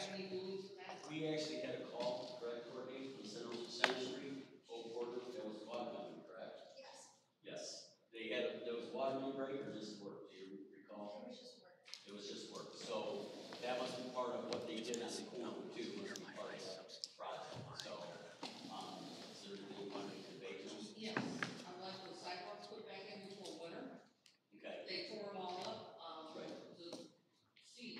have any dealings with that? We actually had a call, correct, Courtney, from Center Street, Old Porter, that was water line, correct? Yes. Yes. There was water main break or just work, do you recall? It was just work. It was just work. So that must be part of what they did on the corner too, was be part of that project. So, is there anything you want to debate? Yes. I'd like the sidewalks put back in before winter. Okay. They tore them all up. Right. The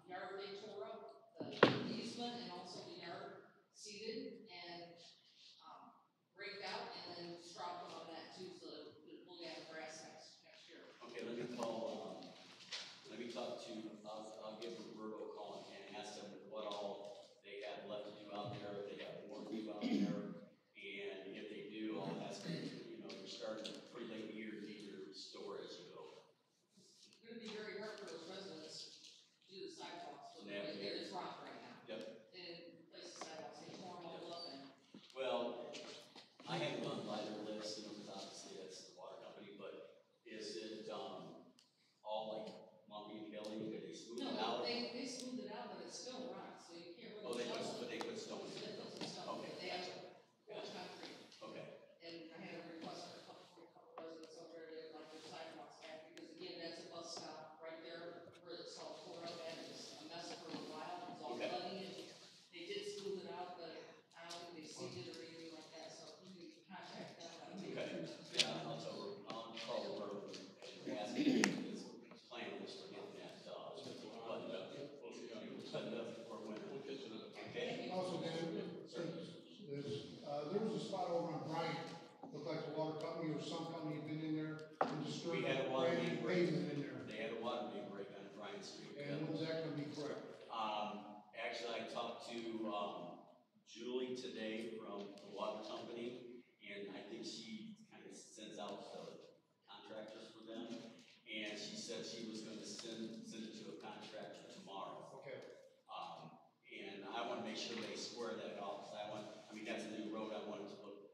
yard they tore up, the easement and also the yard seeded and raked out, and then straw put on that too, so that we'll have grass next year. Okay, let me talk to, I'll give Roberto a call and ask them what all they have left to do out there, if they have more to do out there, and if they do, I'll ask them, you're starting pretty late in the year to need your store as you go. It's going to be very hard for those residents to do the sidewalks, so it's rock right now. Yep. And place the sidewalks, they tore them all up and. Well, I haven't gone by their list, because obviously that's the water company, but is it, all like lumpy and hilly, did they smooth it out? No, they smoothed it out, but it's still rock, so you can't really. Oh, they put stone in it. They put some stone. Okay. They have concrete. Okay. And I had a request for a couple residents over there to like the sidewalks back, because again, that's a bus stop right there where it's all tore up and it's a mess for a while, it's all flooding it. They did smooth it out, but I don't think they seeded or anything like that, so you can contact them. Okay. Yeah, I'll call her and ask him his plan is for getting that, buttoned up for winter. Okay? Also, Dan, there was a spot over on Bryant, looked like the water company or some company had been in there and disturbed We had a water main break. pavement in there. They had a water main break on Bryant Street. And when's that gonna be correct? Actually, I talked to Julie today from the water company, and I think she kind of sends out the contractors for them, and she said she was going to send it to a contractor tomorrow. Okay. And I want to make sure they square that off. That's a new road. I wanted to look,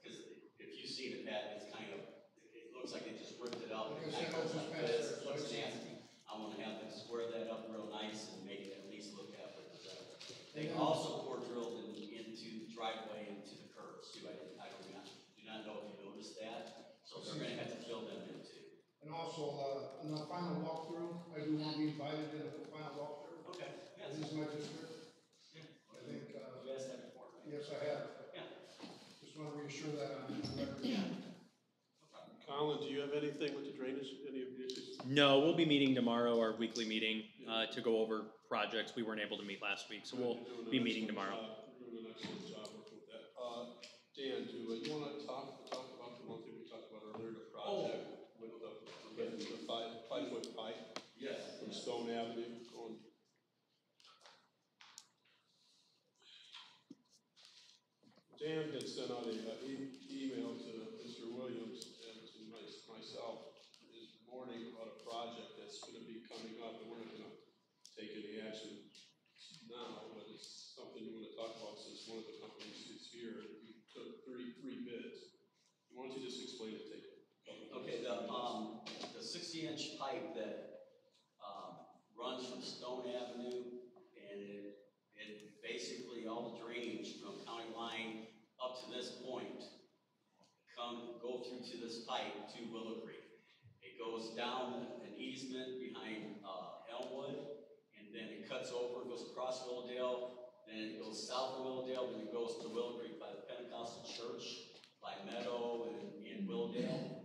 because if you see the pad, it's kind of, it looks like they just ripped it up. Okay, It so goes that's like just this. It looks nasty. I want to have them square that up real nice and make it at least look that way. They also core drilled into the driveway into the curbs too. I do not know if you noticed that. So they're going to have to fill them in too. And also, in the final walkthrough, I do want to be invited in a final walkthrough. Okay. This is my district. Yeah. I think, you asked that before, right? yes, I have. Yeah. Just want to reassure that on record. Yeah. Colin, do you have anything with the drainage, any of the issues? No, we'll be meeting tomorrow, our weekly meeting, to go over projects. We weren't able to meet last week, so we'll be meeting tomorrow. You're doing an excellent job working with that. Dan, do you want to talk about the one thing we talked about earlier, the project with the 5-foot pipe? Yes. From Stone Avenue going. Dan had sent out an email to Mr. Williams and to myself this morning about a project that's going to be coming up, and we're not going to take any action now, but it's something you want to talk about since one of the companies is here. We took three bids. Why don't you just explain it, take it? Okay, the 60-inch pipe that runs from Stone Avenue, and it basically all the drainage from county line up to this point go through to this pipe to Willow Creek. It goes down an easement behind Elmwood, and then it cuts over, goes across Willowdale, then it goes south of Willowdale, then it goes to Willow Creek by the Pentecostal Church, by Meadow and Willowdale.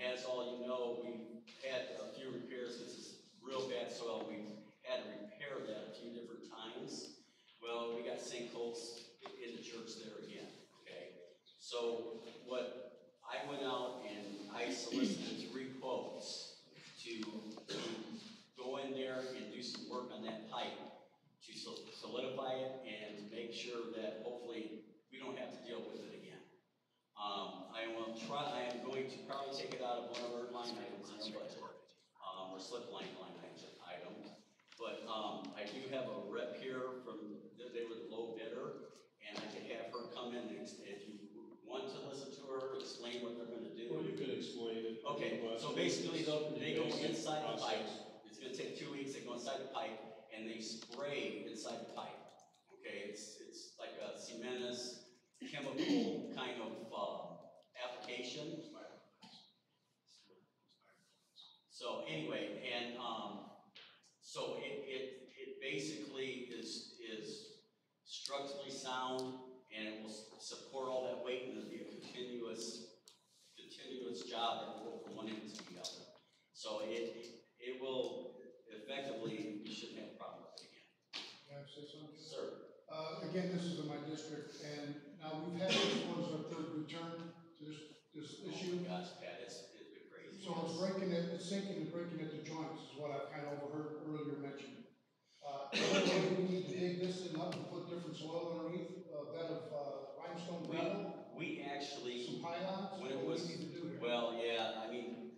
As all you know, we had a few repairs. This is real bad soil. We had to repair that a few different times. Well, we got sinkholes in the church there again, okay? So what I went out and I solicited 3 quotes to go in there and do some work on that pipe to solidify it and to make sure that hopefully we don't have to deal with it again. I am going to probably take it out of one of our line items in our budget, or slip line item. But I do have a rep here they were the low bidder, and I can have her come in and if you want to listen to her, explain what they're going to do. Well, you can explain it. Okay, so basically they go inside the pipe. It's going to take 2 weeks. They go inside the pipe, and and they spray inside the pipe. Okay, it's like a cementous chemical kind of application. So anyway, and so it basically is structurally sound, and it will support all that weight, and it'll be a continuous job that will go from one end to the other. So it will effectively, you shouldn't have a problem with it again. Can I say something? Sir. Again, this is in my district, and now we've had this one as our third return to this issue. Oh my gosh, Pat, it's been crazy. So it's breaking it, it's sinking and breaking at the joints, is what I've kind of overheard earlier mentioned. We need to dig this thing up and put different soil underneath, a bed of limestone gravel, We actually, some pylons, when it what was, do we need to do here? well, yeah, I mean,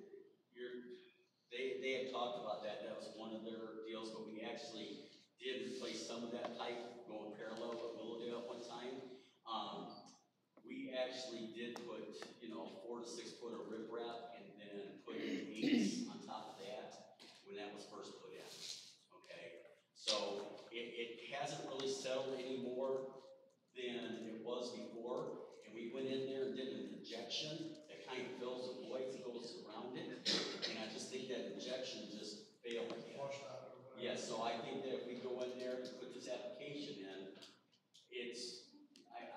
they had talked about that was one of their deals, but we actually did replace some of that pipe going parallel with Willowdale at one time. We actually did put, 4 to 6 foot of riprap and then put 8s on top of that when that was first put in. Okay, so it hasn't really settled any more than it was before, and we went in there and did an injection that kind of fills the voids that goes around it, and I just think that injection just failed again. Washed out or whatever. Yes, so I think that if we go in there and put this application in,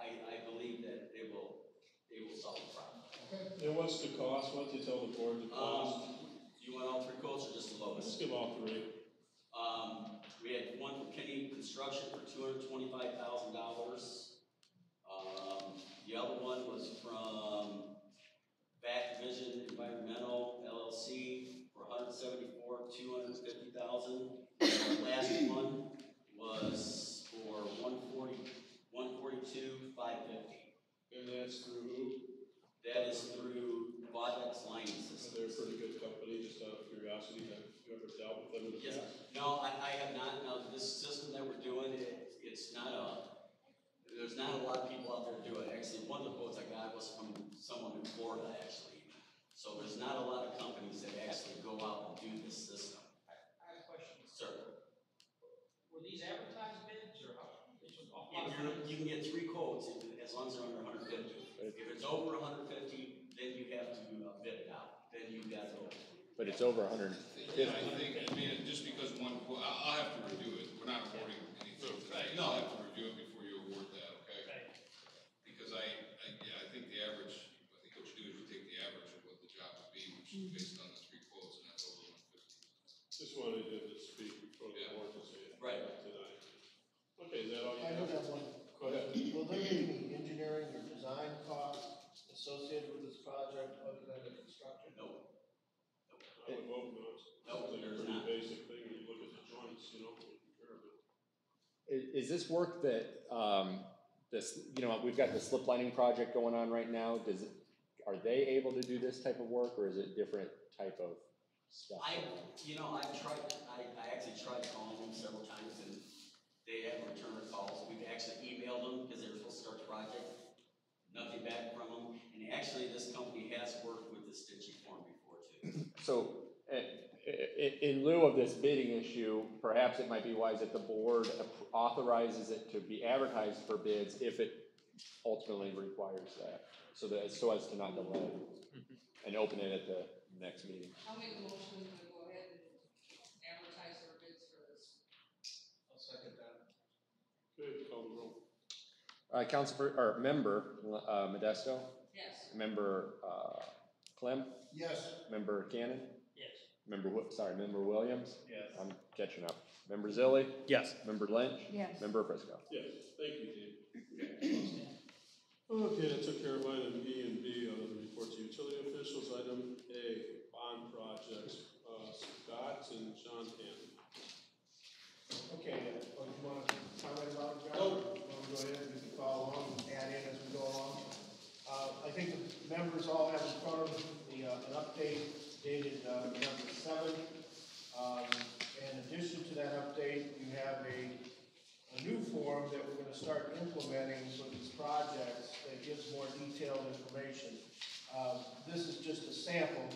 I believe that they will solve the problem. Okay. And what's the cost? Why don't you tell the board the cost? You want all 3 quotes or just the lowest? Let's give all 3. We had one from Kenny Construction for $225,000. The other one was from Back Division Environmental LLC for $174,250,000. The last one was for $142,550. And that's through who? That is through Vodex Lining So they're a Systems. pretty good company, just out of curiosity. Have you ever dealt with them in the Yes. past? No, I have not. Now, this system that we're doing, it's not there's not a lot of people out there to do it. Actually, one of the quotes I got was from someone in Florida, actually. So there's not a lot of companies that actually go out and do this system. I have a question. Sir, Were these advertised bids or how? This was off. you can get 3 quotes as long as they're under 150. If it's over 150, then you have to bid it out. Then you got to go. But it's over 150. Yeah, I mean, just because one, well, I'll have to review it, we're not awarding anything today, I'll have to review it before you award that, okay? Because I think the average, I think what you do is you take the average of what the job would be, which is based on the 3 quotes, and that's over 150. Just wanted to speak before the board to say it. Right. Tonight. Okay, is that all you I have? do have one. Go ahead. Will there be any engineering or design costs associated with this project other than the construction? No. I would hope not. No, It's like a there's pretty not. basic thing when you look at the joints, take care of it. Is this work that, we've got the slip lining project going on right now. Are they able to do this type of work, or is it different type of stuff? I actually tried calling them several times, and they haven't returned our calls. We've actually emailed them because they were supposed to start the project. Nothing back from them. And actually, this company has worked with the stitching form before too. So, in lieu of this bidding issue, perhaps it might be wise that the board authorizes it to be advertised for bids if it ultimately requires that, so as to not delay, and open it at the next meeting. I'll make a motion to go ahead and advertise their bids for this. I'll second that. Okay, call the roll. Member Modesto, Yes. member Clem, Yes. member Cannon, Yes. member Williams. Yes. I'm catching up. Member Zilli, Yes. member Lynch, Yes. member Frisco. Yes, thank you, Dave. Okay, that took care of item E and B on the report to utility officials. Item A, bond projects, Scott and John Cannon. Okay, you want to comment about it, John? Want to go ahead and we can follow along and add in as we go along? I think the members all have in front of them an update dated November 7th. In addition to that update, you have a new form that we're going to start implementing for these projects that gives more detailed information. This is just a sample,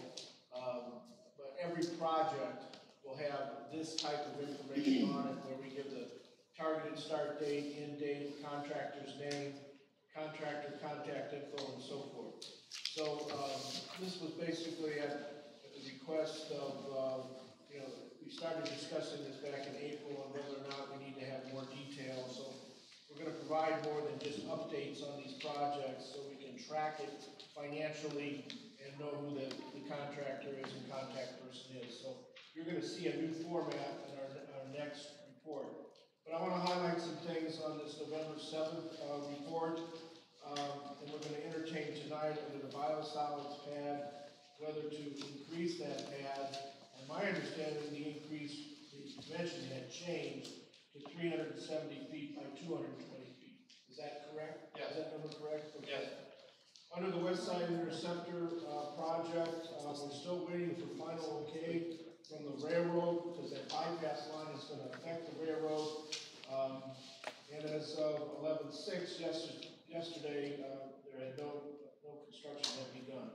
but every project will have this type of information on it, where we give the targeted start date, end date, contractor's name, contractor contact info, and so forth. So, this was basically at the request of, we started discussing this back in April, and whether or not we need to have more detail. So we're gonna provide more than just updates on these projects, so we can track it financially and know who the contractor is and contact person is. So you're gonna see a new format in our next report. But I wanna highlight some things on this November 7th, report. And we're gonna entertain tonight under the biosolids pad, whether to increase that pad. And my understanding, the increase, the dimension had changed to 370 feet by 220 feet. Is that correct? Yes. Is that number correct? Okay. Yes. Under the West Side Interceptor, project, we're still waiting for final okay from the railroad, because that bypass line is gonna affect the railroad. And as of 11/6, yesterday, there had no construction had begun.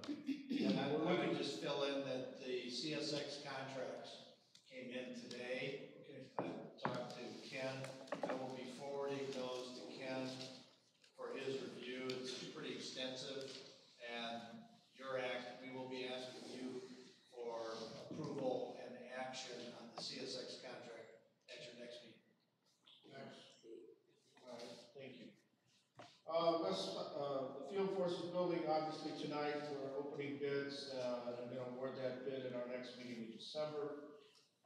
And I would just fill in that the CSX contracts came in today. Okay. I talked to Ken. I will be forwarding those to Ken for his review. It's pretty extensive. And we will be asking you for approval and action on the CSX contract at your next meeting. Next. All right, thank you. The field forces building, obviously tonight, we're opening bids, and I'm gonna award that bid in our next meeting in December.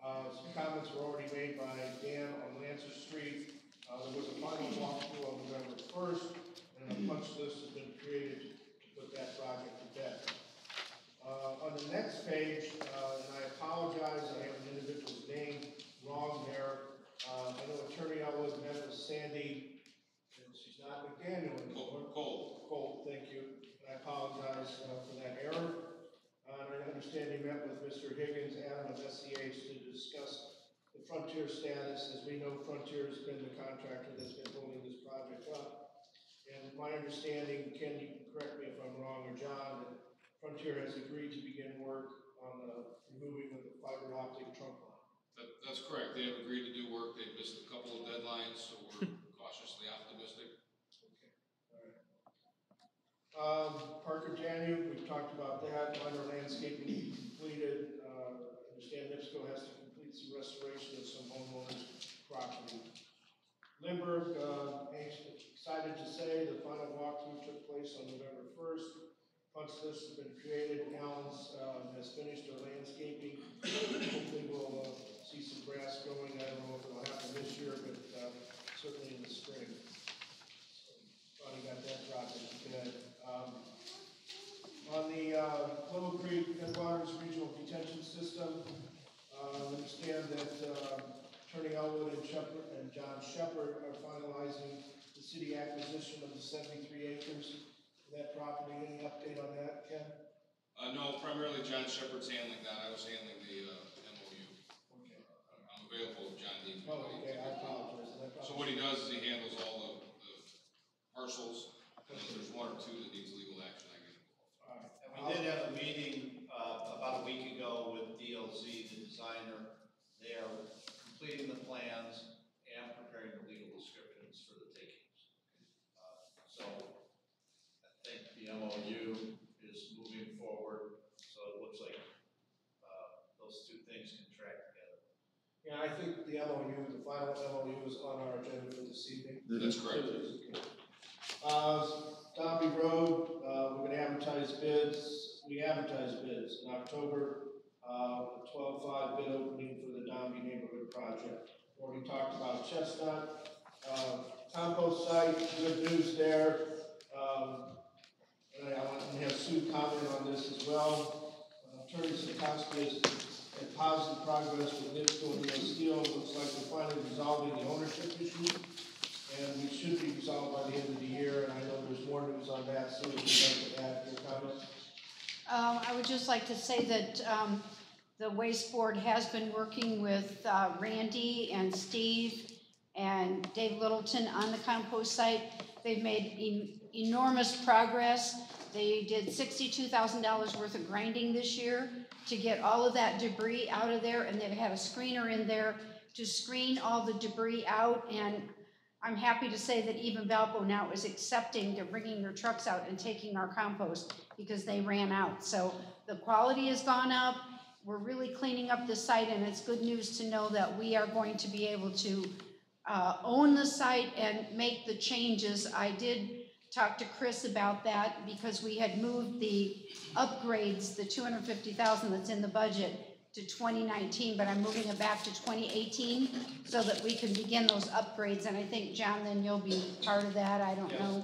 Some comments were already made by Dan on Lancer Street. There was a final walkthrough on November 1st, and a punch list has been created to put that project to bed. On the next page, and I apologize, I have an individual's name wrong there. I know Attorney Elwood met with Sandy, and she's not McDaniel anymore. Cole, thank you. I apologize for that error. And I understand you met with Mr. Higgins, Adam of SCH, to discuss the Frontier status. As we know, Frontier has been the contractor that's been holding this project up. And my understanding, Ken, you can correct me if I'm wrong, or John, that Frontier has agreed to begin work on the removing of the fiber optic trunk line. That's correct. They have agreed to do work. They've missed a couple of deadlines, so we're cautiously optimistic. Okay, all right. Parker Daniel, we've talked about that. Minor landscaping completed. I understand NIPSCO has to complete some restoration of some homeowners' property. Lindbergh, excited to say the final walkthrough took place on November 1st. Punch list has been created. Allen's has finished their landscaping. Hopefully we'll see some grass growing. I don't know if it'll happen this year, but certainly in the spring. So, finally got that project to bed. On the Little Creek Headwaters Regional Detention System, I understand that Attorney Elwood and John Shepard are finalizing the city acquisition of the 73 acres. That property, any update on that, Ken? No, primarily John Shepard's handling that. I was handling the MOU. Okay. I'm available if John needs me. Oh, okay, I apologize. So what he does is he handles all the parcels, and if there's one or two that needs legal action, I get involved. All right. And we did have a meeting about a week ago with DLZ, the designer. They are completing the plans and preparing the legal descriptions for the takings. So I think the MOU is moving forward, so it looks like those two things can track together. Yeah, I think the MOU, the final MOU is on our agenda for this evening. That's correct. Dombey Road, we're gonna advertise bids. We advertised bids in October, 12/5 bid opening for the Dombey neighborhood project. Already talked about Chestnut, compost site, good news there. And I want to have Sue comment on this as well. Attorney Sikorsky has had positive progress with NIPSCO and US Steel. Looks like we're finally resolving the ownership issue. And we should be resolved by the end of the year. And I know there's more news on that. Sue, would you like to add your comments? I would just like to say that the Waste Board has been working with Randy and Steve and Dave Littleton on the compost site. They've made enormous progress. They did $62,000 worth of grinding this year to get all of that debris out of there, and they've had a screener in there to screen all the debris out, and I'm happy to say that even Valpo now is accepting, they're bringing their trucks out and taking our compost because they ran out. So the quality has gone up. We're really cleaning up the site, and it's good news to know that we are going to be able to own the site and make the changes. I did talk to Chris about that because we had moved the upgrades, the $250,000 that's in the budget, to 2019, but I'm moving it back to 2018 so that we can begin those upgrades. And I think, John, then you'll be part of that. I don't know.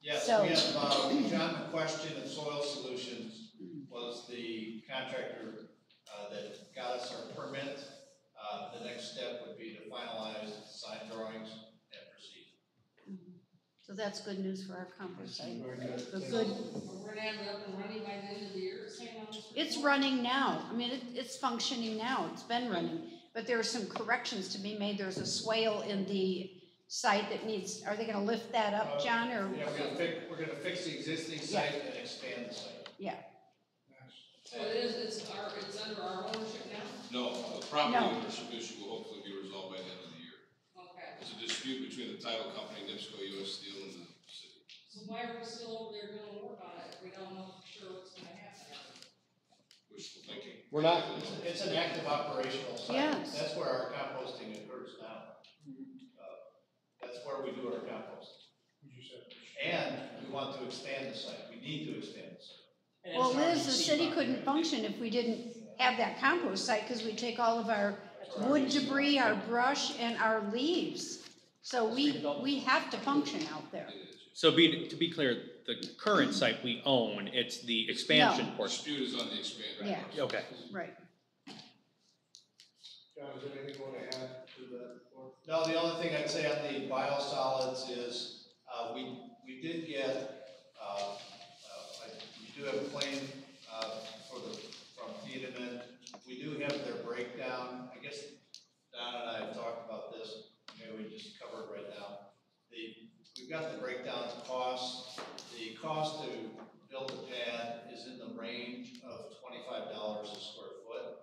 Yes, So, we have John McQuestion of Soil Solutions was the contractor that got us our permit. The next step would be to finalize sign drawings and proceed. so that's good news for our compost site. Very good. The So good, we're gonna have it up and running by the end of the year, same on this. it's running now. I mean, it's functioning now. It's been running, but there are some corrections to be made. There's a swale in the site that needs. Are they going to lift that up, John? Or Yeah, we're gonna fix the existing site and expand the site. yeah. So it's under our ownership now? No, the property No. ownership issue will hopefully be resolved by the end of the year. Okay. It's a dispute between the title company, NIPSCO US Steel, and the city. So why are we still over there doing work on it if we don't know for sure what's gonna happen? Wishful thinking. We're not, It's an active operational site. Yes. That's where our composting occurs now. That's where we do our composting. And we want to expand the site. We need to expand the site. Well, Liz, the city couldn't function if we didn't have that compost site because we take all of our wood debris, our brush, and our leaves. So we have to function out there. So to be clear, the current site we own, it's the expansion No. portion. Dispute is on the expansion. Yeah. Okay. Right. John, is there anything you want to add to that? No, the only thing I'd say on the biosolids is, we did get, we do have a claim, from Tiedemann. We do have their breakdown. I guess Don and I have talked about this, maybe we just cover it right now. We've got the breakdown of costs. The cost to build a pad is in the range of $25 a square foot.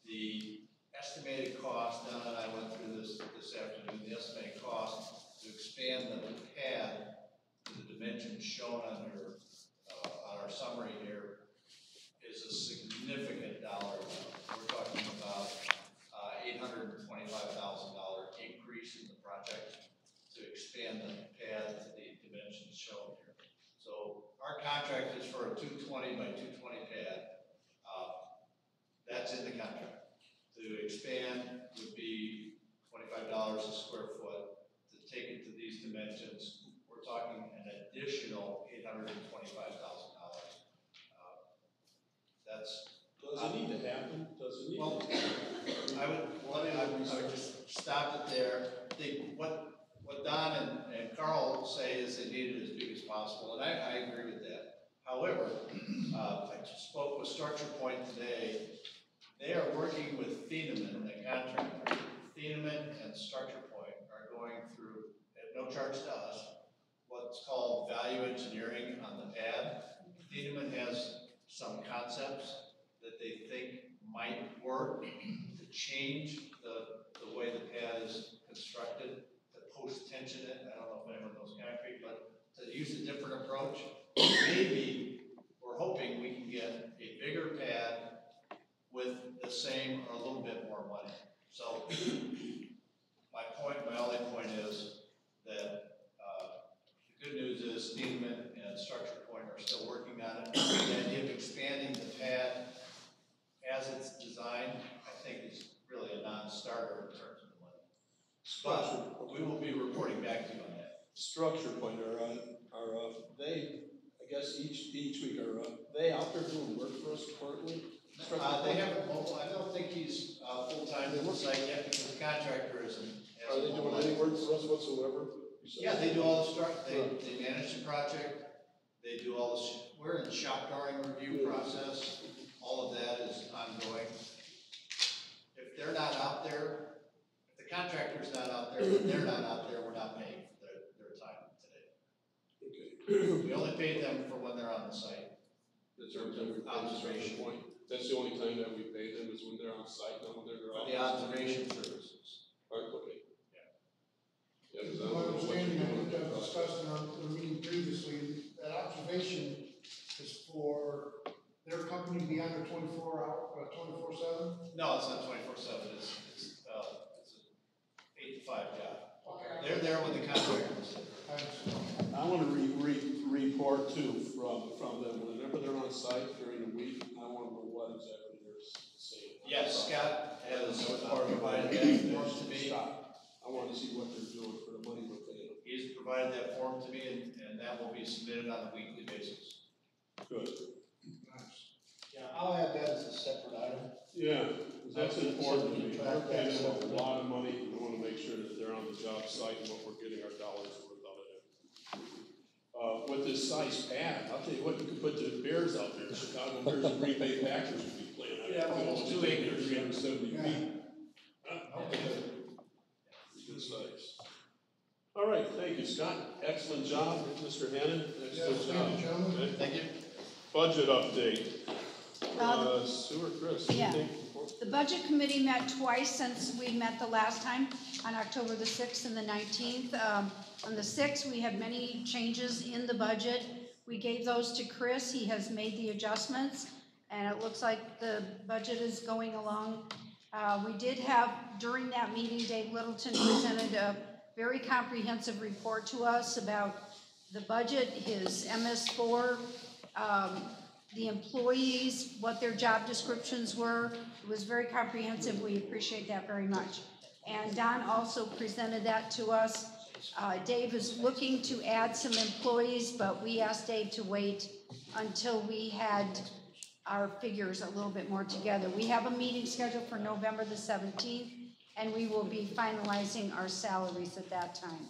The estimated cost, Don and I went through this afternoon, the estimated cost to expand the pad to the dimensions shown on our summary here is a significant dollar amount. We're talking about $825,000 increase in the project to expand the pad to the dimensions shown here. So our contract is for a 220 by 220 pad. That's in the contract. To expand would be $25 a square foot. To take it to these dimensions, we're talking an additional $825,000. That's. Does it need to happen? Does it need Well, to happen? I would just stop it there. What Don and Carl say is they need it as big as possible, and I agree with that. However, I just spoke with Structure Point today. They are working with Tiedemann, the contractor. Tiedemann and Structure Point are going through, at no charge to us, what's called value engineering on the pad. Tiedemann has some concepts that they think might work to change the way the pad is constructed, to post-tension it. I don't know if anyone knows concrete, but to use a different approach. Maybe we're hoping we can get a bigger pad with the same or a little bit more money. So my only point is that the good news is Tiedemann and Structure Point are still working on it. The idea of expanding the pad as it's designed, I think is really a non-starter in terms of the money. But we will be reporting back to you on that. Structure Point are they, I guess each week are they out there doing work for us currently? They haven't mobile. I don't think he's full-time on the site yet because the contractor isn't. Are they doing any work for us whatsoever? Yeah, they do all the they manage the project. They do all the, we're in the shop drawing review process. All of that is ongoing. If they're not out there, if the contractor's not out there, when they're not out there, we're not paying for their time today. Okay. We only paid them for when they're on the site. That's our observation point. That's the only time that we pay them is when they're on site, not when they're For the observation services. Okay. Yeah, because I My don't know what understanding, you're I doing think with I've that discussed in our meeting previously, that observation is for their company to be on there 24/7? No, it's not 24/7, it's an 8 to 5 job. They're there when the contractors. I want to report too from them, whenever they're on site during the week, I want to know what exactly they're saying. Yes, Scott has provided that form to me. I want to see what they're doing for the money we're paying them. He's provided that form to me, and that will be submitted on a weekly basis. Good. Nice. Yeah, I'll add that as a separate item. Yeah, 'cause that's important to me. We're paying them a lot of money, and we want to make sure that they're on the job site and what we're getting our dollars worth out of it. With this size pad, I'll tell you what, you could put the Bears out there, the Chicago Bears and Green Bay Packers would be playing out. Yeah, almost 2 acres. 370 Yeah. feet. Good size. All right, thank you, Scott. Excellent job, Mr. Hannon. Yes, Excellent job. thank you, gentlemen. Okay. Thank you. Budget update. Sue or Chris? yeah. anything? The budget committee met twice since we met the last time, on October the 6th and the 19th. On the 6th, we had many changes in the budget. We gave those to Chris. He has made the adjustments, and it looks like the budget is going along. We did have, during that meeting, Dave Littleton presented a very comprehensive report to us about the budget, his MS4, the employees, what their job descriptions were. It was very comprehensive. We appreciate that very much. And Don also presented that to us. Dave is looking to add some employees, but we asked Dave to wait until we had our figures a little bit more together. We have a meeting scheduled for November the 17th, and we will be finalizing our salaries at that time.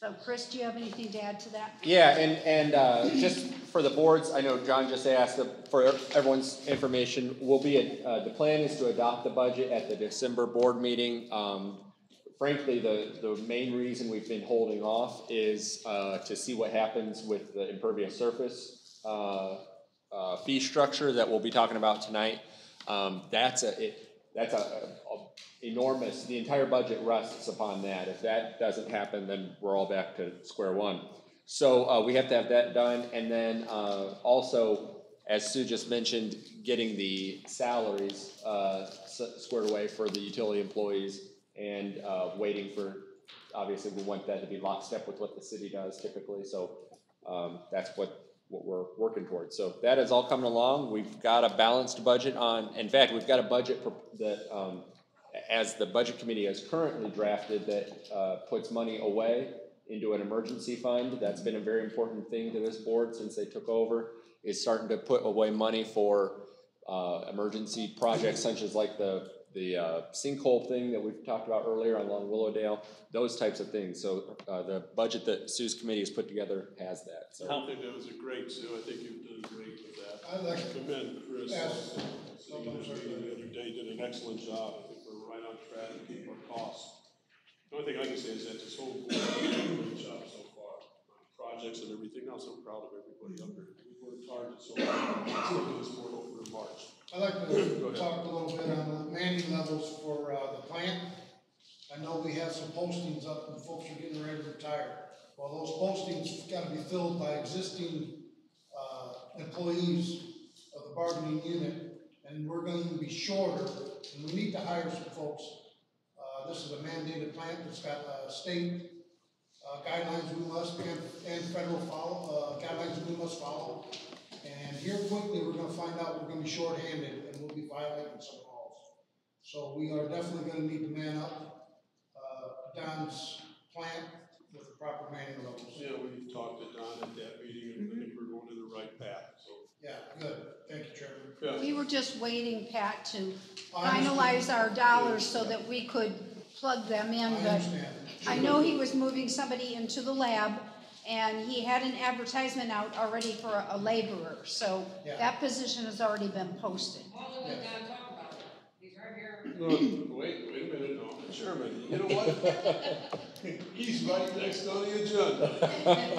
So Chris, do you have anything to add to that? Yeah, and just for the boards, I know John just asked, for everyone's information, the plan is to adopt the budget at the December board meeting. Frankly, the main reason we've been holding off is to see what happens with the impervious surface fee structure that we'll be talking about tonight. That's enormous. The entire budget rests upon that. If that doesn't happen, then we're all back to square one. So we have to have that done, and then also, as Sue just mentioned, getting the salaries squared away for the utility employees, and waiting for, obviously we want that to be lockstep with what the city does typically, so that's what we're working towards. So that is all coming along. We've got a balanced budget in fact, we've got a budget that, as the budget committee has currently drafted, that puts money away into an emergency fund. That's been a very important thing to this board since they took over, is starting to put away money for emergency projects such as like the sinkhole thing that we've talked about earlier along Willowdale, those types of things. So the budget that Sue's committee has put together has that. So I think that was a great, Sue. I think you've done great with that. I'd like to Commend Chris. ask- Sitting in the meeting the other day, did an excellent job. I think we're right on track to keep our costs. The only thing I can say is that this whole board has done a great job so far on projects and everything else. I'm proud of everybody up there. We worked hard so far. Let's look at this board over in March. I'd like to talk a little bit on the manning levels for the plant. I know we have some postings up and folks are getting ready to retire. Well, those postings gotta be filled by existing employees of the bargaining unit, and we're going to be shorter, and we need to hire some folks. This is a mandated plant that's got state guidelines we must, and federal guidelines we must follow. And here quickly, we're gonna find out we're gonna be shorthanded, and we'll be violating some laws. So we are definitely gonna need to man up Don's plant with the proper manning levels. Yeah, we talked to Don at that meeting, and I think we're going in the right path, so. Yeah, good. Thank you, Chairman. Yeah. We were just waiting, Pat, to I finalize our dollars so that we could plug them in, I but understand. I know he was moving somebody into the lab, and he had an advertisement out already for a laborer, so Yeah. that position has already been posted. Well, we'll let Don talk about it. He's right here. No, wait a minute, no, Chairman, you know what? He's right next on the agenda.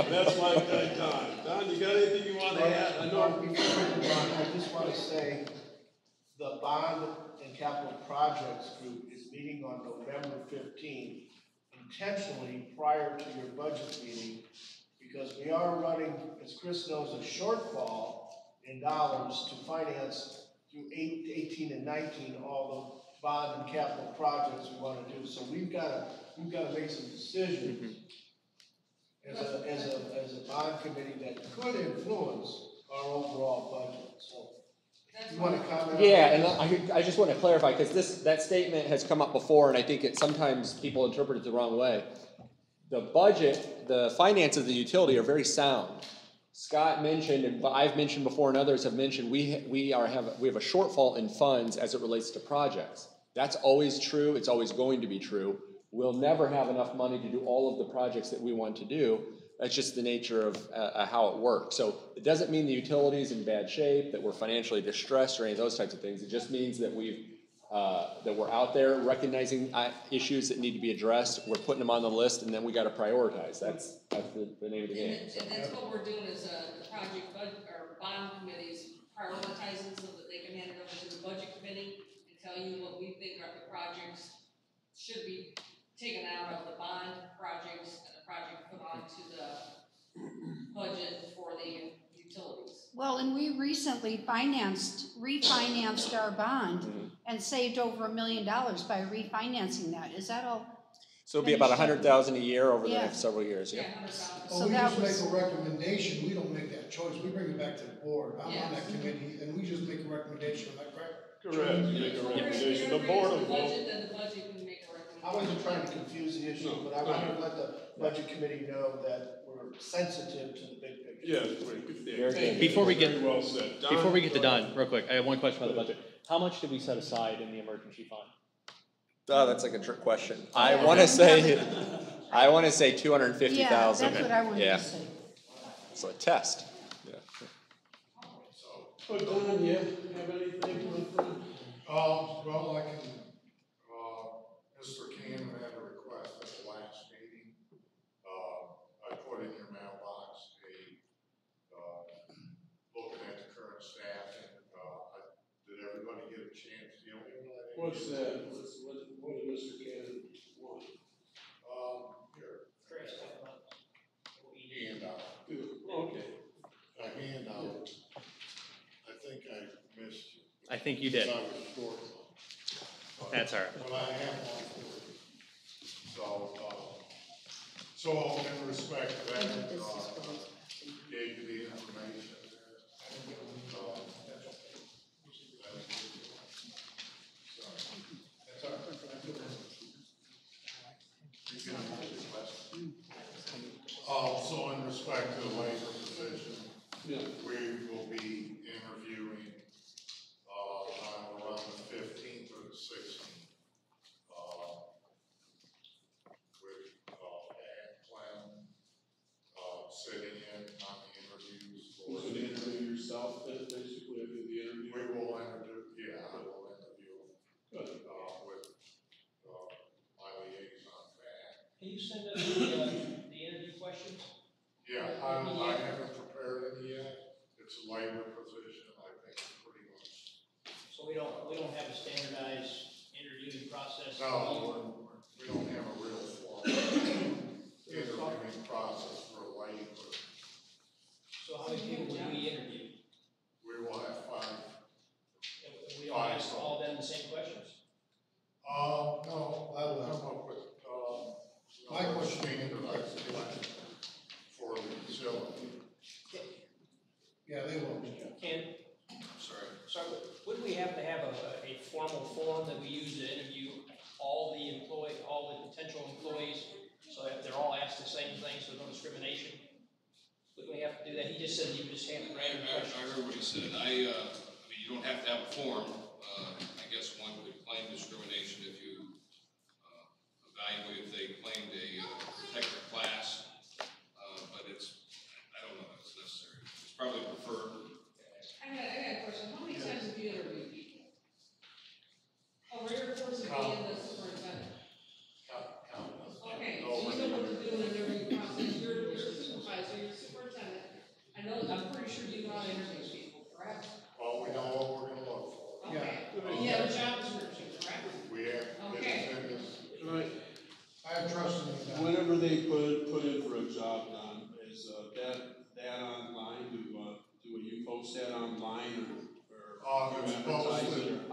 That's my guy, Don. Don, you got anything you want to add? I know. Before we move on, I just want to say, the Bond and Capital Projects Group is meeting on November 15th, intentionally prior to your budget meeting, because we are running, as Chris knows, a shortfall in dollars to finance through 18 and 19 all the bond and capital projects we want to do. So we've got to make some decisions as a bond committee that could influence our overall budget. So you want to comment? Yeah, and I just want to clarify, because that statement has come up before, and I think sometimes people interpret it the wrong way. The budget, the finances of the utility are very sound. Scott mentioned, and I've mentioned before, and others have mentioned, we have a shortfall in funds as it relates to projects. That's always true. It's always going to be true. We'll never have enough money to do all of the projects that we want to do. That's just the nature of how it works. So it doesn't mean the utility is in bad shape, that we're financially distressed, or any of those types of things. It just means that that we're out there recognizing issues that need to be addressed. We're putting them on the list, and then we got to prioritize. That's the name of the game. And that's what we're doing is the project or bond committees prioritizing so that they can hand it over to the budget committee and tell you what we think are the projects should be taken out of the bond projects and the project put onto the budget for the utilities. Well, and we recently refinanced our bond and saved over $1 million by refinancing that. Is that all? So it'll be about $100,000 a year over the next several years. Yeah, Yeah. $100,000. Well, we just make a recommendation, we don't make that choice, we bring it back to the board, I'm on that committee, and we just make a recommendation, am I correct? Correct, you make a recommendation. The board will vote. Then the budget can make a recommendation. I wasn't trying to confuse the issue, but I wanted to let the budget committee know that we're sensitive to the big picture. Yeah, great. Very good. Before we get Very well said. Don, Before we get to go ahead. Don, real quick, I have one question about the budget. How much did we set aside in the emergency fund? Oh, that's like a trick question. I want to say 250,000. Yeah, that's what I wanted Yeah. to say. So a test. Yeah. So Don, you have anything with them? Well, I can, Mr. Cannon had a request at the last meeting. I put in your mailbox looking at the current staffing. Did everybody get a chance to, What's that? What did Mr. Cannon want? Here, We handout. Okay. A handout. I think I missed you. I think you did. I was short. That's all right. But I have one for you. So in respect to that, gave you the information there. So in respect to the labor position, we will be interviewing around the 15th or the 16th with Ed Clem sitting in on the interviews. So to interview yourself, then basically do the interview? We will interview, I will interview Good. with my liaison, Matt. Can you send us the interview questions? Yeah, I haven't prepared any yet. It's a labor position, I think pretty much. So we don't have a standardized interviewing process? No, we don't have a real formal interviewing process for a labor. So how many people would we interview? We will have 5. And we don't ask all of them the same questions? No, I will come up with, My question- standardized question for the facility. Yeah, they will. Sorry, wouldn't we have to have a formal form that we use to interview all the potential employees, so that they're all asked the same thing, so no discrimination? Wouldn't we have to do that? He just said you would just have random questions. I heard what he said. I mean, you don't have to have a form. I guess one could claim discrimination if you evaluate if they claimed a protected class, but I don't know if it's necessary. It's probably preferred. I got a question. How many times have you interviewed people? Over your course of being the superintendent? Okay, so you know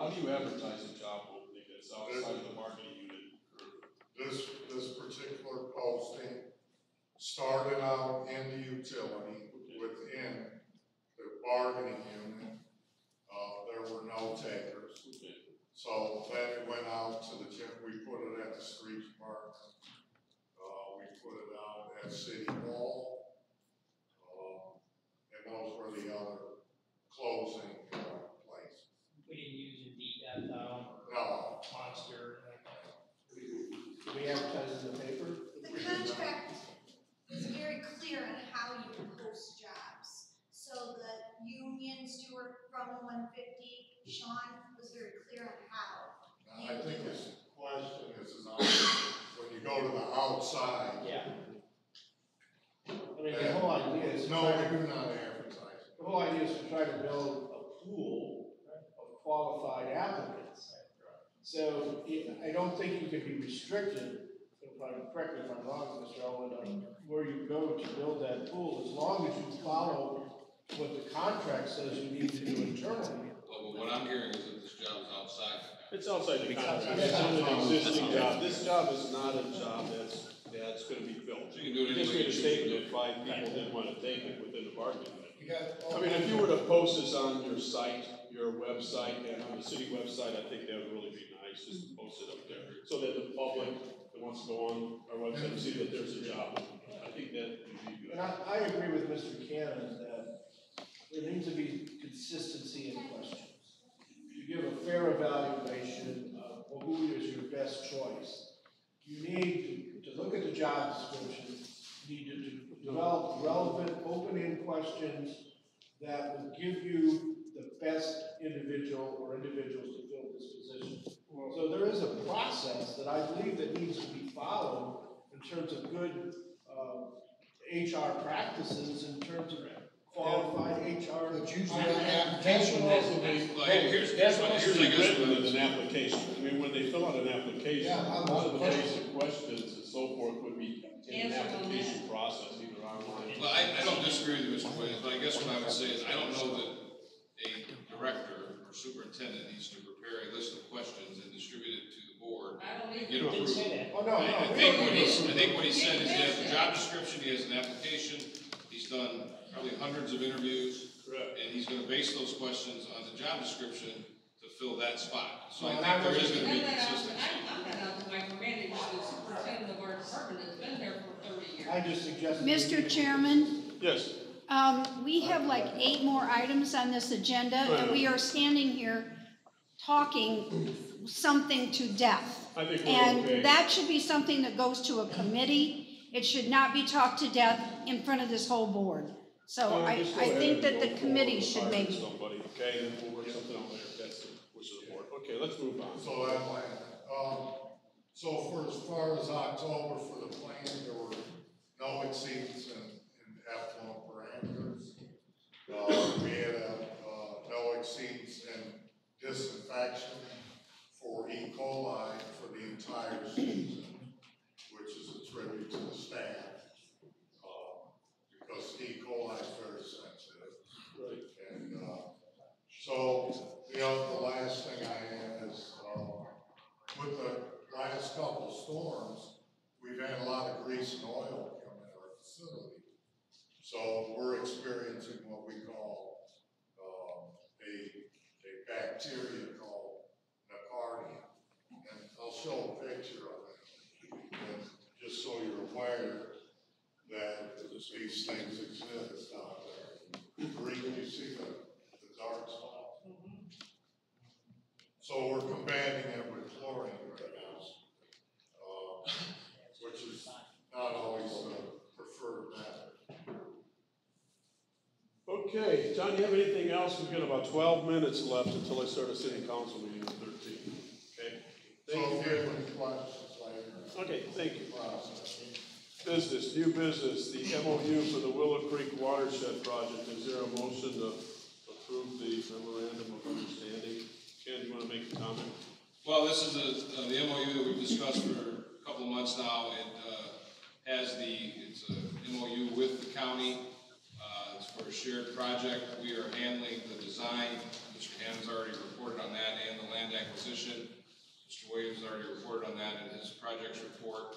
How do you advertise a job opening that's outside of the bargaining unit? This particular posting started out in the utility within the bargaining unit. There were no takers. So then it went out to the gym. We put it at the street department. We put it out at City Hall. And those were the other closing places. We didn't use Indeed.com or No. Monster. We advertise in the paper? The contract is very clear on how you post jobs. So the union steward from 150, Sean was very clear on how. Now, I think his question is when you go to the outside. Yeah. I mean, the whole idea is. No, we do not advertise. The whole idea is to try to build a pool of qualified applicants. So I don't think you can be restricted, correct me if I'm wrong, Mr. Elwood, on where you go to build that pool, as long as you follow what the contract says you need to do internally. Well, what I'm hearing is that this job is outside. It's outside the contract. It's not an existing job. This job is not a job that's gonna be filled. So you can do it You just anyway. made a statement that 5 people didn't wanna take it within the bargaining unit. You got I mean, if you were to post this on your site, your website, and on the city website, I think that would really be nice, just to post it up there, so that the public that wants to go on our website and see that there's a job. I think that would be good. And I agree with Mr. Cannon that there needs to be consistency in questions. You give a fair evaluation of who is your best choice. You need to look at the job description. You need to develop relevant, open-end questions that will give you the best individual or individuals to fill this position. So there is a process that I believe that needs to be followed in terms of good HR practices, in terms of qualified HR. But usually an application That should also be written in an application. I mean, when they fill out an application, a lot of the basic questions and so forth would be in an application process, either online. Well, I don't disagree with you, Mr. Williams, but I guess what I would say is, I don't know that a director or superintendent needs to prepare a list of questions and distribute it to the board. I don't and even get approved. say that. Oh, no, I think what he said is he has a job description, he has an application, he's done probably hundreds of interviews. Correct. And he's gonna base those questions on the job description to fill that spot. So I Well, think there is I'm gonna be not out, consistency. I'm not out to micromanage the superintendent of our department that's been there for 30 years. I just suggested. Mr. Chairman, Yes. we have like 8 more items on this agenda, and we are standing here talking something to death. I think we're okay. And that should be something that goes to a committee. It should not be talked to death in front of this whole board. So I Just go ahead think and that go the forward committee and should hire maybe. somebody, okay, and we'll work something out later, that's the wish of the board. Okay, let's move on. So that plan. So for as far as October for the plan, there were no exceeds in effluent parameters. We had no exceeds in disinfection for E. coli for the entire season, which is a tribute to the staff. Because E. coli is very sensitive. Right. And so the last thing I have is with the last couple storms, we've had a lot of grease and oil come in our facility. So we're experiencing what we call a bacteria called Nocardia. And I'll show a picture of it, and just so you're aware that these things exist out there. Green, you see the dark spot? So we're combating it with chlorine right now, which is not always the preferred method. Okay, John, you have anything else? We've got about 12 minutes left until I start a city council meeting on 13. Okay? So if you have any questions later. Okay, thank you. Business, new business, the MOU for the Willow Creek Watershed Project. Is there a motion to approve the memorandum of understanding? Ken, do you want to make a comment? Well, this is the MOU that we've discussed for a couple of months now. It's a MOU with the county. It's for a shared project. We are handling the design. Mr. Hannon's already reported on that, and the land acquisition. Mr. Williams already reported on that in his projects report.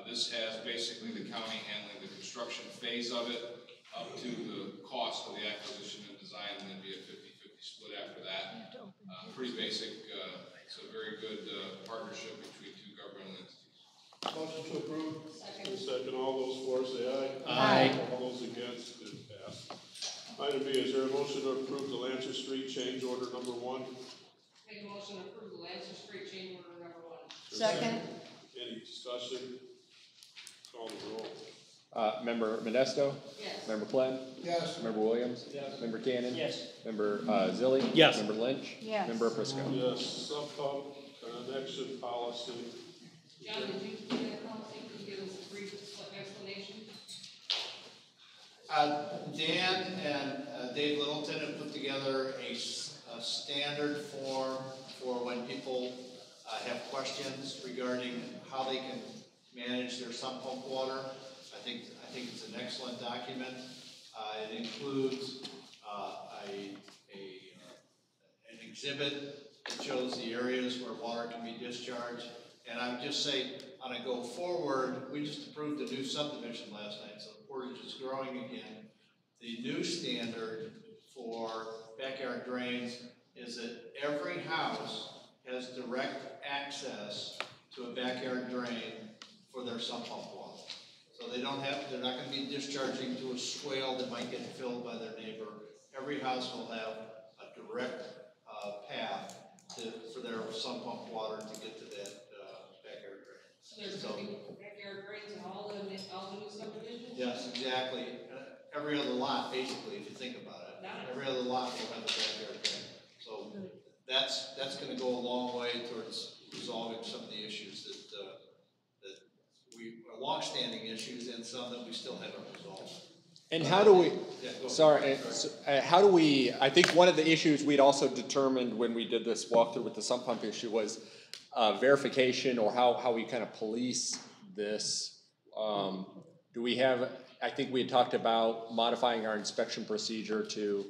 This has basically the county handling the construction phase of it up to the cost of the acquisition and design, and then be a 50-50 split after that. Pretty basic. It's a very good partnership between two governmental entities. Motion to approve. Second, all those for say aye. Aye. All those against, it passed. Item B, is there a motion to approve the Lancer Street change order number 1? Make a motion to approve the Lancer Street change order number 1. Second. Any discussion? Call the roll. Member Modesto? Yes. Member Clem? Yes. Member Williams? Yes. Member Cannon? Yes. Member Zilli? Yes. Member Lynch? Yes. Member Prisco? Yes, sub pump connection policy. John, did you do that policy? Can you give us a brief explanation? Dan and Dave Littleton have put together a standard form for when people have questions regarding how they can manage their sump pump water. I think it's an excellent document. It includes an exhibit that shows the areas where water can be discharged. And I would just say, on a go forward, we just approved a new subdivision last night, so the portage is growing again. The new standard for backyard drains is that every house has direct access to a backyard drain for their sump pump water. So they're not gonna be discharging to a swale that might get filled by their neighbor. Every house will have a direct path for their sump pump water to get to that backyard drain. So there's gonna be backyard drains in all the new subdivisions? Yes, exactly. Every other lot, basically, if you think about it. Nice. Every other lot will have a backyard drain. So that's gonna go a long way towards resolving some of the issues that are long-standing issues and some that we still haven't resolved. And how do we, Yeah, go sorry, ahead. how do we, I think one of the issues we'd also determined when we did this walkthrough with the sump pump issue was verification, or how we kind of police this. Do we have, I think we had talked about modifying our inspection procedure to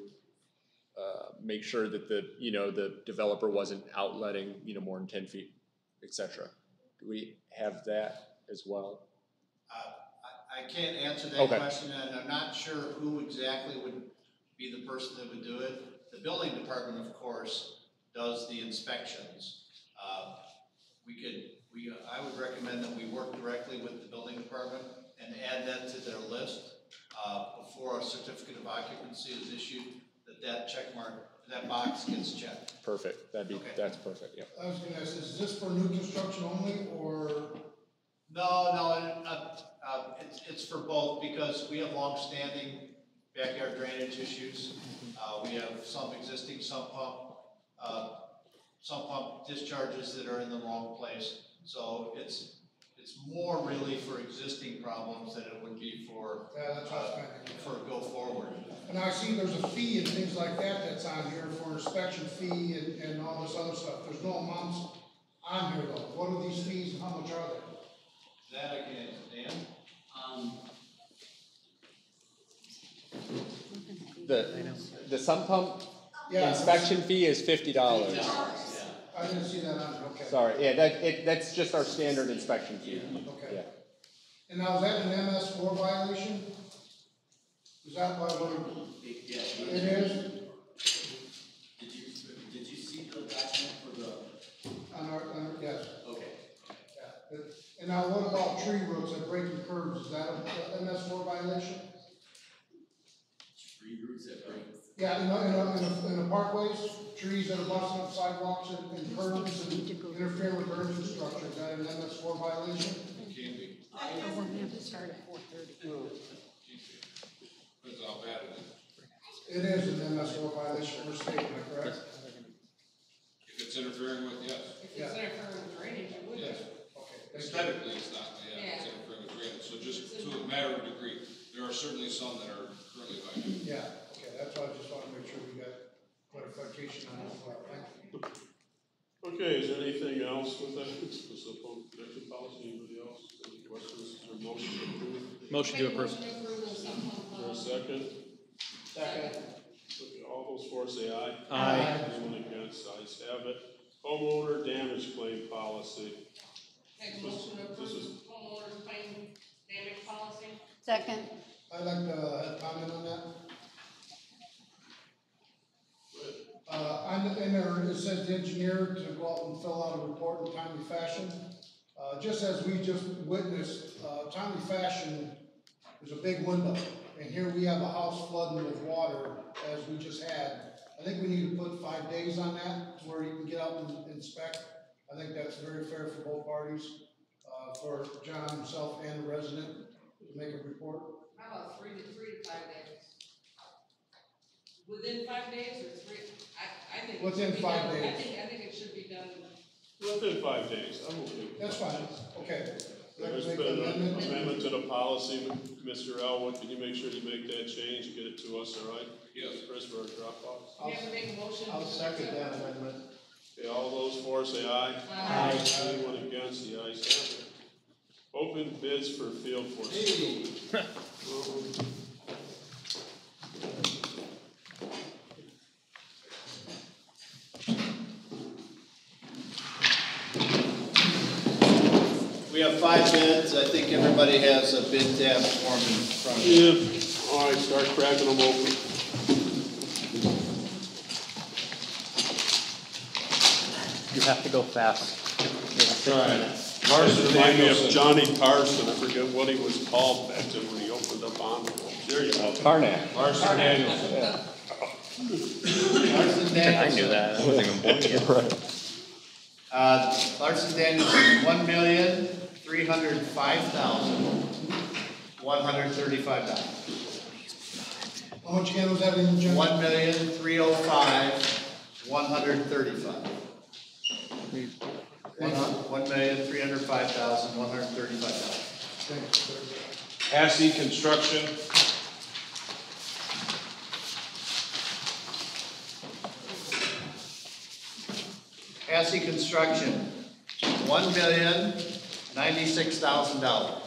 make sure that the developer wasn't outletting, more than 10 feet, et cetera. Do we have that as well? I can't answer that Okay. question, and I'm not sure who exactly would be the person that would do it. The building department, of course, does the inspections. I would recommend that we work directly with the building department and add that to their list before a certificate of occupancy is issued, that check mark, that box gets checked. Perfect, that's perfect, yeah. I was gonna ask, is this for new construction only, or? No, it's for both, because we have long-standing backyard drainage issues. We have some existing sump pump discharges that are in the wrong place. So it's more really for existing problems than it would be for, Yeah, that's what I was thinking. for a go forward. And I see there's a fee and things like that that's on here for inspection fee and all this other stuff. There's no amounts on here though. What are these fees and how much are they? That I can, Dan? The sump pump Yeah. inspection fee is $50. I didn't see that on here, okay. Sorry, yeah, that's just our standard inspection fee. Okay. Yeah. And now is that an MS4 violation? Is that why we're? Yeah. It is? Did you see the document for the? On our, yes. Okay. Yeah. And now what about tree roots that break the curbs? Is that a MS4 violation? Tree roots that break. Yeah, in the parkways, trees that are busting up sidewalks and curbs and interfere with urban infrastructure, is that an MS4 violation? It can be. We're gonna have to start at 4:30. Depends how bad it is. It is an MS4 violation per state, am I correct? If it's interfering with, yes. If it's interfering with drainage, it would. Yes. Okay. Aesthetically, it's not, it's interfering with drainage. So just to a matter of degree, there are certainly some that are currently violated. Yeah, okay, that's why I just want to make sure we got clarification on that as well. Thank you. Okay, is there anything else with that? This connection policy, anybody else? Any questions or motion to approve? Motion to approve. Is there a second? Second. Okay, all those for say aye. Aye. Anyone against, ayes have it. Homeowner damage claim policy. Make a motion to approve homeowners claim damage policy. Second. I'd like to have comment on that. In there, it says the engineer to go out and fill out a report in timely fashion. Just as we just witnessed, timely fashion is a big window. And here we have a house flooding with water, as we just had. I think we need to put 5 days on that, to where you can get out and inspect. I think that's very fair for both parties, for John himself and the resident to make a report. How about 3 to 5 days? Within 5 days or 3? I think. Within 5 days. I think it should be done. Within 5 days, I'm okay. That's fine, okay. There's been an amendment to the policy, Mr. Elwood, can you make sure you make that change and get it to us, all right? Yes. Chris, for our Dropbox. You have to make a motion. I'll second that amendment. Okay, all those for say aye. Aye. Anyone against, the ayes have it. Open bids for field force. We have 5 bids. I think everybody has a bid tab form in front of them. Yeah, all right, start cracking them open. You have to go fast. Right. Carson remind me of Johnny Carson, I forget what he was called back then when he opened up on. There you go. Carnac. Carson Daniels. Yeah. Larson Daniels. I knew that. I wasn't even born yet. Right. Larson Daniels, $1,305,135. How much again was that in the general? $1,305,135. $1,305,135. Assey Construction. Assey Construction, $1,096,000.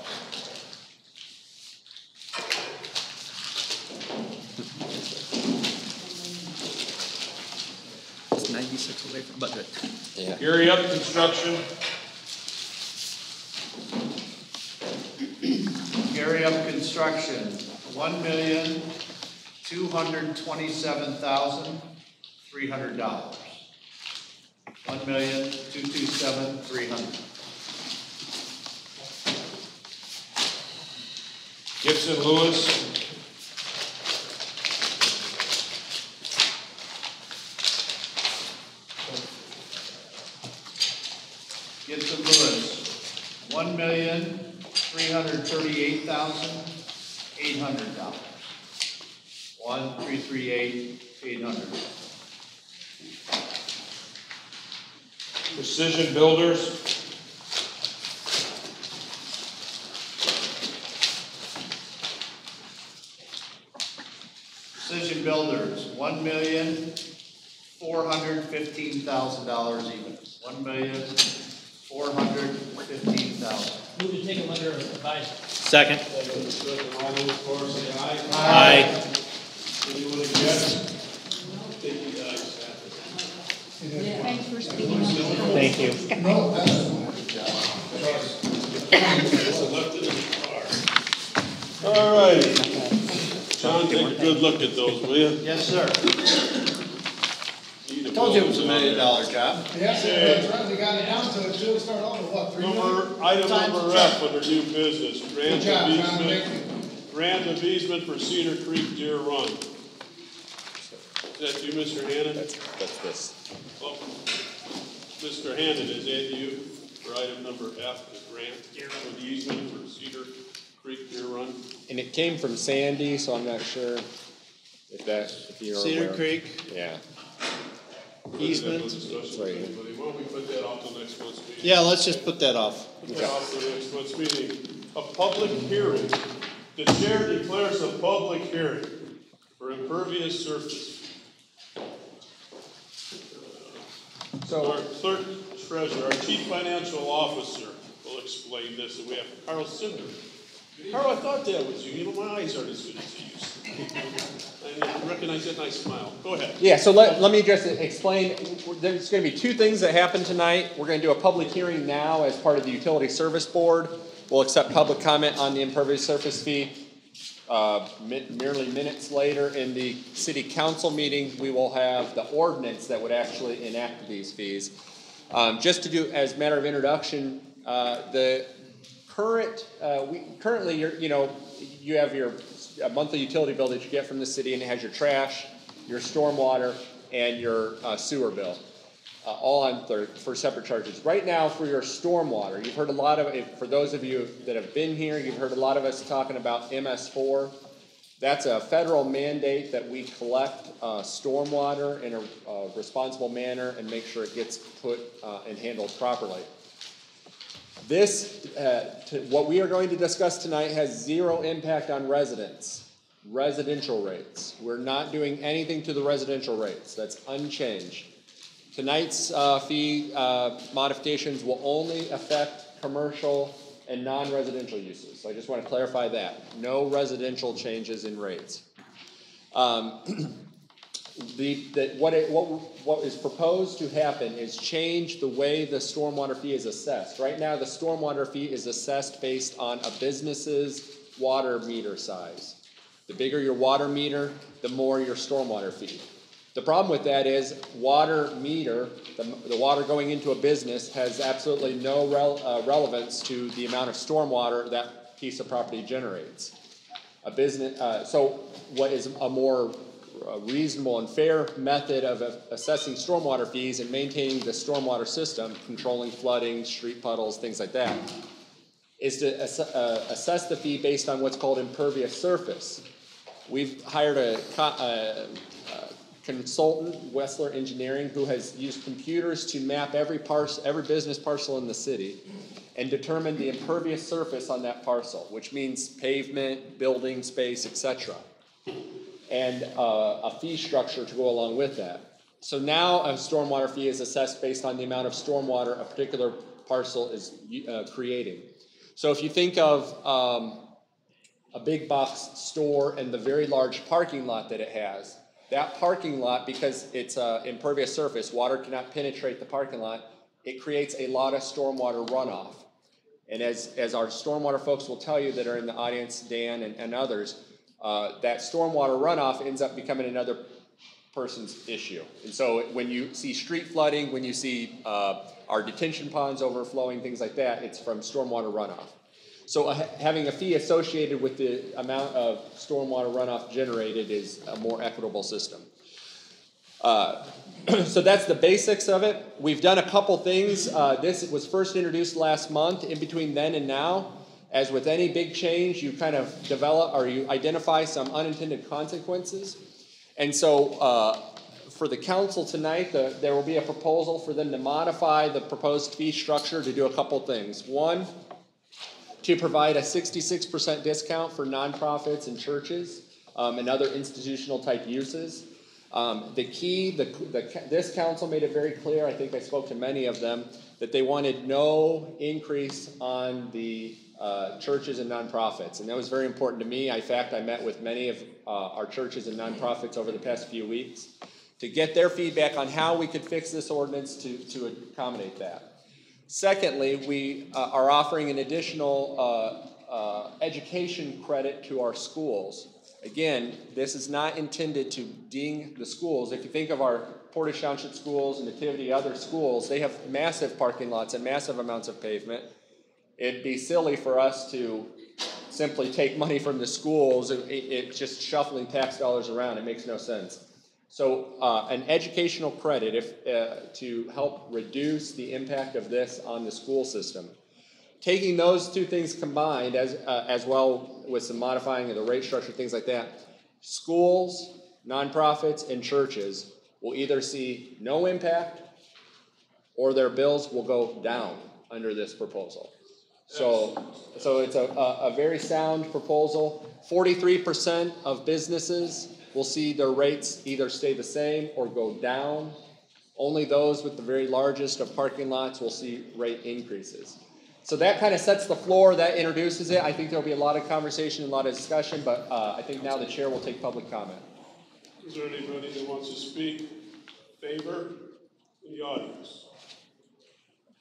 It's 96 away from budget. Yeah. Gary Up Construction. Gary Up Construction, $1,227,300. $1,227,300. Gibson Lewis. Gibson Lewis, $1,338,800. $1,338,800. Precision Builders. Precision Builders, $1,415,000 even. $1,415,000. Move to take them under advisement. Second. All those for say aye. Aye. Anyone against? Thank you guys. Thanks for speaking. Thank you. No, that's. All right. John, take a good look at those, will you? Yes, sir. Told you it was $1 million job. Yes, that's right, we got it down to it, too, start off with what, 3 million? Item number F under new business, Good grant job, of John, easement, thank you. grant of easement for Cedar Creek Deer Run. Is that you, Mr. Hannon? That's this. Oh, Mr. Hannon, is that you for item number F, the grant for the easement for Cedar Creek Deer Run? And it came from Sandy, so I'm not sure if you're aware. Cedar Creek Yeah. easement. Right. Why don't we put that off till next month's meeting? Yeah, let's just put that off. Put that off till next month's meeting. A public hearing. The chair declares a public hearing for impervious surface. So Our clerk treasurer, our chief financial officer will explain this, and we have Carl Cinder. Carl, I thought that was you. You know, my eyes aren't as good as they used to be. I recognize that nice smile. Go ahead. Yeah, so let me just explain. There's going to be two things that happen tonight. We're going to do a public hearing now as part of the Utility Service Board. We'll accept public comment on the impervious surface fee. Merely minutes later in the city council meeting, we will have the ordinance that would actually enact these fees. Just to do as a matter of introduction, the currently you have your monthly utility bill that you get from the city, and it has your trash, your stormwater, and your sewer bill, all on for separate charges. Right now, for your stormwater, you've heard a lot of, for those of you that have been here, you've heard a lot of us talking about MS4. That's a federal mandate that we collect stormwater in a responsible manner and make sure it gets put and handled properly. This, what we are going to discuss tonight has zero impact on residential rates. We're not doing anything to the residential rates. That's unchanged. Tonight's fee modifications will only affect commercial and non-residential uses. So I just want to clarify that. No residential changes in rates. What is proposed to happen is change the way the stormwater fee is assessed. Right now, the stormwater fee is assessed based on a business's water meter size. The bigger your water meter, the more your stormwater fee. The problem with that is water meter, the water going into a business, has absolutely no relevance to the amount of stormwater that piece of property generates. A business, so what is a more reasonable and fair method of assessing stormwater fees and maintaining the stormwater system, controlling flooding, street puddles, things like that, is to assess the fee based on what's called impervious surface. We've hired a consultant, Wessler Engineering, who has used computers to map every business parcel in the city and determine the impervious surface on that parcel, which means pavement, building space, etc. And a fee structure to go along with that. So now a stormwater fee is assessed based on the amount of stormwater a particular parcel is creating. So if you think of a big box store and the very large parking lot that it has, that parking lot, because it's an impervious surface, water cannot penetrate the parking lot, it creates a lot of stormwater runoff. And as our stormwater folks will tell you that are in the audience, Dan and others, that stormwater runoff ends up becoming another person's issue. And so when you see street flooding, when you see our detention ponds overflowing, things like that, it's from stormwater runoff. So having a fee associated with the amount of stormwater runoff generated is a more equitable system. So that's the basics of it. We've done a couple things. This was first introduced last month. In between then and now, as with any big change, you kind of develop or you identify some unintended consequences. And so for the council tonight, there will be a proposal for them to modify the proposed fee structure to do a couple things. One, to provide a 66% discount for nonprofits and churches and other institutional type uses. This council made it very clear, I think I spoke to many of them, that they wanted no increase on the churches and nonprofits. And that was very important to me. In fact, I met with many of our churches and nonprofits over the past few weeks to get their feedback on how we could fix this ordinance to accommodate that. Secondly, we are offering an additional education credit to our schools. Again, this is not intended to ding the schools. If you think of our Portage Township schools and Nativity, other schools, they have massive parking lots and massive amounts of pavement. It'd be silly for us to simply take money from the schools. It's just shuffling tax dollars around. It makes no sense. So an educational credit to help reduce the impact of this on the school system. Taking those two things combined, as well with some modifying of the rate structure, things like that, schools, nonprofits, and churches will either see no impact or their bills will go down under this proposal. So it's a very sound proposal. 43% of businesses will see their rates either stay the same or go down. Only those with the very largest of parking lots will see rate increases. So that kind of sets the floor, that introduces it. I think there'll be a lot of conversation and a lot of discussion, but I think now the chair will take public comment. Is there anybody that wants to speak? Favor in the audience?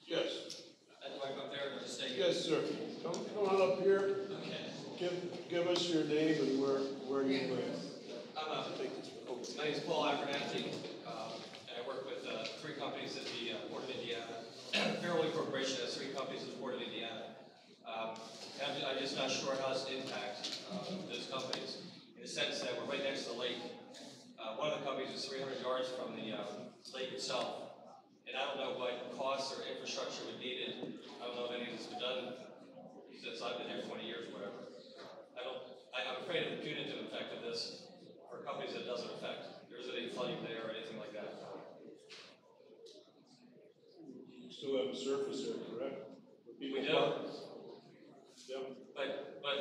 Yes. I'd like up there to stay. Yes, sir. Come on up here. Okay. Give us your name and where you live. My name is Paul Abernathy, and I work with 3 companies at the Port of Indiana. Fairway Corporation has 3 companies at the Port of Indiana. I'm just not sure how this impacts those companies, in the sense that we're right next to the lake. One of the companies is 300 yards from the lake itself, and I don't know what costs or infrastructure would be needed. I don't know if any of this has been done since I've been there 20 years or whatever. I'm afraid of the punitive effect of this for companies that it doesn't affect. There isn't any flooding there or anything like that. You still have a surface there, correct? We do. Yep. But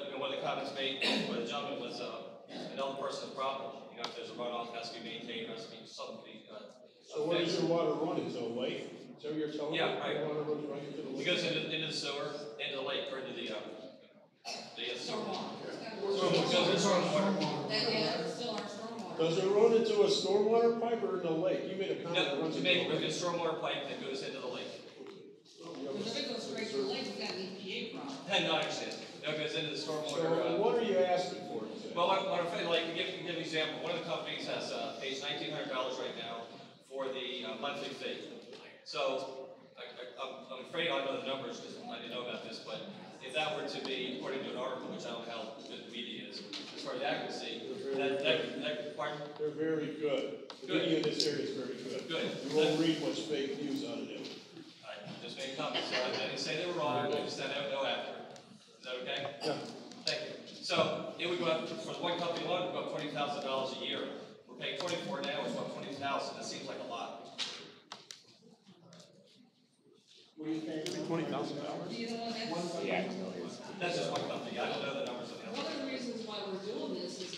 you know, one of the comments made by the gentleman was another person's problem. You know, if there's a runoff, it has to be maintained, it has to be something. So where does your water run into the lake? Is that what you're telling me? Yeah, right. Your water runs right into the lake? It goes into the sewer, into the lake, or into the stormwater. It's our stormwater. It's still our stormwater. Does it run into a stormwater pipe or in the lake? You made a comment. No, it runs to into make the a lake. stormwater pipe that goes into the lake. Because if it goes straight to the lake, we've got an EPA problem. No, I understand. No, it goes into the stormwater. So what are you asking for? Well, what I'm saying, like, to give an example, one of the companies has pays $1,900 right now for the monthly fee. So I'm afraid I know the numbers because I didn't know about this, but if that were to be according to an article, which I don't know how good the media is, as far as accuracy, pardon? They're very good. The media in this area is very good. Good. You won't read what's fake news out of them. I just made comments, so I didn't say they were wrong, I just said I don't know after. Is that okay? Yeah. Thank you. So it would go up, for one company alone, it would go up $20,000 a year. We're paying $24 now, it's about $20,000. That seems like a lot. $20,000? You know what, Yeah. That's just one company. I don't know the numbers of the one other. of the reasons why we're doing this is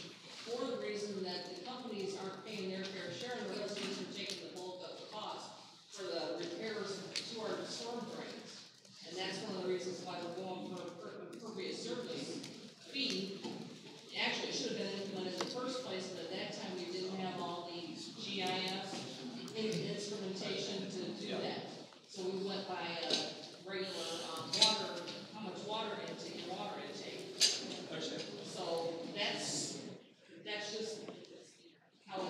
for the reason that the companies aren't paying their fair share and the residents are taking the bulk of the cost for the repairs to our storm drains. And that's one of the reasons why we're going for impervious surface fee. Actually, it should have been implemented in the first place, but at that time we didn't have all the GIS instrumentation to do that. So we went by regular water, how much water intake. So that's just how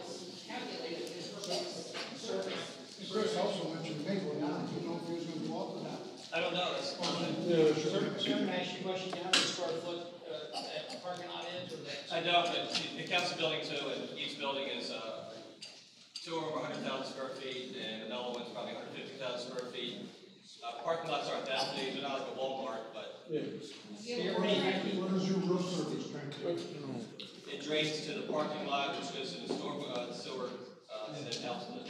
it's calculated in impervious surface. Chris also mentioned Maple Down, do you know if he was gonna go up or not? I don't know. It's, Sir, can I ask you a question down as far as what that parking lot is, or that? I know, but it counts the building too, and each building is, 2 over 100,000 square feet, and another one's probably 150,000 square feet. Parking lots aren't that big, they're not like a Walmart, but What is your roof surface tank? it drains to the parking lot, which goes to the sewer, and then out to the.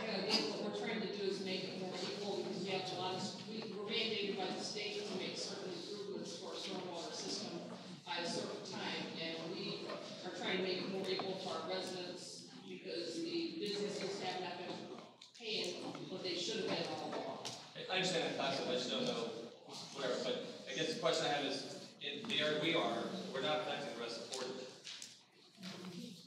Yeah, again, what we're trying to do is make it more equal, because we have a lot of, we're mandated by the state to make certain improvements for our stormwater system by a certain time, and we are trying to make it more equal to our residents, because the businesses have not been paying what they should have been all along. I understand the concept, I just don't know whatever, but I guess the question I have is, in the area we are, we're not affecting the rest of the port.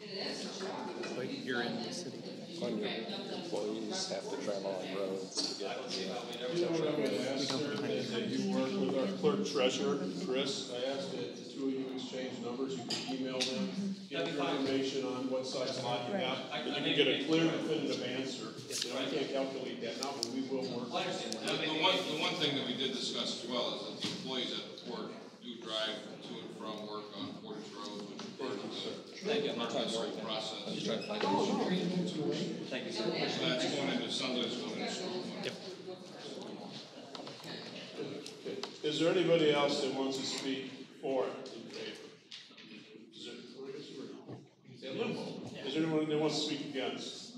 And in essence, you are, because But you're in the city. Employees have to travel on roads to get. I don't see how we You know what I'm gonna ask, sir, is that you work with our clerk treasurer, Chris, I asked that the two of you exchange numbers, you can email them, get your information on what size lot you have, and you can get a clear, definitive answer. You know, I can't calculate that now, but we will work. I understand. The one thing that we did discuss as well is that the employees at the port do drive to and from work on Portage Road, which is part of the whole process. Thank you, sir. So that's going into, sounds like it's going into school. Is there anybody else that wants to speak for it in favor? Is there anyone that wants to speak against?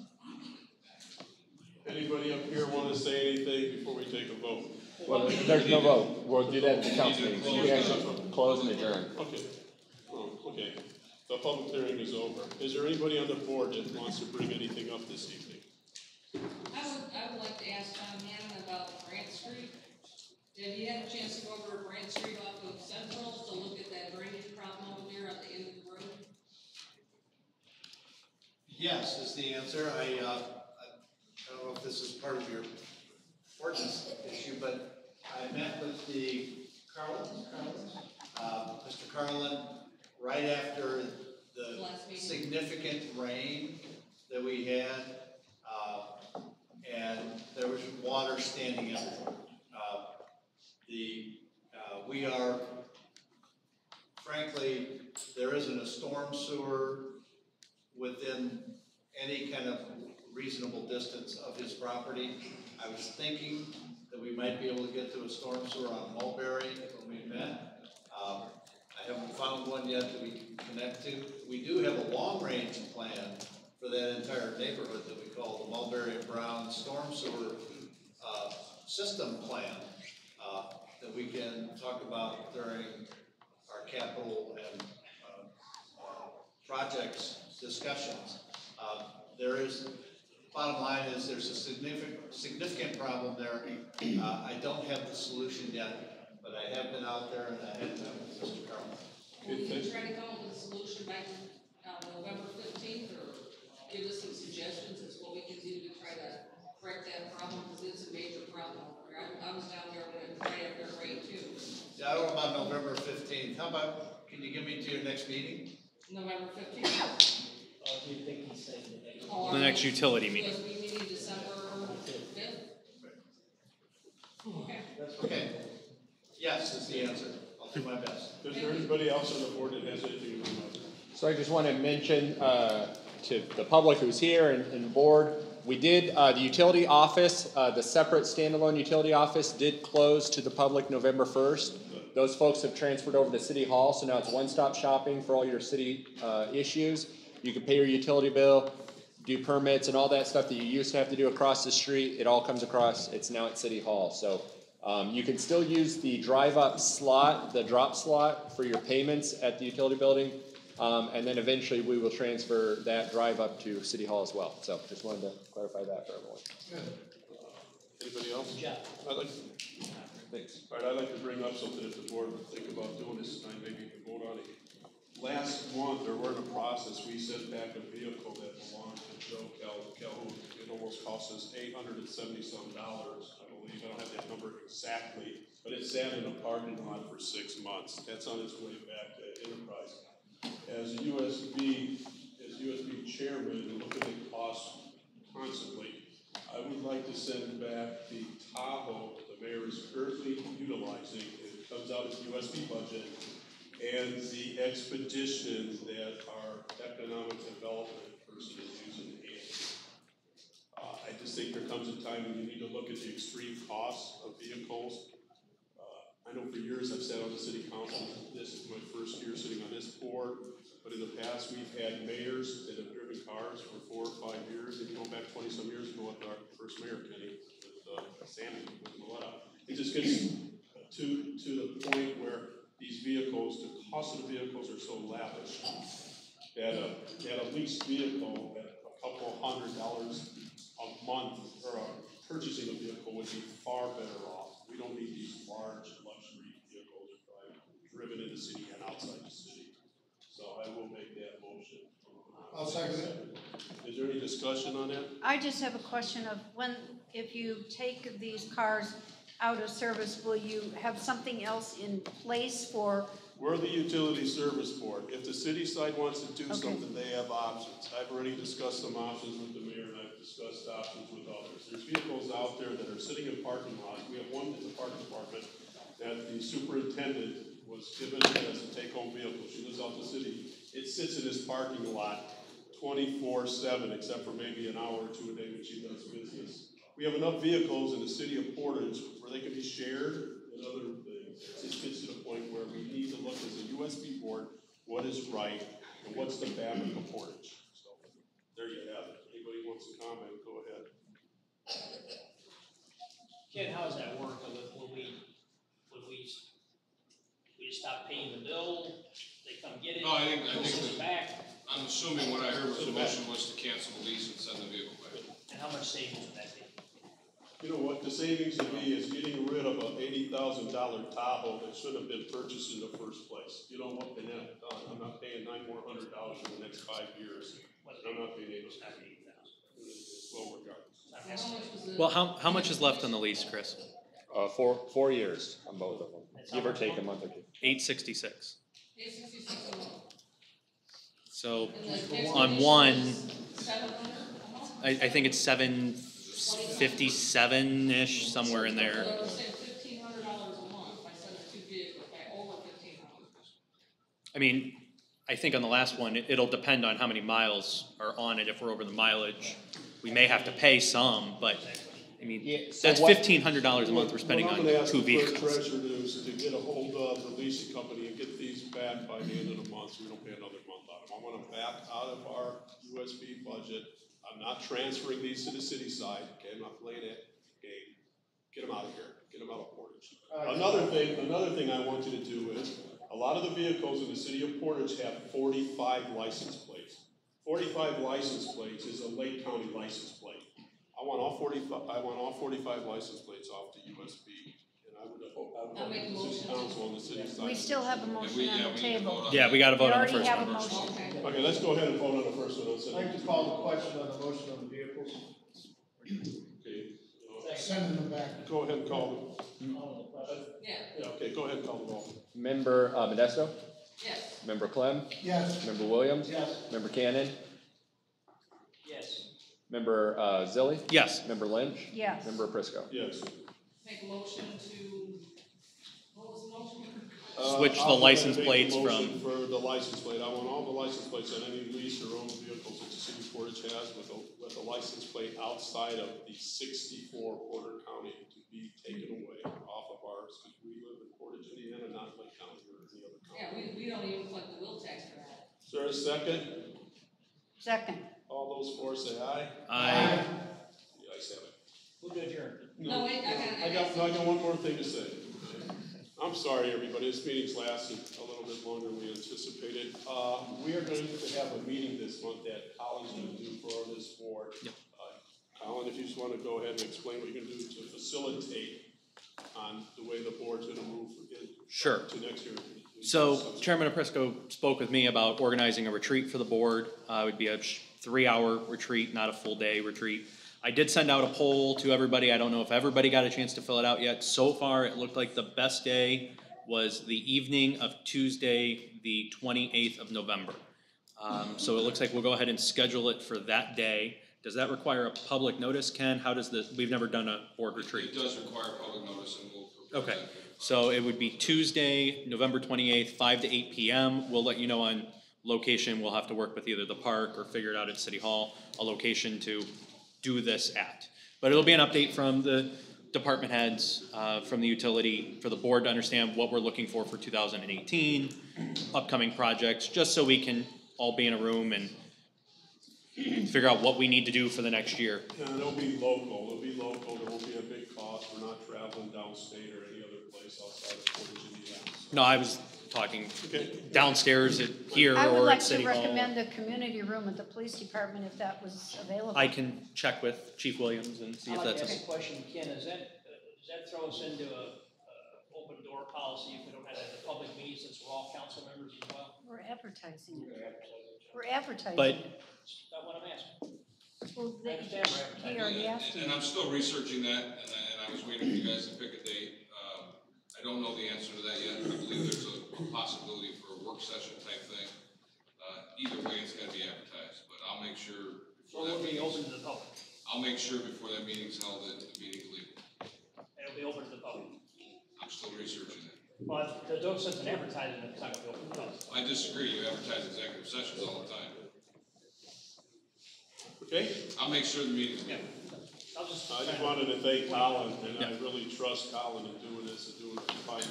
Anybody up here want to say anything before we take a vote? Well, there's no vote, we'll do that at the council meeting, so you can actually close and adjourn. Okay. Oh, okay. The public hearing is over. Is there anybody on the board that wants to bring anything up this evening? I would like to ask John Hannon about Grant Street. Have you had a chance to go over to Brand Street off of Central to look at that drainage problem over there at the end of the road? Yes, is the answer. I don't know if this is part of your ordinance issue, but I met with the Mr. Carlin, right after the significant rain that we had, and there was water standing everywhere. We are, frankly, there isn't a storm sewer within any kind of reasonable distance of his property. I was thinking that we might be able to get to a storm sewer on Mulberry when we met. I haven't found one yet that we can connect to. We do have a long-range plan for that entire neighborhood that we call the Mulberry and Brown Storm Sewer System Plan that we can talk about during our capital and projects discussions. Bottom line is there's a significant problem there. I don't have the solution yet, but I have been out there and I have met with Mr. Carlin. Will you try to come up with a solution by November 15th, or give us some suggestions as what we can do to try to correct that problem, because it's a major problem over there. I was down there when it was right after rain too. Yeah, I don't know about November 15th. How about, can you give me to your next meeting? November 15th. Do you think he's saying the next? The next utility meeting. Because we meet December 5th. Okay. Okay. Yes is the answer. I'll do my best. Is there anybody else on the board that has anything to remember? So I just want to mention to the public who's here and the board, we did, the utility office, the separate standalone utility office did close to the public November 1st. Those folks have transferred over to City Hall, so now it's one-stop shopping for all your city issues. You can pay your utility bill, do permits and all that stuff that you used to have to do across the street. It all comes across, it's now at City Hall. So you can still use the drive-up slot, the drop slot for your payments at the utility building. And then eventually we will transfer that drive up to City Hall as well. So just wanted to clarify that for everyone. Anybody else? Good job. Thanks. All right, I'd like to bring up something if the board would think about doing this tonight, maybe you can vote on it. Last month, or we're in a process, we sent back a vehicle that belonged to Joe Calhoun. It almost cost us $870-some, I believe. I don't have that number exactly, but it sat in a parking lot for 6 months. That's on its way back to Enterprise. As USB chairman and looking at costs constantly, I would like to send back the Tahoe the mayor is currently utilizing. It comes out of the USB budget, and the expedition that our economic development person is using. I just think there comes a time when you need to look at the extreme costs of vehicles. I know for years I've sat on the city council. This is my first year sitting on this board, but in the past we've had mayors that have driven cars for 4 or 5 years. If you go back 20-some years ago with our first mayor, Kenny, with Sammy, with Maletta, it just gets to the point where these vehicles, the cost of the vehicles are so lavish that a leased vehicle at a couple $100 a month, or purchasing a vehicle would be far better off. We don't need these large luxury vehicles driven in the city and outside the city. So I will make that motion. I'll second it. Is there any discussion on that? I just have a question of if you take these cars out of service, will you have something else in place for? We're the utility service board. If the city side wants to do something, they have options. I've already discussed some options with the mayor, and I've discussed options with others. There's vehicles out there that are sitting in parking lots. We have one in the park department that the superintendent was given as a take-home vehicle. She lives out in the city. It sits in this parking lot 24/7, except for maybe an hour or two a day when she does business. We have enough vehicles in the city of Portage where they can be shared and other things. It just gets to the point where we need to look as a USB board what is right and what's the fabric of Portage. So there you have it. Anybody wants to comment, go ahead. Ken, how does that work? Will we just stop paying the bill? They come get it? No, I think send it back? I'm assuming what I heard was the motion was to cancel the lease and send the vehicle back. And how much savings would that be? You know what, the savings to me is getting rid of a $80,000 Tahoe that should have been purchased in the first place. You know what, they have done, I'm not paying $900 more in the next 5 years, I'm not paying $8,000. Well, regardless. Well, how much is left on the lease, Chris? 4 years on both of them, give or take a month or two. 866. 866 a month. So And the on next one, is 700 a month? I think it's 757-ish, somewhere in there. So we're saying $1,500 a month if I send the 2 vehicles back over $1,500. I mean, I think on the last one, it'll depend on how many miles are on it. If we're over the mileage, we may have to pay some, but I mean, so that's $1,500 a month we're spending on 2 vehicles. What I'm gonna ask the treasurer to do is to get a hold of the leasing company and get these back by the end of the month, so we don't pay another month on them. I want them back out of our USB budget. I'm not transferring these to the city side, okay, I'm not playing that game. Get them out of here, get them out of Portage. Another thing I want you to do is, a lot of the vehicles in the city of Portage have 45 license plates. 45 license plates is a Lake County license plate. I want all 45 license plates off the USB, and I would make a the city motion. council on the city side. We still have a motion on the table. Yeah, we gotta vote on the We already first have a one. motion. Okay, let's go ahead and vote on the first one. I'd like to call the question on the motion on the vehicles. Okay. Sending them back. Go ahead and call Yeah. Yeah, okay, go ahead and call the roll. Member Modesto? Yes. Member Clem? Yes. Member Williams? Yes. Member Cannon? Yes. Member Zilli? Yes. Member Lynch? Yes. Member Prisco? Yes. Make a motion to, what was the motion? Switch the I'll license make a plates motion for the license plate. I want all the license plates on any lease or owned vehicles that the city of Portage has with a license plate outside of the 64 Porter County to be taken away off of ours, because we live in Portage, Indiana, not Lake County or any other county. Yeah, we don't even collect the wheel tax for that. Is there a second? Second. All those for say aye. Aye. The ayes have it. We'll do adjourn. No, wait, I got one more thing to say. I'm sorry, everybody, this meeting's lasted a little bit longer than we anticipated. We are going to have a meeting this month that Colin's going to do for this board. Yep. Colin, if you just want to go ahead and explain what you're going to do to facilitate on the way the board's going to move Sure. to next year. So Chairman Aprisco spoke with me about organizing a retreat for the board. It would be a 3-hour retreat, not a full day retreat. I did send out a poll to everybody. I don't know if everybody got a chance to fill it out yet. So far, it looked like the best day was the evening of Tuesday, the 28th of November. So it looks like we'll go ahead and schedule it for that day. Does that require a public notice, Ken? How does this, we've never done a board retreat. It does require public notice, and we'll. Okay, so it would be Tuesday, November 28th, 5 to 8 p.m. We'll let you know on location. We'll have to work with either the park or figure it out at City Hall, a location to do this at. But it'll be an update from the department heads, from the utility, for the board to understand what we're looking for 2018, upcoming projects, just so we can all be in a room and figure out what we need to do for the next year. Yeah, it'll be local. There won't be a big cost. We're not traveling downstate or any other place outside of Portage, Indiana. No, I was talking downstairs at here I would or like at to City Hall. recommend the community room at the police department if that was available. I can check with Chief Williams and see if I'd like that's to ask a question, Ken, does that throw us into a open door policy if we don't have a public meeting since we're all council members as well? We're advertising it. We're advertising But it. That's not what I'm asking. Well, I understand we're advertising. he already asked And you. I'm still researching that, and I was waiting for you guys to pick a date. I don't know the answer to that yet. I believe there's a possibility for a work session type thing. Either way, it's gotta be advertised, but I'll make sure. So we'll be open to the public, I'll make sure before that meeting's held that the meeting's legal. and it'll be open to the public. I'm still researching it. Well, there's no sense in advertising if it's not gonna be open to the public. I disagree. You advertise executive sessions all the time. Okay? I'll make sure the meeting's Yeah. legal. I just wanted to thank Colin, and I really trust Colin in doing this and doing a fine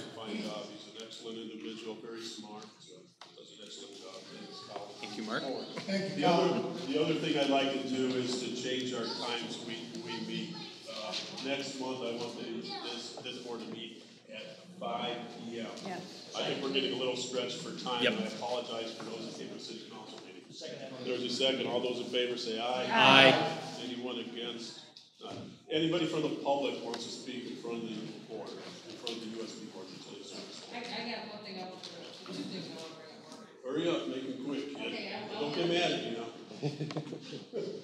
job. He's an excellent individual, very smart, so does an excellent job. Thanks, Colin. Thank you, Mark. Thank you, The Colin. other thing I'd like to do is to change our times we meet. Next month, I want this board to meet at 5 p.m. Yeah. I think we're getting a little stretched for time, Yep. and I apologize for those that came to city council meeting. second that. There's a second. All those in favor say aye. Aye. Anyone against? Anybody from the public wants to speak in front of the board, in front of the USB Board Utility Service. I got one thing I want to, two things I want to bring up, Mark. Hurry up, make it quick, kid. Okay, Don't get mad at me now.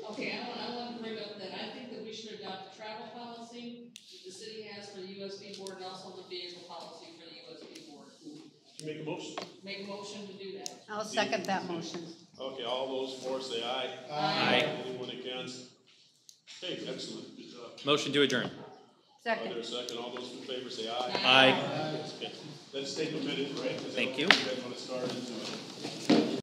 Okay, I want to bring up that I think that we should adopt a travel policy that the city has for the USB board and also the vehicle policy for the USB board. You make a motion? Make a motion to do that. I'll second that motion. Okay, all those for say aye. Aye. Anyone against? Okay, excellent, good job. Motion to adjourn. Second. There a second, all those in favor say aye. Aye. Okay, let's take a minute break. Is that Thank okay? you. You guys want to start into it?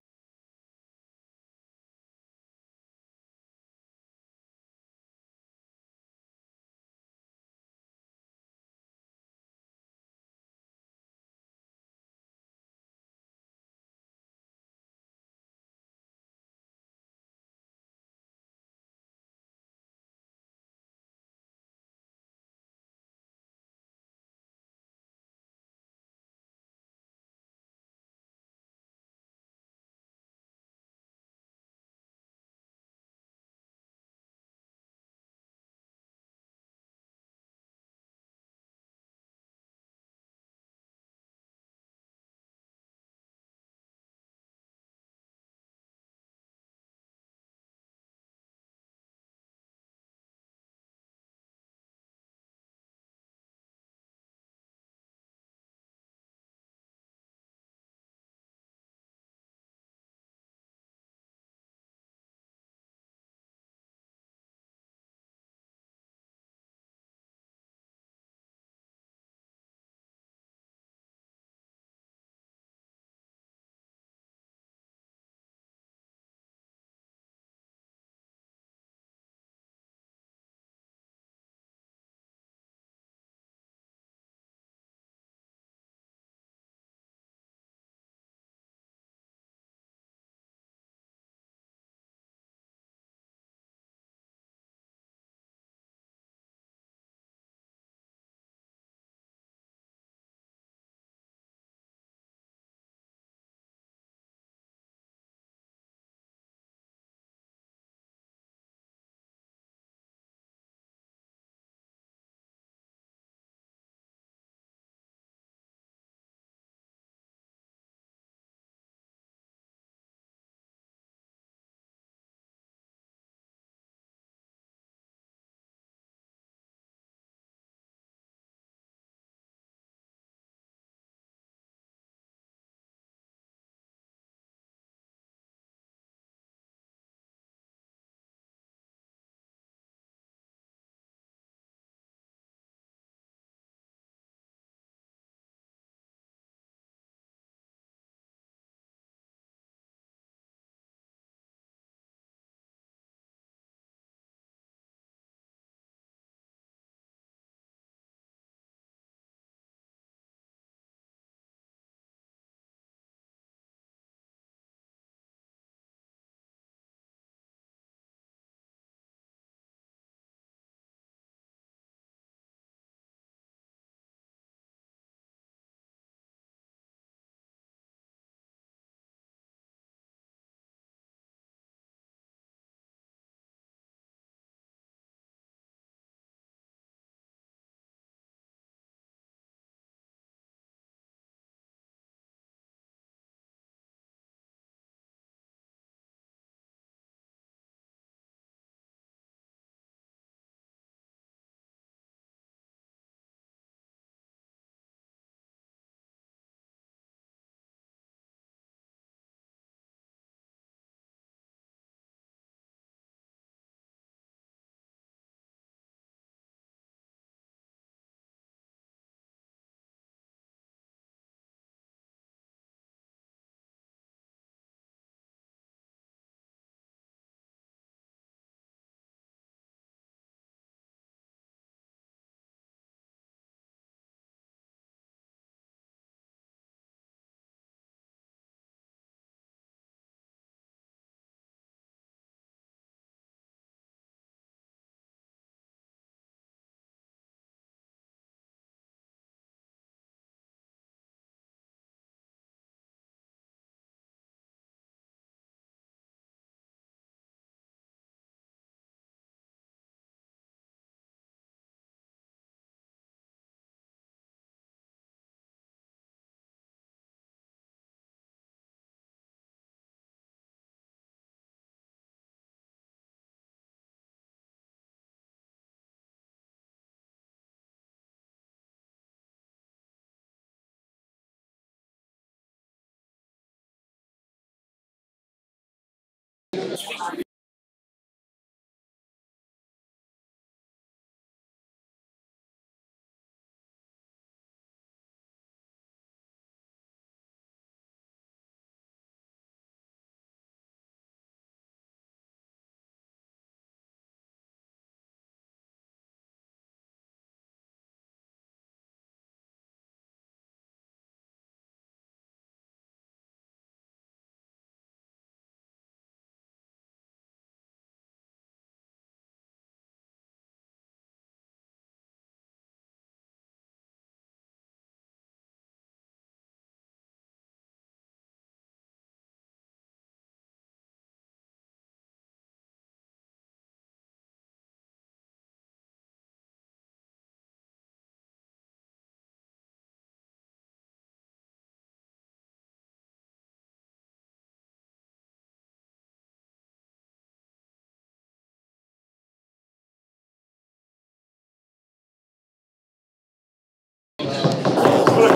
I'm gonna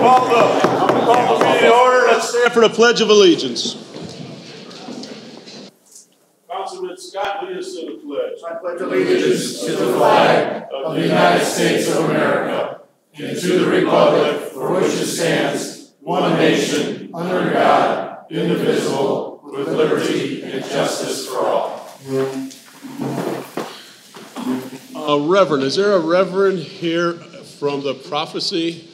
call the meeting to order. Let's stand for the Pledge of Allegiance. Councilman Scott, lead us in the pledge. I pledge allegiance to the flag of the United States of America and to the republic for which it stands, one nation, under God, indivisible, with liberty and justice for all. Reverend, is there a reverend here from the prophecy?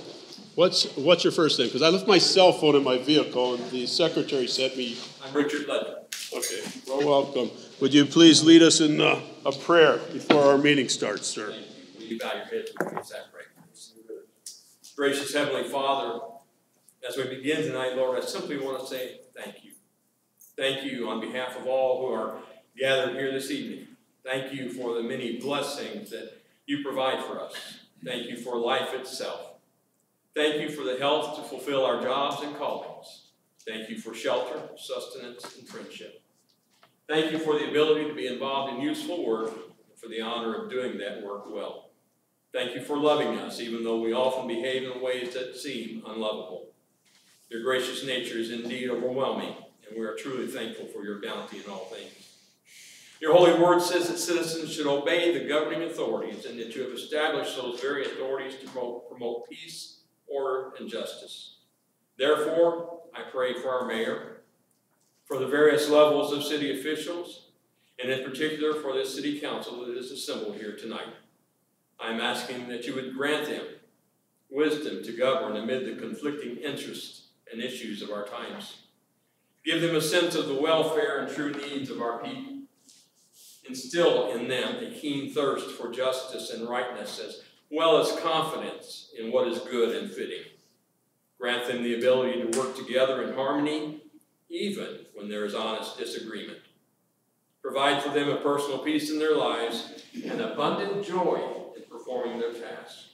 What's your first name? Because I left my cell phone in my vehicle and the secretary sent me. I'm Richard Ledger. Okay, well, welcome. Would you please lead us in a prayer before our meeting starts, sir? Thank you. Will you bow your heads with me as I pray? Gracious Heavenly Father, as we begin tonight, Lord, I simply want to say thank you. Thank you on behalf of all who are gathered here this evening. Thank you for the many blessings that you provide for us. Thank you for life itself. Thank you for the health to fulfill our jobs and callings. Thank you for shelter, sustenance, and friendship. Thank you for the ability to be involved in useful work and for the honor of doing that work well. Thank you for loving us, even though we often behave in ways that seem unlovable. Your gracious nature is indeed overwhelming, and we are truly thankful for your bounty in all things. Your holy word says that citizens should obey the governing authorities and that you have established those very authorities to promote peace, order, and justice. Therefore, I pray for our mayor, for the various levels of city officials, and in particular for this city council that is assembled here tonight. I'm asking that you would grant them wisdom to govern amid the conflicting interests and issues of our times. Give them a sense of the welfare and true needs of our people. Instill in them a keen thirst for justice and rightness, as well as confidence in what is good and fitting. Grant them the ability to work together in harmony, even when there is honest disagreement. Provide for them a personal peace in their lives and abundant joy in performing their tasks.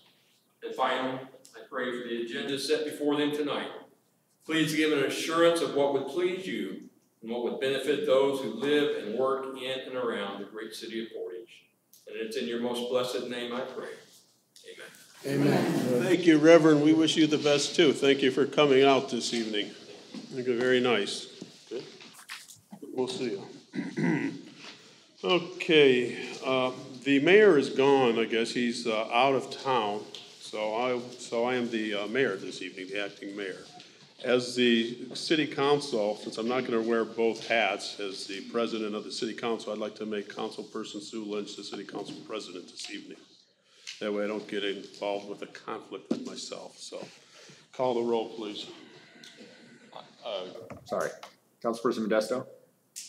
And finally, I pray for the agenda set before them tonight. Please give an assurance of what would please you and what would benefit those who live and work in and around the great city of Portage. And it's in your most blessed name I pray. Amen. Amen. Thank you, Reverend. We wish you the best, too. Thank you for coming out this evening. I think it's very nice. Okay. We'll see you. Okay. The mayor is gone, I guess. He's out of town. So I am the mayor this evening, the acting mayor. As the city council, since I'm not going to wear both hats as the president of the city council, I'd like to make Councilperson Sue Lynch the city council president this evening. That way I don't get involved with a conflict with myself. So call the roll, please. Sorry. Councilperson Modesto?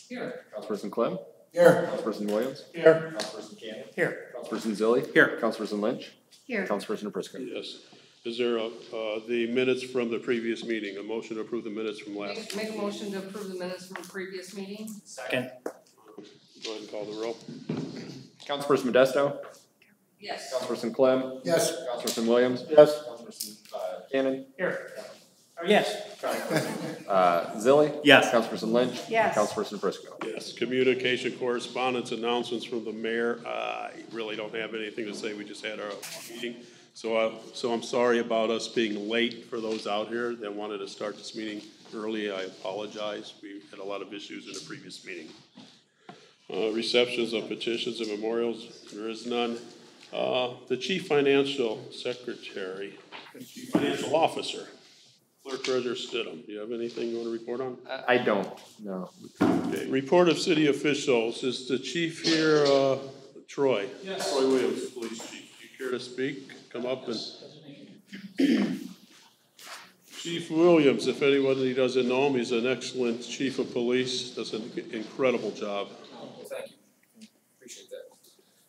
Here. Councilperson Clem? Here. Councilperson Williams? Here. Councilperson Cannon? Here. Councilperson Zilli? Here. Councilperson Lynch? Here. Councilperson Prisco? Yes. Is there the minutes from the previous meeting? A motion to approve the minutes from last? Make a motion to approve the minutes from the previous meeting. Second. Go ahead and call the roll. Councilperson Modesto? Yes. Councilperson Clem? Yes. Councilperson Williams? Yes. Councilperson Cannon? Here. Yes. Zilli? Yes. Councilperson Lynch? Yes. Councilperson Prisco? Yes. Communication, correspondence, announcements from the mayor. I really don't have anything to say. We just had our meeting. So I'm sorry about us being late for those out here that wanted to start this meeting early. I apologize. We had a lot of issues in the previous meeting. Receptions of petitions and memorials, there is none. The Chief Financial Secretary, Chief Financial Officer, Clerk Treasurer Stidham, do you have anything you want to report on? I don't, no. Okay, report of city officials, is the chief here, Troy? Yes. Troy Williams, Police Chief, do you care to speak? Come up and. Chief Williams, if anybody doesn't know him, he's an excellent chief of police, does an incredible job. Well, thank you. Appreciate that.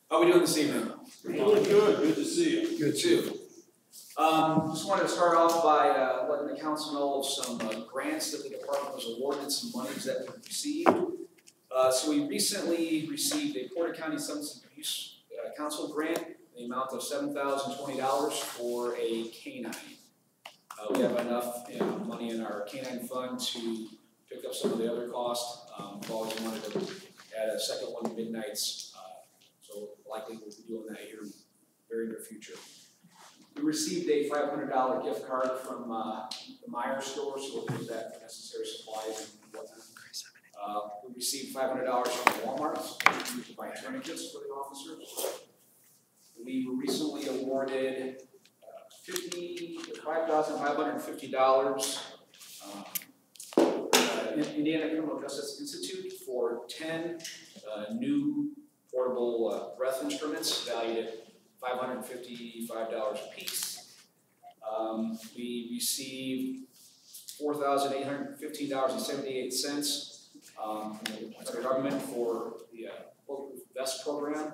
How are we doing this evening? Doing good, good to see you. Good too. Just wanted to start off by letting the council know of some grants that the department was awarded, some monies that we received. So we recently received a Porter County Substance Abuse Council grant, in the amount of $7,020 for a canine. We have enough money in our canine fund to pick up some of the other costs. We've always wanted to add a second one midnights, so likely we'll be doing that here in the very near future. We received a $500 gift card from the Marina Shores, so we'll use that for necessary supplies and whatnot. We received $500 from Walmart to buy tourniquets for the officers. We were recently awarded $5,550 Indiana Criminal Justice Institute for 10 new portable breath instruments valued at $555 a piece. We received $4,815.78 from the federal government for the bulletproof vest program,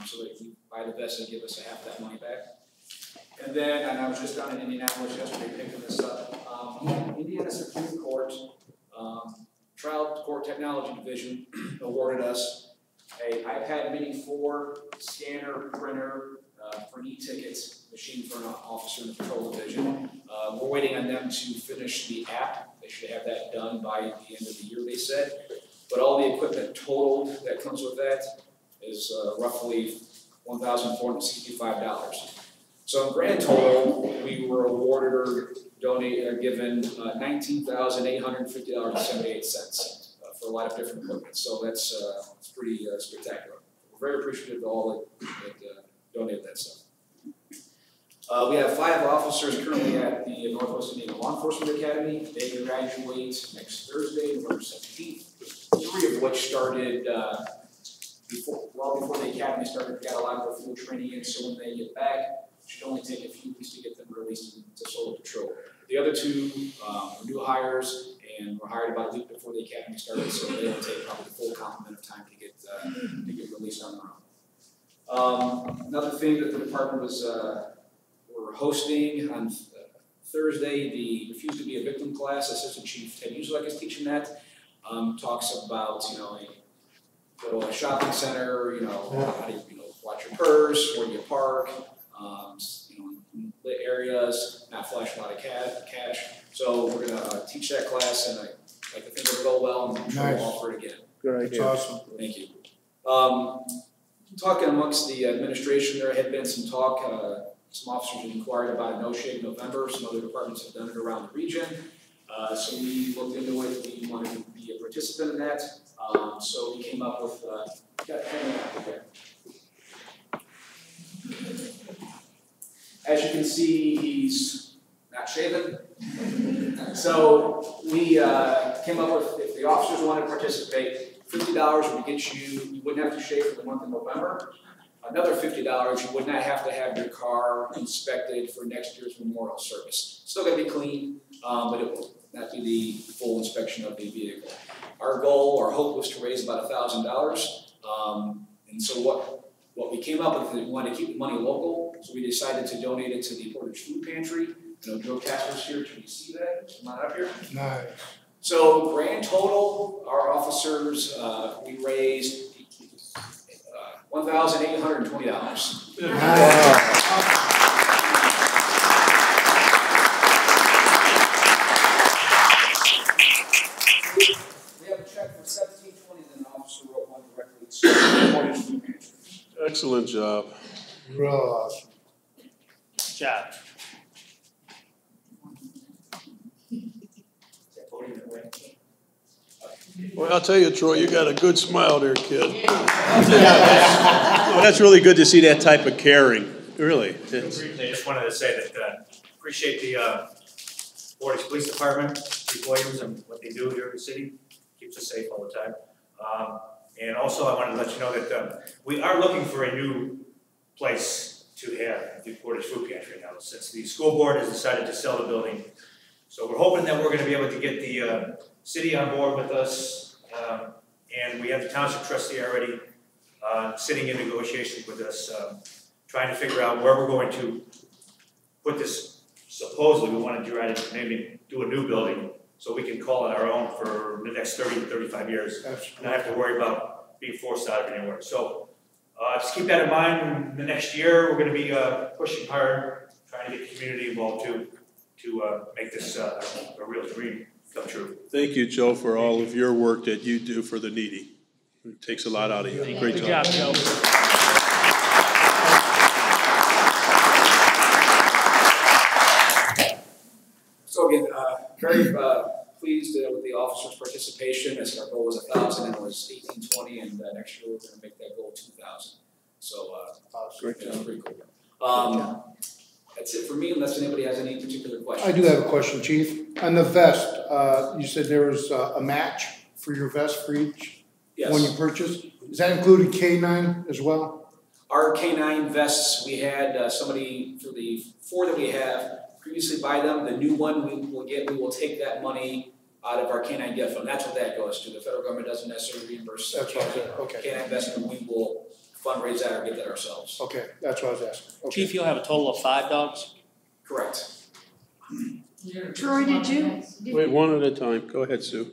so that if we buy the vest, they give us half that money back. And then, and I was just down in Indianapolis yesterday picking this up, Indiana Supreme Court, Trial Court Technology Division awarded us a iPad Mini 4 scanner printer for an e-tickets machine for an officer in the patrol division. We're waiting on them to finish the app. They should have that done by the end of the year, they said. But all the equipment totaled that comes with that is roughly $1,465. So in grand total, we were awarded or donated or given $19,850.78 for a lot of different equipment. So that's pretty spectacular. We're very appreciative of all that donated that stuff. We have 5 officers currently at the Northwest Indiana Law Enforcement Academy. They graduate next Thursday, November 17th. 3 of which started well before the academy started. Got a lot of their full training in, so when they get back, it should only take a few weeks to get them released to solo patrol. The other 2 are new hires and were hired about a week before the academy started, so they will take probably the full complement of time to get released on their own. Another thing that the department was we're hosting on Thursday, the Refuse to be a Victim class. Assistant Chief Ted Uselak is teaching that. Talks about go to a shopping center, how do you watch your purse, where do you park, lit areas, not flash a lot of cash. So we're gonna teach that class, and I like to think it'll go well, and I'm sure we'll offer it again. Good idea. That's awesome. Thank you. Talking amongst the administration, there had been some talk, some officers had inquired about a no-shave November. Some other departments have done it around the region. So we looked into it. We wanted to be a participant in that. So we came up with, got a pen out there. As you can see, he's not shaven. So we came up with, if the officers wanted to participate, $50 would get you wouldn't have to shave for the month of November. Another $50, you would not have to have your car inspected for next year's memorial service. Still gonna be clean, but it will not be the full inspection of the vehicle. Our goal, our hope was to raise about $1,000. And so what we came up with is we wanted to keep the money local, so we decided to donate it to the Portage Food Pantry. Joe Casper's here. Can you see that? Come on up here. Nice. So grand total, our officers, we raised $1,820. Wow. We have a check for $1,720, and an officer wrote one directly to Portage Food Pantry. Excellent job. Real awesome. Good job. Well, I'll tell you, Troy, you got a good smile there, kid. That's really good to see that type of caring, really. I just wanted to say that appreciate the Portage Police Department, Chief Williams, and what they do here in the city. Keeps us safe all the time. And also, I wanted to let you know that we are looking for a new place to have the Portage Food Pantry now, since the school board has decided to sell the building. So we're hoping that we're going to be able to get the city on board with us, and we have the township trustee already sitting in negotiations with us, trying to figure out where we're going to put this. Supposedly, we want to try to maybe do a new building so we can call it our own for the next 30 to 35 years, and not have to worry about being forced out of anywhere. So just keep that in mind. In the next year, we're going to be pushing hard, trying to get the community involved too, to make this a real dream come true. Thank you, Joe, for all of your work that you do for the needy. It takes a lot out of you. Great job. Good job, Joe. So again, very pleased with the officers' participation. As our goal was 1,000 and it was 1,820, and next year we're going to make that goal 2,000. So great that's pretty cool. That's it for me, unless anybody has any particular questions. I do have a question, Chief. On the vest, you said there was a match for your vest for each one you purchased. Is that included K9 as well? Our K9 vests, we had somebody for the 4 that we have previously buy them. The new one we will take that money out of our K9 gift fund. That's what that goes to. The federal government doesn't necessarily reimburse K9 investment. We will fundraise that or get that ourselves. Okay, that's what I was asking. Okay. Chief, you'll have a total of 5 dogs? Correct. Troy, did you? Wait, one at a time. Go ahead, Sue.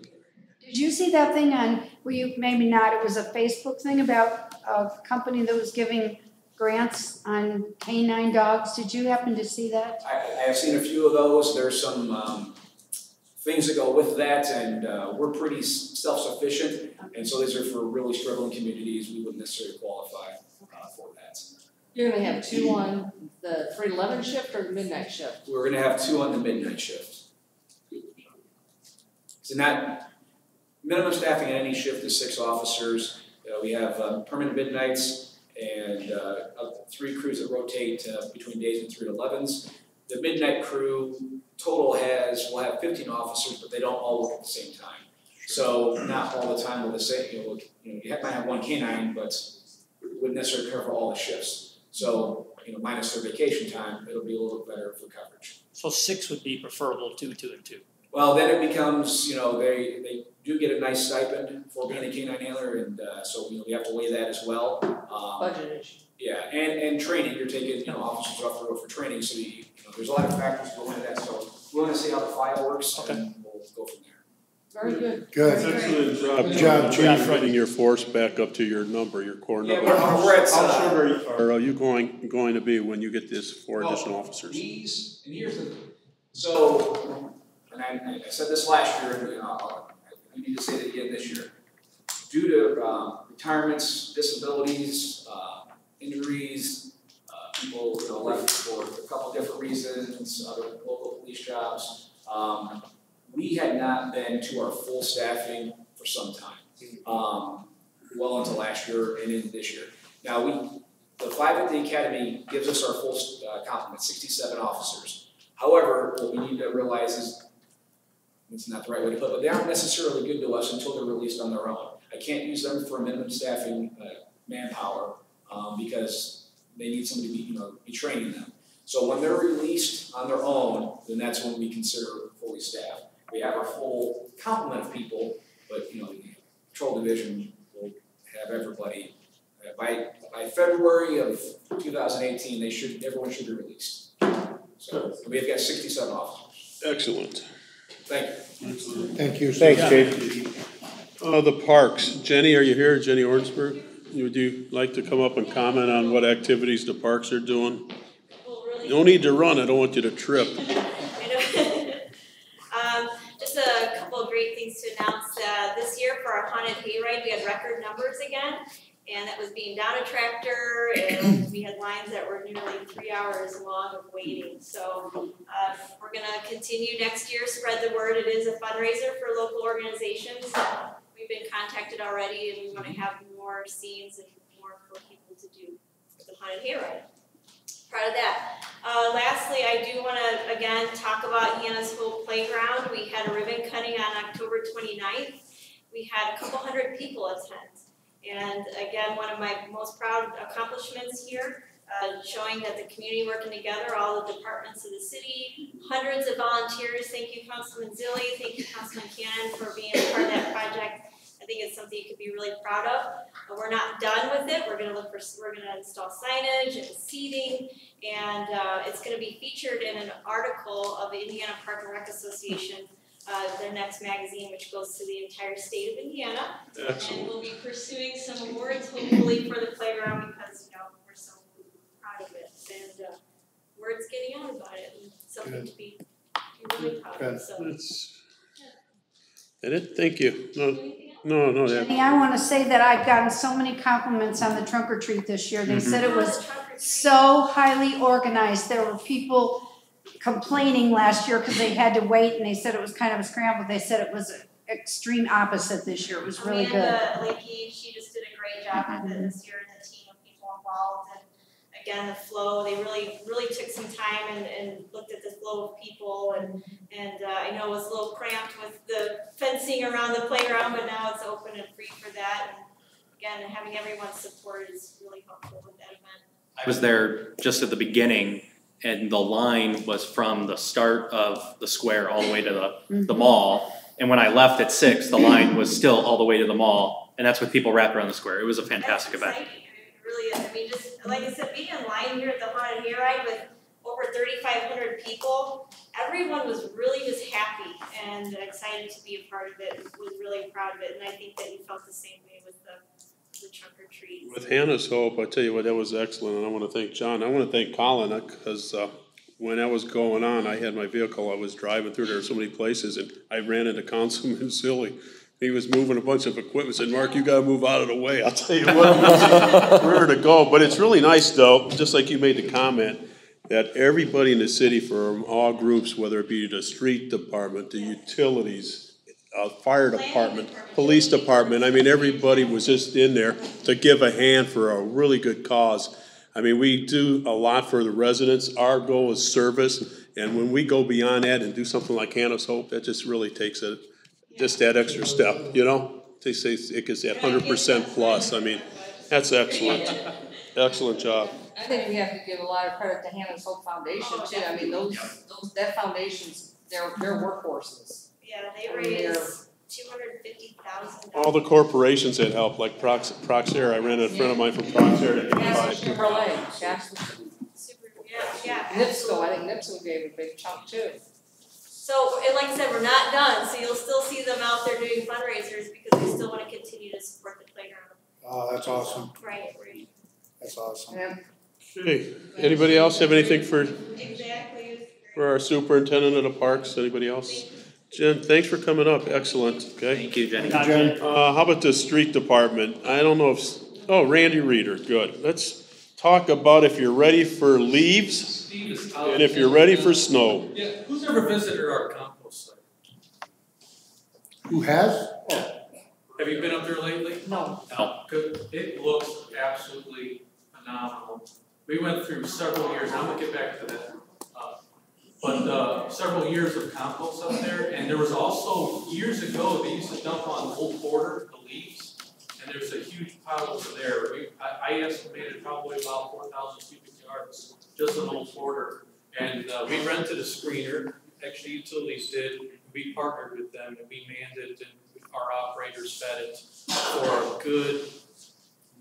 Did you see that thing on, well, you maybe not, it was a Facebook thing about a company that was giving grants on canine dogs? Did you happen to see that? I have seen a few of those. There's some things that go with that, and we're pretty self-sufficient, and so these are for really struggling communities. We wouldn't necessarily qualify for that. You're gonna have 2 on the 311 shift or the midnight shift? We're gonna have 2 on the midnight shift. So not, minimum staffing at any shift is 6 officers. We have permanent midnights and 3 crews that rotate between days and 3 to 11s. The midnight crew total will have 15 officers, but they don't all work at the same time. So not all the time will the same. You might have 1 canine, but it wouldn't necessarily cover all the shifts. So minus their vacation time, it'll be a little bit better for coverage. So 6 would be preferable, 2, 2, and 2. Well, then it becomes, they do get a nice stipend for being a canine handler, and so we have to weigh that as well. Budget issue. Yeah, and training. You're taking officers off the road for training, so there's a lot of factors going into that. So we want to see how the file works, and we'll go from there. Very good. Good. Excellent job. Good job, Chief. Getting your force back up to your number, your core number. Yeah, we're at. How short are you going to be when you get this 4 additional officers? Here's the. So, and I said this last year, and I need to say it again this year. Due to retirements, disabilities, injuries, people left for a couple different reasons, other local police jobs. We had not been to our full staffing for some time, well into last year and into this year. Now the 5 at the academy gives us our full complement, 67 officers. However, what we need to realize is, it's not the right way to put it, but they aren't necessarily good to us until they're released on their own. I can't use them for minimum staffing manpower because they need somebody to be training them. So when they're released on their own, then that's when we consider fully staffed. We have our full complement of people, but the patrol division will have everybody. By February of 2018, everyone should be released. So we've got 67 officers. Excellent. Thank you. Excellent. Thank you. Thanks, Chief. The parks. Jenny, are you here? Jenny Ornsberg? Would you like to come up and comment on what activities the parks are doing? Well, really, no need to run. I don't want you to trip. Just a couple of great things to announce. This year for our haunted hayride, we had record numbers again, and that was being down a tractor, and we had lines that were nearly 3 hours long of waiting. So we're going to continue next year, spread the word. It is a fundraiser for local organizations. We we've been contacted already, and we want to have more scenes and more for people to do the haunted hayride. Proud of that. Lastly, I do want to again talk about Hannah's Hope Playground. We had a ribbon cutting on October 29th. We had a couple hundred people attend. And again, one of my most proud accomplishments here, showing that the community working together, all the departments of the city, hundreds of volunteers. Thank you, Councilman Zilli. Thank you, Councilman Cannon, for being a part of that project. I think it's something you could be really proud of. We're not done with it. We're going to install signage and seating, and it's going to be featured in an article of the Indiana Park and Rec Association, their next magazine, which goes to the entire state of Indiana. Excellent. And we'll be pursuing some awards, hopefully, for the playground, because we're so proud of it, and word's getting out about it, and something to be really proud of. So. Thank you. No. Jenny, I want to say that I've gotten so many compliments on the trunk or treat this year. They said it was so highly organized. There were people complaining last year because they had to wait, and they said it was kind of a scramble. They said it was extreme opposite this year. It was really good. Amanda Lakey, she just did a great job with it this year, and the team of people involved. And again, the flow, they really took some time and looked at the flow of people, and I know it was a little cramped with the fencing around the playground, but now it's open and free for that. And again, having everyone's support is really helpful with that event. I was there just at the beginning, and the line was from the start of the square all the way to the mall. And when I left at 6, the line was still all the way to the mall, and that's with people wrapped around the square. It was a fantastic event. It really is. I mean, just like I said, being in line here at the haunted hayride with over 3,500 people, everyone was really just happy and excited to be a part of it. Was really proud of it, and I think that you felt the same way with the trunk or treat. With Hannah's Hope, I tell you what, that was excellent, and I want to thank John. I want to thank Colin, because when that was going on, I had my vehicle. I was driving through there so many places, and I ran into Councilman Zilli. He was moving a bunch of equipment. Said, "Mark, you got to move out of the way." I'll tell you what, where to go. But it's really nice, though, just like you made the comment, that everybody in the city, from all groups, whether it be the street department, the utilities, fire department, police department, I mean, everybody was just in there to give a hand for a really good cause. I mean, we do a lot for the residents. Our goal is service, and when we go beyond that and do something like Hannah's Hope, that just really takes it. Just that extra step, you know? They say it gets that 100% plus. I mean, that's excellent. Excellent job. I think we have to give a lot of credit to Hannah's Hope Foundation too. I mean, that foundation's their workhorses. Yeah, they raised $250,000. All the corporations that help, like Proxair. I ran into a friend of mine from Proxair. Chevrolet, yeah. NIPSCO, I think NIPSCO gave a big chunk too. So, and like I said, we're not done, so you'll still see them out there doing fundraisers because we still want to continue to support the playground. Oh, that's awesome. Right. That's awesome. Okay. Anybody else have anything for our superintendent of the parks? Anybody else? Jen, thanks for coming up. Excellent. Okay. Thank you, Jenny. How about the street department? I don't know if, Randy Reeder, good. Let's talk about if you're ready for leaves and if you're ready for snow. Yeah, who's ever visited our compost site? Who has? Have you been up there lately? No. It looks absolutely phenomenal. We went through several years, I'm gonna get back to that. Several years of compost up there, and there was also, years ago, they used to dump on Old Porter, the leaves, and there's a huge pile over there. I estimated probably about 4,000 cubic yards, just on Old Porter. And we rented a screener, actually utilities did, we partnered with them, and we manned it, and our operators fed it for a good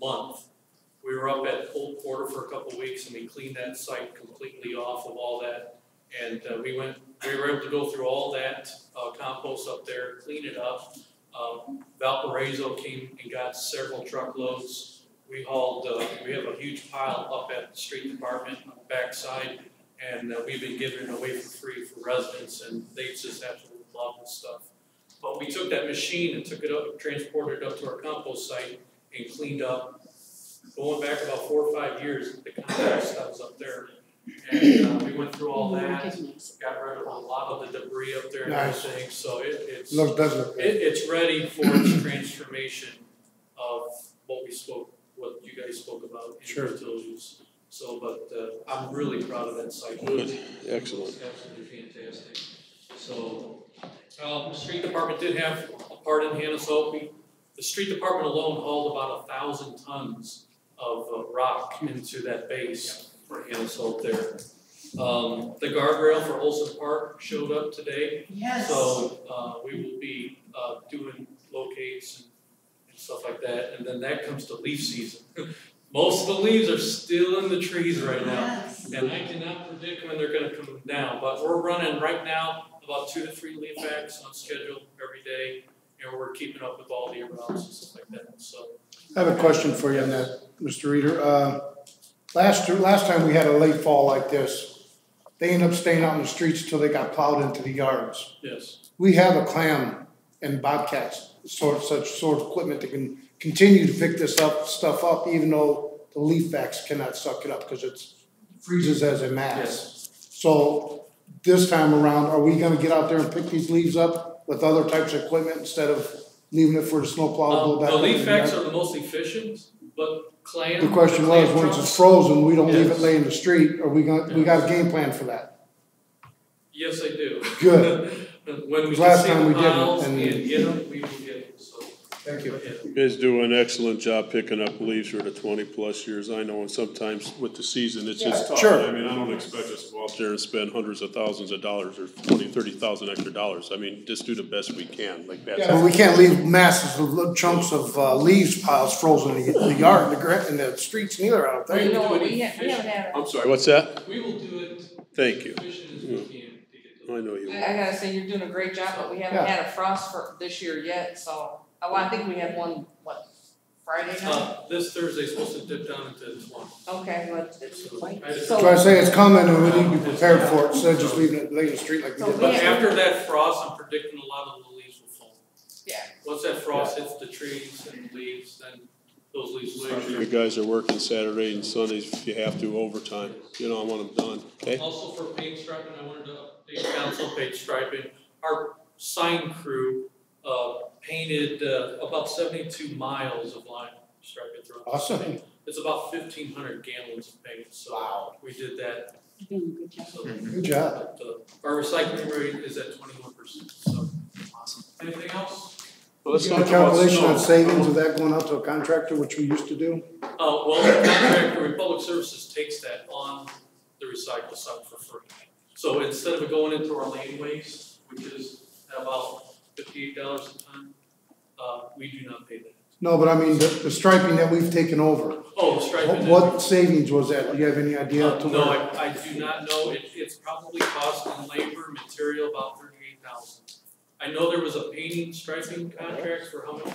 month. We were up at Old Porter for a couple of weeks, and we cleaned that site completely off of all that. And we were able to go through all that compost up there, clean it up. Valparaiso came and got several truckloads. We hauled, we have a huge pile up at the street department on the backside, and we've been giving it away for free for residents, and they just absolutely love this stuff. But we took that machine and took it up, transported it up to our compost site, and cleaned up. Going back about 4 or 5 years, the compost that was up there. And, we went through all that, got rid of a lot of the debris up there and Nice. everything, so it's. Does look good. It's ready for its transformation of what you guys spoke about in Sure. utilities. So, but, I'm really proud of that site. Good. Excellent. It's absolutely fantastic. So, the street department did have a part in Hanasopi. The street department alone hauled about 1,000 tons of rock into that base for Hanasopi there. The guardrail for Olson Park showed up today. Yes. So, we will be, doing locates and stuff like that, and then that comes to leaf season. Most of the leaves are still in the trees right now, and I cannot predict when they're gonna come down, but we're running right now about 2 to 3 leaf acts on schedule every day, and we're keeping up with all the arounds and stuff like that, so. I have a question for you on that, Mr. Reader. Last time we had a late fall like this, they ended up staying out in the streets until they got plowed into the yards. Yes. We have a clam and bobcats, such sort of equipment that can continue to pick this stuff up, even though the leaf vacs cannot suck it up because it freezes as a mass. Yes. So this time around, are we gonna get out there and pick these leaves up with other types of equipment instead of leaving it for the snowplow to go back? The leaf vacs are the most efficient, but clam. The question was, clam once drums- it's frozen, we don't leave Yes. it lay in the street, are we gonna, we got a game plan for that? Yes, I do. Good. When we Last can time see we the didn't, piles and- and get them, we will get them, so. Thank you. You guys do an excellent job picking up leaves for the 20-plus years. I know, and sometimes with the season, it's just tough. Sure. I mean, I don't expect us to go out there and spend hundreds of thousands of dollars or 20, 30,000 extra dollars. I mean, just do the best we can, like that. But we can't leave masses of little chunks of leaves piles frozen in the yard, in the streets neither, I don't We think. will do it we haven't efficient. had I'm sorry, what's that? We will do it Thank you. efficient as we can to get those. I know you. I gotta say, you're doing a great job, but we haven't had a frost for this year yet, so, well, I think we had one, Friday night? This Thursday's supposed to dip down into the 20s. Okay, but it's late. So I say it's coming and we need to be prepared for it, instead of just leaving it lay in the street like we did But last after year. that frost, I'm predicting a lot of the leaves will fall. Yeah. Once that frost hits the trees and leaves, then those leaves will start. You guys are working Saturday and Sundays if you have to overtime. You know, I want them done, okay? Also for paint striping, I wanted to update council paint striping. Our sign crew, painted, about 72 miles of line striping throughout the Awesome. city. It's about 1,500 gallons of paint, so we did that. So, Good job. our recycling rate is at 21%, so. Awesome. Anything else? Well, let's The talk about calculation on snow. savings of that going out to a contractor, which we used to do? Well, the contractor in public services takes that on the recycle side for free. So instead of it going into our lane waste, which is about $58 a ton, we do not pay that. No, but I mean, the striping that we've taken over. Oh, the striping. What savings was that? Do you have any idea? to No, where- I do not know. It's probably cost in labor, material, about $38,000. I know there was a painting striping contract for how much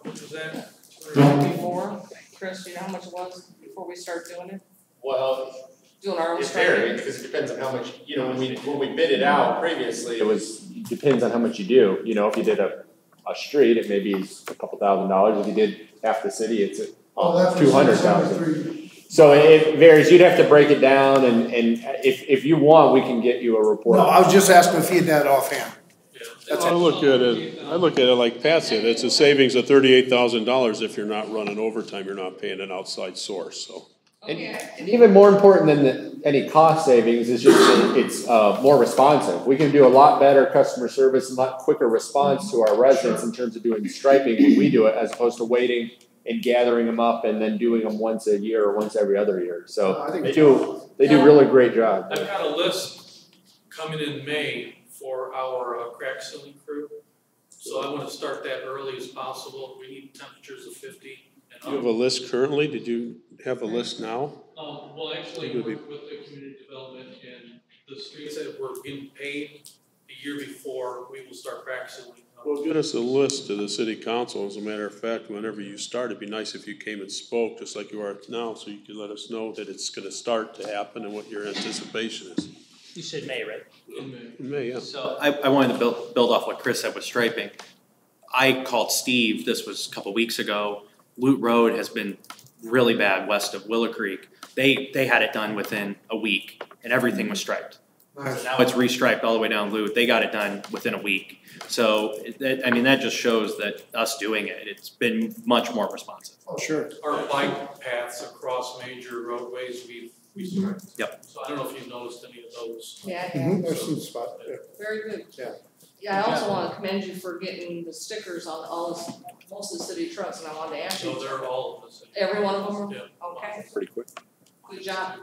was that? Before, Chris, you know how much it was before we start doing it? Well, Doing our own it striping? varies, because it depends on how much, you know, when we bid it out previously, it was, depends on how much you do. You know, if you did a street, it may be a couple $1,000s. If you did half the city, it's $200,000. So it varies. You'd have to break it down, and if you want, we can get you a report. No, I was just asking if he had that offhand. I look at it like Pat said, it's a savings of $38,000 if you're not running overtime, you're not paying an outside source, so. And even more important than any cost savings is just that it's more responsive. We can do a lot better customer service and a lot quicker response to our residents in terms of doing striping when we do it, as opposed to waiting and gathering them up and then doing them once a year or once every other year. So they do really great job. I've got a list coming in May for our crack sealing crew. So I want to start that early as possible. We need temperatures of 50 and Do you have a list currently? Did you have a list now? Well, actually, It would be- work with the community development and the streets that were getting paid the year before, we will start crack sealing. Well, get us a list to the city council. As a matter of fact, whenever you start, it'd be nice if you came and spoke, just like you are now, so you can let us know that it's gonna start to happen and what your anticipation is. You said May, right? In May, yeah. So I wanted to build off what Chris said with striping. I called Steve, this was a couple weeks ago. Loot Road has been really bad west of Willow Creek. they had it done within a week and everything was striped. Nice. So now it's restriped all the way down Lou. They got it done within a week. So that just shows that us doing it, it's been much more responsive. Oh, sure. Our bike paths across major roadways, we striped. Yep. So I don't know if you've noticed any of those. Yeah, I've seen the spot, yeah. very good. Yeah. Yeah, I also wanna commend you for getting the stickers on most of the city trucks, and I wanted to ask you. So they're all of us. Every one of them are? Yeah. Okay, Pretty quick. good job.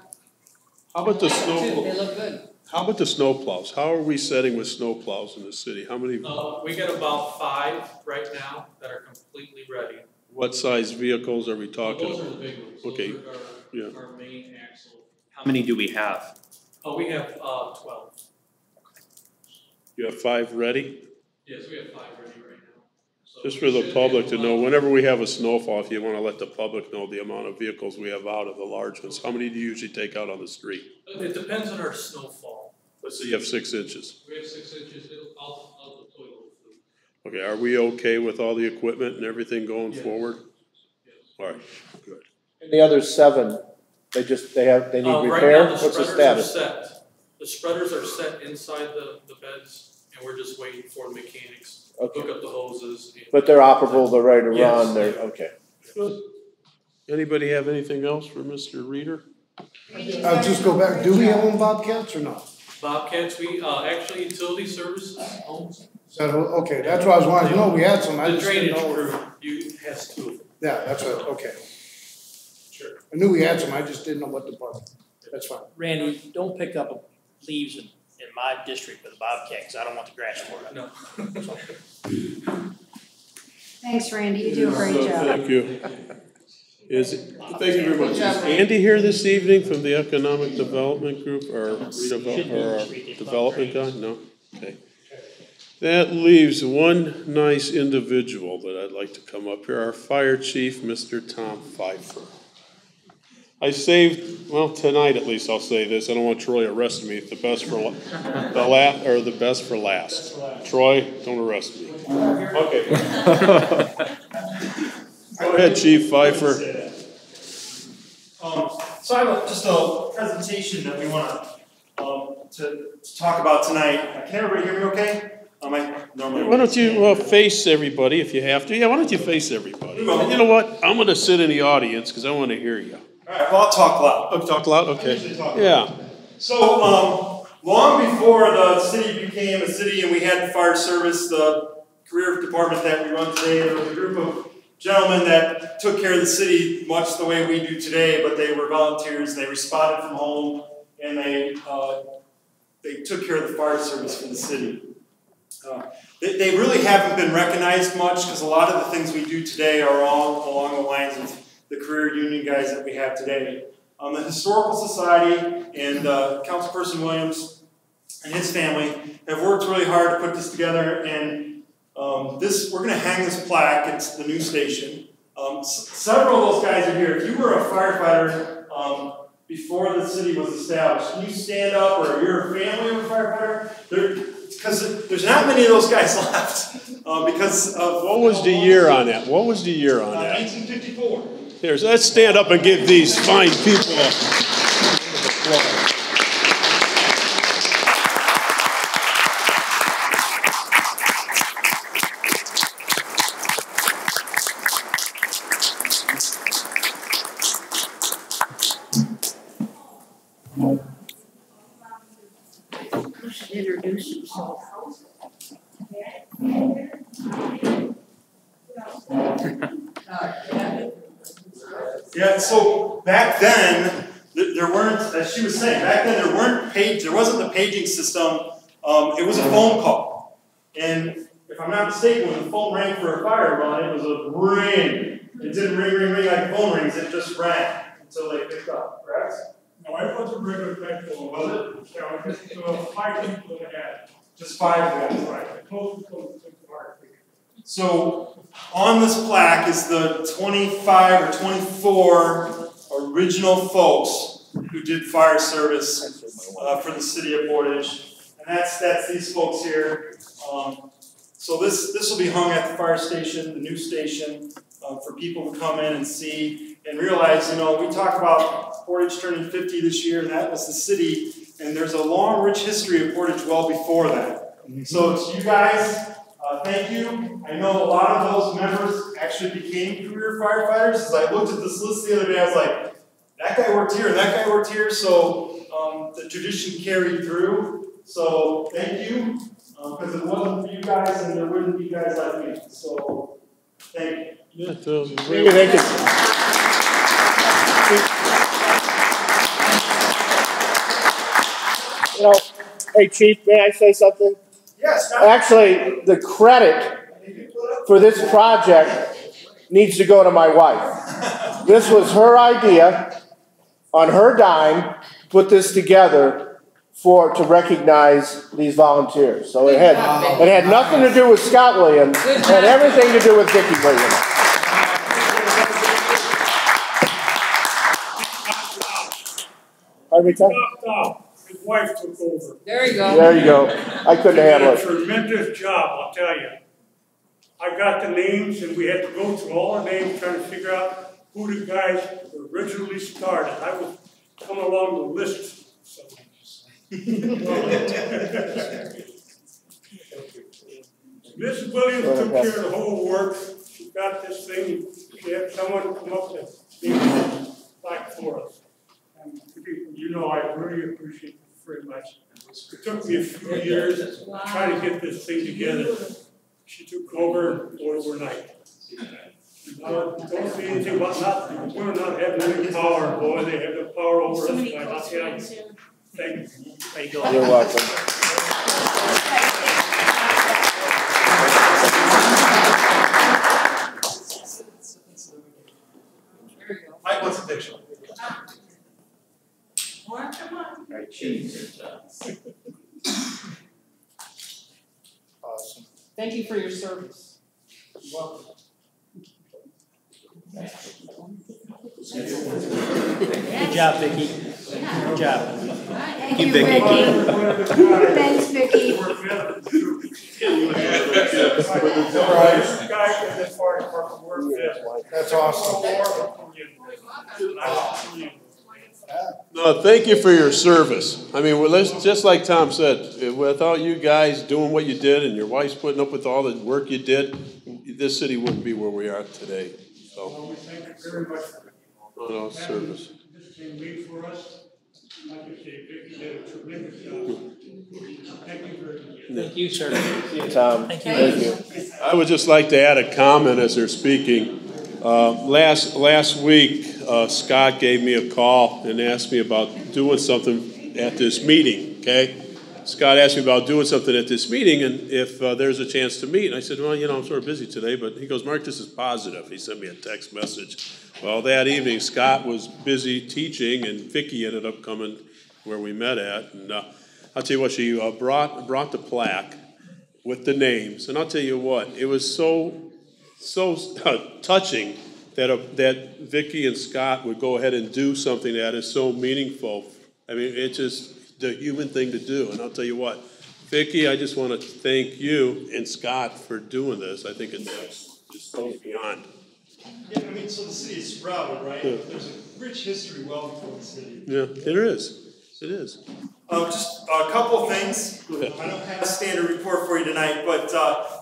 How about the They snow, look good. how about the snow plows? How are we setting with snow plows in the city? How many, We got about 5 right now that are completely ready. what size vehicles are we talking Those are about? the big ones. Okay, Those are yeah. our main axle. How many do we have? Oh, we have 12. You have 5 ready? Yes, we have 5 ready right now. So Just for the public to know, whenever we have a snowfall, if you wanna let the public know the amount of vehicles we have out of the large ones, how many do you usually take out on the street? It depends on our snowfall. Let's say you have 6 inches. We have 6 inches, I'll deploy those. Okay, are we okay with all the equipment and everything going Yes. forward? Yes. All right, good. And the other 7, they need Right repair? now, the What's the spreaders are status? set. The spreaders are set inside the beds, and we're just waiting for the mechanics to Okay. hook up the hoses. But they're operable, they're ready to Yes. run, they're, okay. Good. Anybody have anything else for Mr. Reader? I'll just go back, do we own Bobcats or not? Bobcats, we, actually, utility services owns. Is that, okay, that's what I was wanting to know, we had some, I The just didn't drainage know. crew, has 2 of them. Yeah, that's what, okay. Sure. I knew we had some, I just didn't know what department. That's fine. Randy, don't pick up leaves in my district with a bobcat, cause I don't want the grass for it. No. Thanks, Randy, you do a great job. Thank you. Thank you very much. Is Andy here this evening from the Economic Development Group, or our development guy? No? Okay. That leaves one nice individual that I'd like to come up here, our fire chief, Mr. Tom Pfeiffer. I saved, well, tonight at least I'll say this, I don't want Troy arresting me, the best for last. Troy, don't arrest me. Okay. Go ahead, Chief Pfeiffer. So I have just a presentation that we want to talk about tonight. Can everybody hear me okay? Why don't you face everybody if you have to? Yeah, why don't you face everybody? And you know what? I'm going to sit in the audience because I want to hear you. All right, well, I'll talk loud. Oh, talk loud? Okay. Yeah. So, long before the city became a city and we had the fire service, the career department that we run today, there was a group of gentlemen that took care of the city much the way we do today, but they were volunteers. They responded from home, and they took care of the fire service for the city. They really haven't been recognized much because a lot of the things we do today are all along the lines of the career union guys that we have today. The Historical Society and Councilperson Williams and his family have worked really hard to put this together, and we're going to hang this plaque at the new station. Several of those guys are here. If you were a firefighter before the city was established, can you stand up, or you're a family of a firefighter? Because there's not many of those guys left. Because of what was the year on that? What was the year on that? 1954. Here, so let's stand up and give these fine people a applause. Introduce yourself. Yeah, so back then, there weren't, as she was saying, back then there wasn't the paging system, it was a phone call. And if I'm not mistaken, when the phone rang for a fire run, it was a ring. It didn't ring like phone rings, it just rang until they picked up, correct? No, it wasn't regular phone, was it? Yeah, just 5 people that had. Just 5 guys, right. Close to the fire. So on this plaque is the 25 or 24 original folks who did fire service for the city of Portage, and that's these folks here. So this will be hung at the fire station, the new station, for people to come in and see. and realize, you know, we talk about Portage turning 50 this year, and that was the city, and there's a long, rich history of Portage well before that. So to you guys, thank you. I know a lot of those members actually became career firefighters. As I looked at this list the other day, I was like, that guy worked here and that guy worked here, so the tradition carried through. So thank you, because it wasn't for you guys, and there wouldn't be guys like me. So thank you. Yeah, Thank you. You know, hey Chief, may I say something? Yes. Actually, the credit for this project needs to go to my wife. This was her idea, on her dime, to put this together to recognize these volunteers. So it had nothing to do with Scott Williams, it had everything to do with Vicki Williams. Pardon me, Tom? His wife took over. There you go. There you go. I couldn't handle it. She did a tremendous job, I'll tell you. I got the names, and we had to go through all the names trying to figure out who the guys originally started. I was coming along the list. So. Mrs. Williams took care of the whole work. She got this thing. She had someone come up to make a plaque for us. And you know, I really appreciate it very much. It took me a few years to try to get this thing together. She took over overnight. Don't say anything about we're not having any power, boy. They have the power over us. Thank you. Thank you. You're welcome. Mike wants a picture. Come on. Right, cheese. Awesome. Thank you for your service. You're welcome. Good job, Vicki. Good job. Thank you, Vicki. Thanks, Vicki. That's awesome. No, thank you for your service. I mean, just like Tom said, without you guys doing what you did and your wife's putting up with all the work you did, this city wouldn't be where we are today. So, Well, we thank you very much for service. this came late for us. Like I say, Vicki did a tremendous job. Thank you very much. Thank you, sir. Tom, thank you. I would just like to add a comment as they're speaking. Last week, Scott gave me a call and asked me about doing something at this meeting, okay? Scott asked me about doing something at this meeting and if there's a chance to meet. And I said, well, you know, I'm sort of busy today, but he goes, Mark, this is positive. He sent me a text message. Well, that evening, Scott was busy teaching and Vicki ended up coming where we met at. And I'll tell you what, she brought the plaque with the names. And I'll tell you what, it was so touching that Vicki and Scott would go ahead and do something that is so meaningful. I mean, it's just the human thing to do. And I'll tell you what, Vicki, I just want to thank you and Scott for doing this. I think it's just goes beyond. Yeah, I mean, so the city is sprouted, right? Yeah. There's a rich history well before the city. Yeah, it is. It is. Just a couple of things. I don't have a standard report for you tonight, but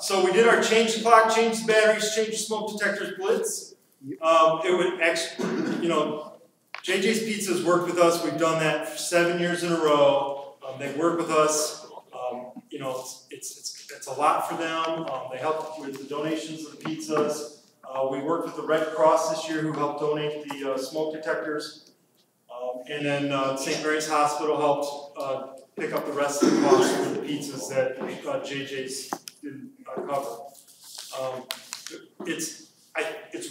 so we did our change the clock, change the batteries, change the smoke detectors blitz. It would actually, you know, JJ's Pizza's worked with us. We've done that for 7 years in a row. They work with us. You know, it's a lot for them. They help with the donations of the pizzas. We worked with the Red Cross this year, who helped donate the smoke detectors. And then St. Mary's Hospital helped pick up the rest of the cost for the pizzas that JJ's didn't cover. It's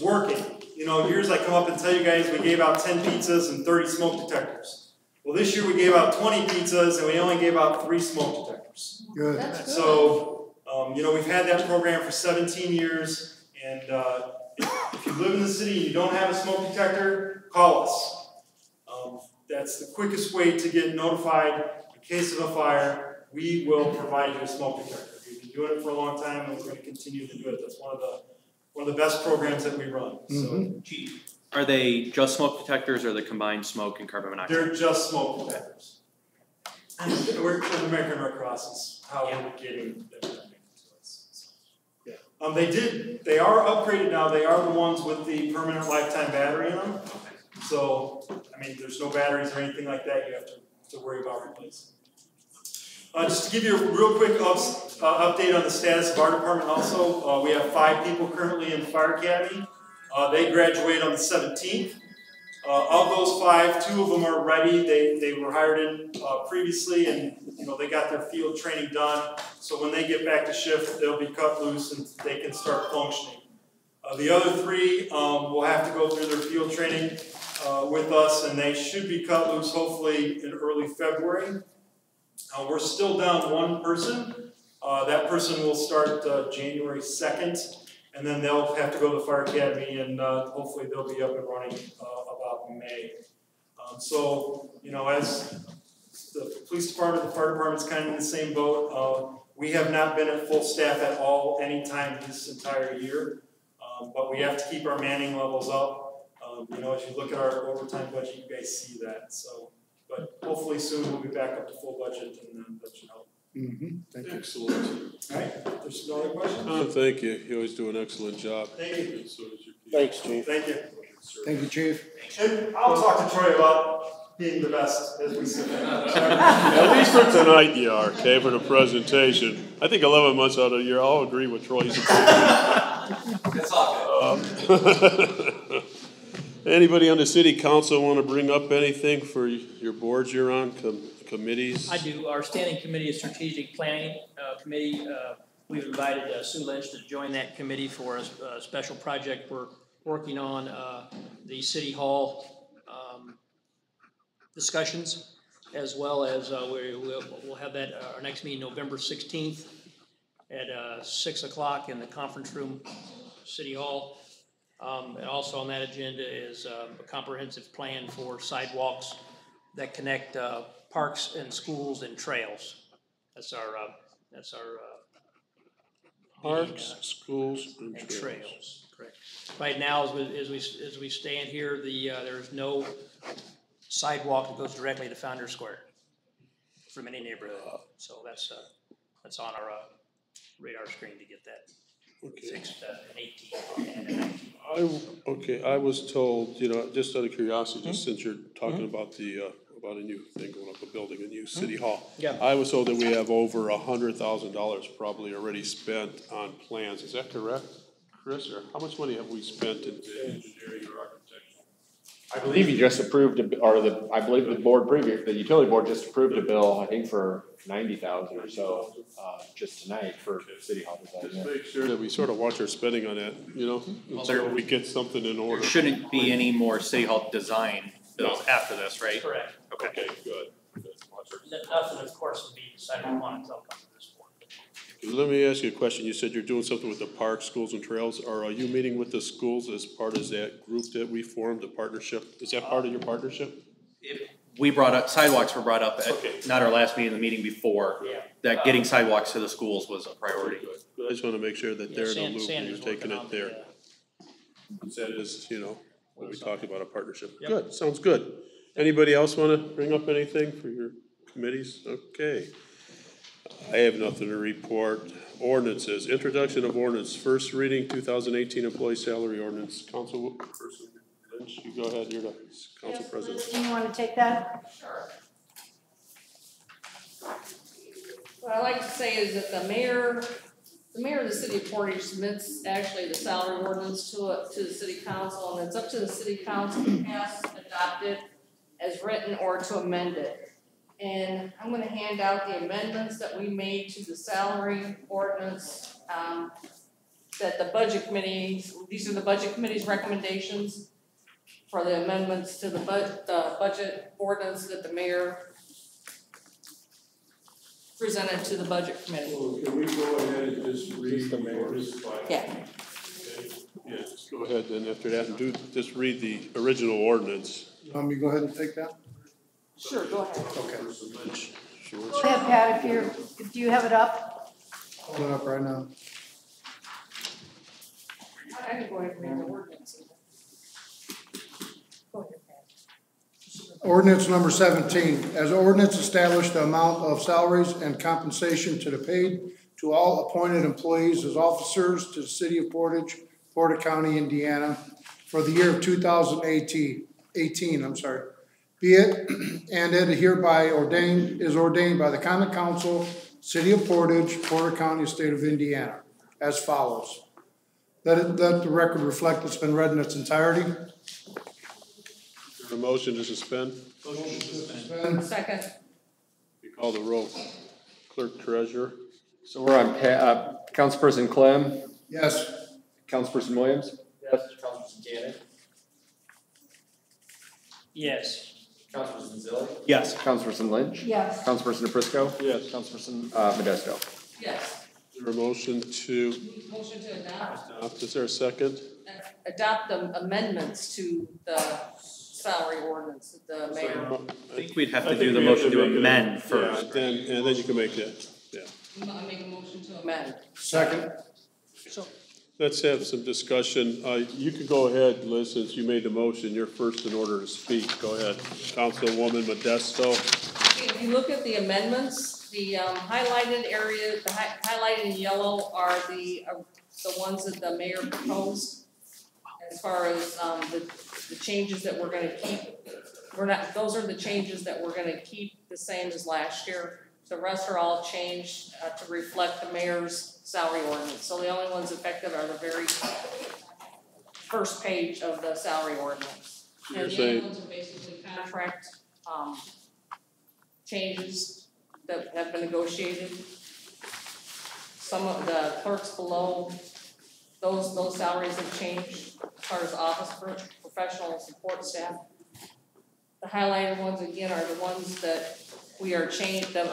working. You know, years I come up and tell you guys we gave out 10 pizzas and 30 smoke detectors. Well, this year we gave out 20 pizzas and we only gave out 3 smoke detectors. Good. That's good. So, you know, we've had that program for 17 years, and if you live in the city and you don't have a smoke detector, call us. That's the quickest way to get notified in case of a fire. We will provide you a smoke detector. We've been doing it for a long time, and we're going to continue to do it. That's one of the best programs that we run. So, Are they just smoke detectors or the combined smoke and carbon monoxide? They're just smoke detectors. We're the American Red Cross is how we're getting them. They are upgraded now. They are the ones with the permanent lifetime battery in them. So, I mean, there's no batteries or anything like that you have to worry about replacing. Just to give you a real quick update on the status of our department also, we have 5 people currently in Fire Academy. They graduate on the 17th. Of those 5, 2 of them are ready. They were hired in previously, and they got their field training done. So when they get back to shift, they'll be cut loose and they can start functioning. The other 3 will have to go through their field training with us, and they should be cut loose hopefully in early February. We're still down 1 person. That person will start January 2nd, and then they'll have to go to the Fire Academy, and hopefully they'll be up and running about May. So, as the police department, the fire department's kind of in the same boat. We have not been at full staff at all any time this entire year, but we have to keep our manning levels up. As you look at our overtime budget, you guys see that. So, but hopefully soon we'll be back up to full budget, and that should help. Thank you. Excellent. All right, there's no other questions? Thank you. You always do an excellent job. Thank you. Thanks, Chief. Thank you. Thank you, Chief. And I'll talk to Troy about being the best as we sit there. At least for tonight you are, okay, for the presentation. I think 11 months out of the year, I'll agree with Troy's opinion. That's all good. Anybody on the city council want to bring up anything for your boards you're on, committees? I do. Our standing committee is strategic planning committee. We've invited Sue Lynch to join that committee for a special project we're working on, the city hall discussions, as well as we'll have that our next meeting November 16th at 6 o'clock in the conference room, City Hall. And also on that agenda is a comprehensive plan for sidewalks that connect parks and schools and trails. That's our parks, schools, and trails. Correct. Right now, as we stand here, there's no sidewalk that goes directly to Founders Square from any neighborhood. So that's on our radar screen to get that fixed in 18 and 19. I was told, just out of curiosity, just since you're talking about about a new thing going up, building a new city hall. Yeah. I was told that we have over $100,000 probably already spent on plans. Is that correct, Chris? Or how much money have we spent in engineering or architecture? I believe you just approved, I believe the utility board just approved a bill, I think for $90,000 or so, just tonight for city hall design. Just make sure that we sort of watch our spending on that, until we get something in order. There shouldn't be any more city hall design bills after this, right? Correct. Okay, good. Nothing, of course, will be decided upon until it comes to this board. Let me ask you a question. You said you're doing something with the parks, schools, and trails. Are you meeting with the schools as part of that group that we formed, the partnership? Is that part of your partnership? Sidewalks were brought up at, not our last meeting, the meeting before, that getting sidewalks to the schools was a priority. Good. I just want to make sure that they're in the loop and you're taking it there. That is, when we talk about a partnership. Yep. Good, sounds good. Anybody else want to bring up anything for your committees? Okay. I have nothing to report. Ordinances, introduction of ordinance, first reading, 2018 employee salary ordinance. Councilperson Lynch, you go ahead, you're the council president. Do you want to take that? Sure. What I like to say is that the mayor of the city of Portage submits actually the salary ordinance to the city council, and it's up to the city council to pass, adopt it as written or to amend it. And I'm going to hand out the amendments that we made to the salary ordinance that the budget committee, these are the budget committee's recommendations for the amendments to the budget ordinance that the mayor presented to the budget committee. Well, can we go ahead and just read the ordinance? Yeah. Yeah, just go ahead then after that and just read the original ordinance. You want me to go ahead and take that? Sure, go ahead. Okay. Sure. Go ahead, Pat, if you have it up. Pull it up right now. I can go ahead and read the ordinance. Ordinance number 17, as ordinance established the amount of salaries and compensation to be paid to all appointed employees as officers to the city of Portage, Porter County, Indiana, for the year of 2018. Be it and it hereby is ordained by the Common Council, City of Portage, Porter County, State of Indiana, as follows. Let the record reflect it's been read in its entirety. A motion to suspend? Motion to suspend. Second. You call the roll. Clerk Treasurer? So we're on Councilperson Clem? Yes. Councilperson Williams? Yes. Councilperson Gannon? Yes. Councilperson Zilli? Yes. Councilperson Lynch? Yes. Councilperson Prisco? Yes. Councilperson Modesto? Yes. Is there a motion to Motion to adopt. Is there a second? Adopt the amendments to the salary ordinance that the mayor. I think we'd have to do the motion to amend first. Yeah, and then you can make that, yeah. I make a motion to amend. Second. Let's have some discussion. You can go ahead, Liz, since you made the motion. You're first in order to speak. Go ahead. Councilwoman Modesto. If you look at the amendments, the highlighted area, the highlighted in yellow are the ones that the mayor proposed. As far as the changes that we're gonna keep, those are the changes that we're gonna keep the same as last year. The rest are all changed to reflect the mayor's salary ordinance. So the only ones effective are the very first page of the salary ordinance. And the other ones are basically contract changes that have been negotiated. Some of the clerks below, those salaries have changed as far as office professional and support staff. The highlighted ones again are the ones that we are changed, the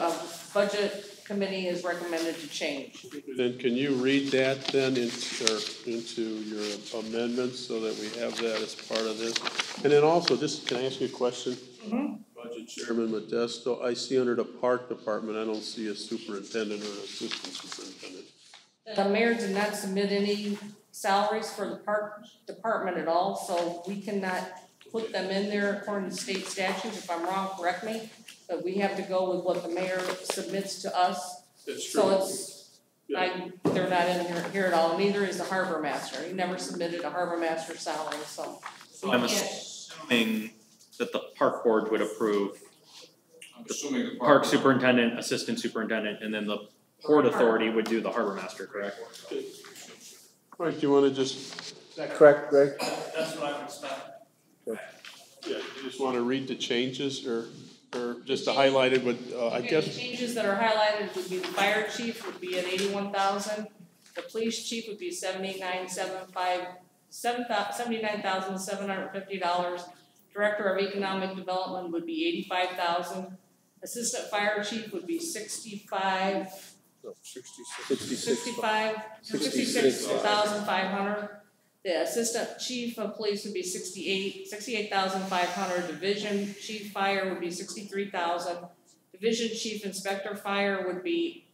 budget committee is recommended to change. Then can you read that then into your amendments so that we have that as part of this? And then also, can I ask you a question? Mm-hmm. Budget Chairman Modesto, I see under the Park Department, I don't see a superintendent or an assistant superintendent. The mayor did not submit any salaries for the park department at all, so we cannot put them in there according to state statutes. If I'm wrong, correct me, but we have to go with what the mayor submits to us. That's true. So they're not in here at all, neither is the harbor master. He never submitted a harbor master salary, so. So I'm assuming that the park board would approve the park superintendent, assistant superintendent, and then the port authority would do the harbor master, correct? All right, do you want to just? Is that correct, Greg? That's what I would expect. Yeah, you just want to read the changes or just the highlighted, but I guess. The changes that are highlighted would be the fire chief would be at $81,000, the police chief would be $79,750, director of economic development would be $85,000, assistant fire chief would be $66,500. The assistant chief of police would be $68,500. Division chief fire would be $63,000. Division chief inspector fire would be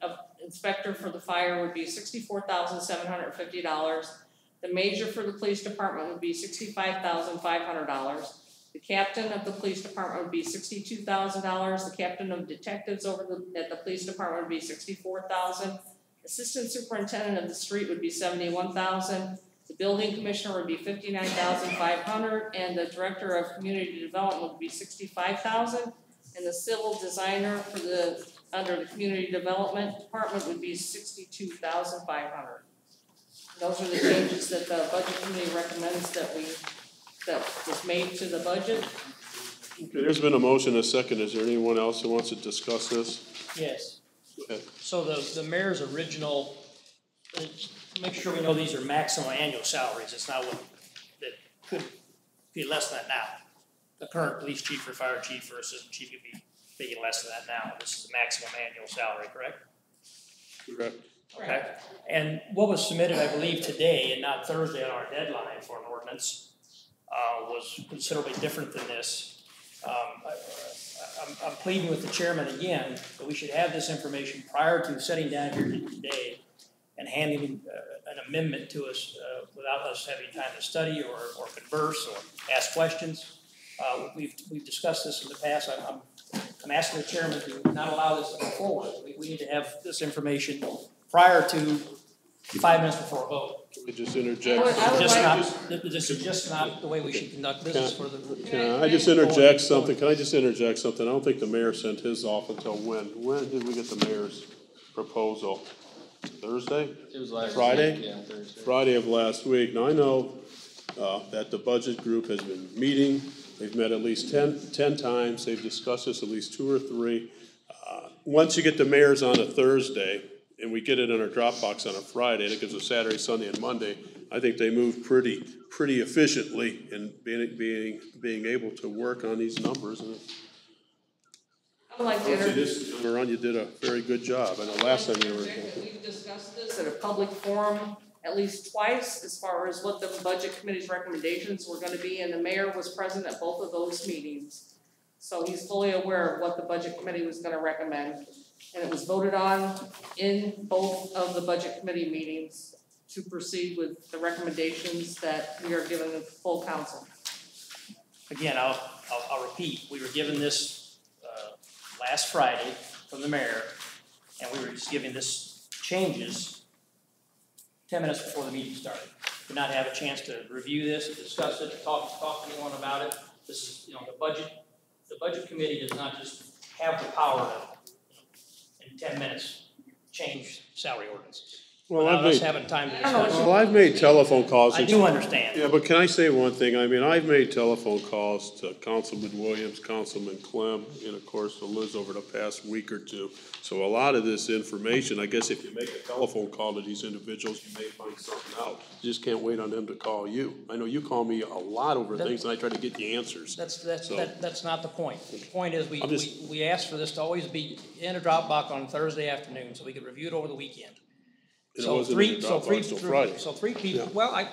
inspector for the fire would be $64,750. The major for the police department would be $65,500. The captain of the police department would be $62,000. The captain of detectives at the police department would be $64,000. Assistant superintendent of the street would be $71,000. The building commissioner would be $59,500, and the director of community development would be $65,000, and the civil designer for under the community development department would be $62,500. Those are the changes that the budget committee recommends that was made to the budget. Okay, there's been a motion, a second. Is there anyone else who wants to discuss this? Yes. Go ahead. So the mayor's original, make sure we know these are maximum annual salaries. It's not what that could be less than that now. The current police chief or fire chief or assistant chief could be making less than that now. This is the maximum annual salary, correct? Correct. Okay. And what was submitted, I believe, today and not Thursday on our deadline for an ordinance was considerably different than this. I'm pleading with the chairman again that we should have this information prior to sitting down here today and handing an amendment to us without us having time to study or converse or ask questions. We've discussed this in the past. I'm asking the chairman to not allow this to go forward. We need to have this information prior to 5 minutes before a vote. Can we just interject? This is just not the way we should conduct business for the. Can I just interject something? Can I just interject something? I don't think the mayor sent his off until when? When did we get the mayor's proposal? Thursday? It was last Friday? week, yeah, Thursday. Friday of last week. Now, I know that the budget group has been meeting. They've met at least 10 times. They've discussed this at least 2 or 3. Once you get the mayor's on a Thursday, and we get it in our Dropbox on a Friday, and it gives us Saturday, Sunday, and Monday, I think they move pretty efficiently in being able to work on these numbers. And I would like to this time around, you did a very good job. I know last time you were. We've discussed this at a public forum at least twice as far as what the budget committee's recommendations were gonna be, and the mayor was present at both of those meetings. So he's fully aware of what the budget committee was gonna recommend. And it was voted on in both of the budget committee meetings to proceed with the recommendations that we are giving the full council. Again, I'll repeat, we were given this last Friday from the mayor, and we were just giving this changes 10 minutes before the meeting started. Did not have a chance to review this, to discuss it, to talk to anyone about it. This is, the budget committee does not just have the power to, in 10 minutes, change salary ordinances. Well, without us having time to discuss. Well, I've made telephone calls. I do understand. Yeah, but can I say one thing? I mean, I've made telephone calls to Councilman Williams, Councilman Clem, and of course to Liz over the past week or 2. So a lot of this information, I guess if you make a telephone call to these individuals, you may find something out. You just can't wait on them to call you. I know you call me a lot over things, and I try to get the answers. That's not the point. The point is we asked for this to always be in a Dropbox on Thursday afternoon so we could review it over the weekend. So three people, well,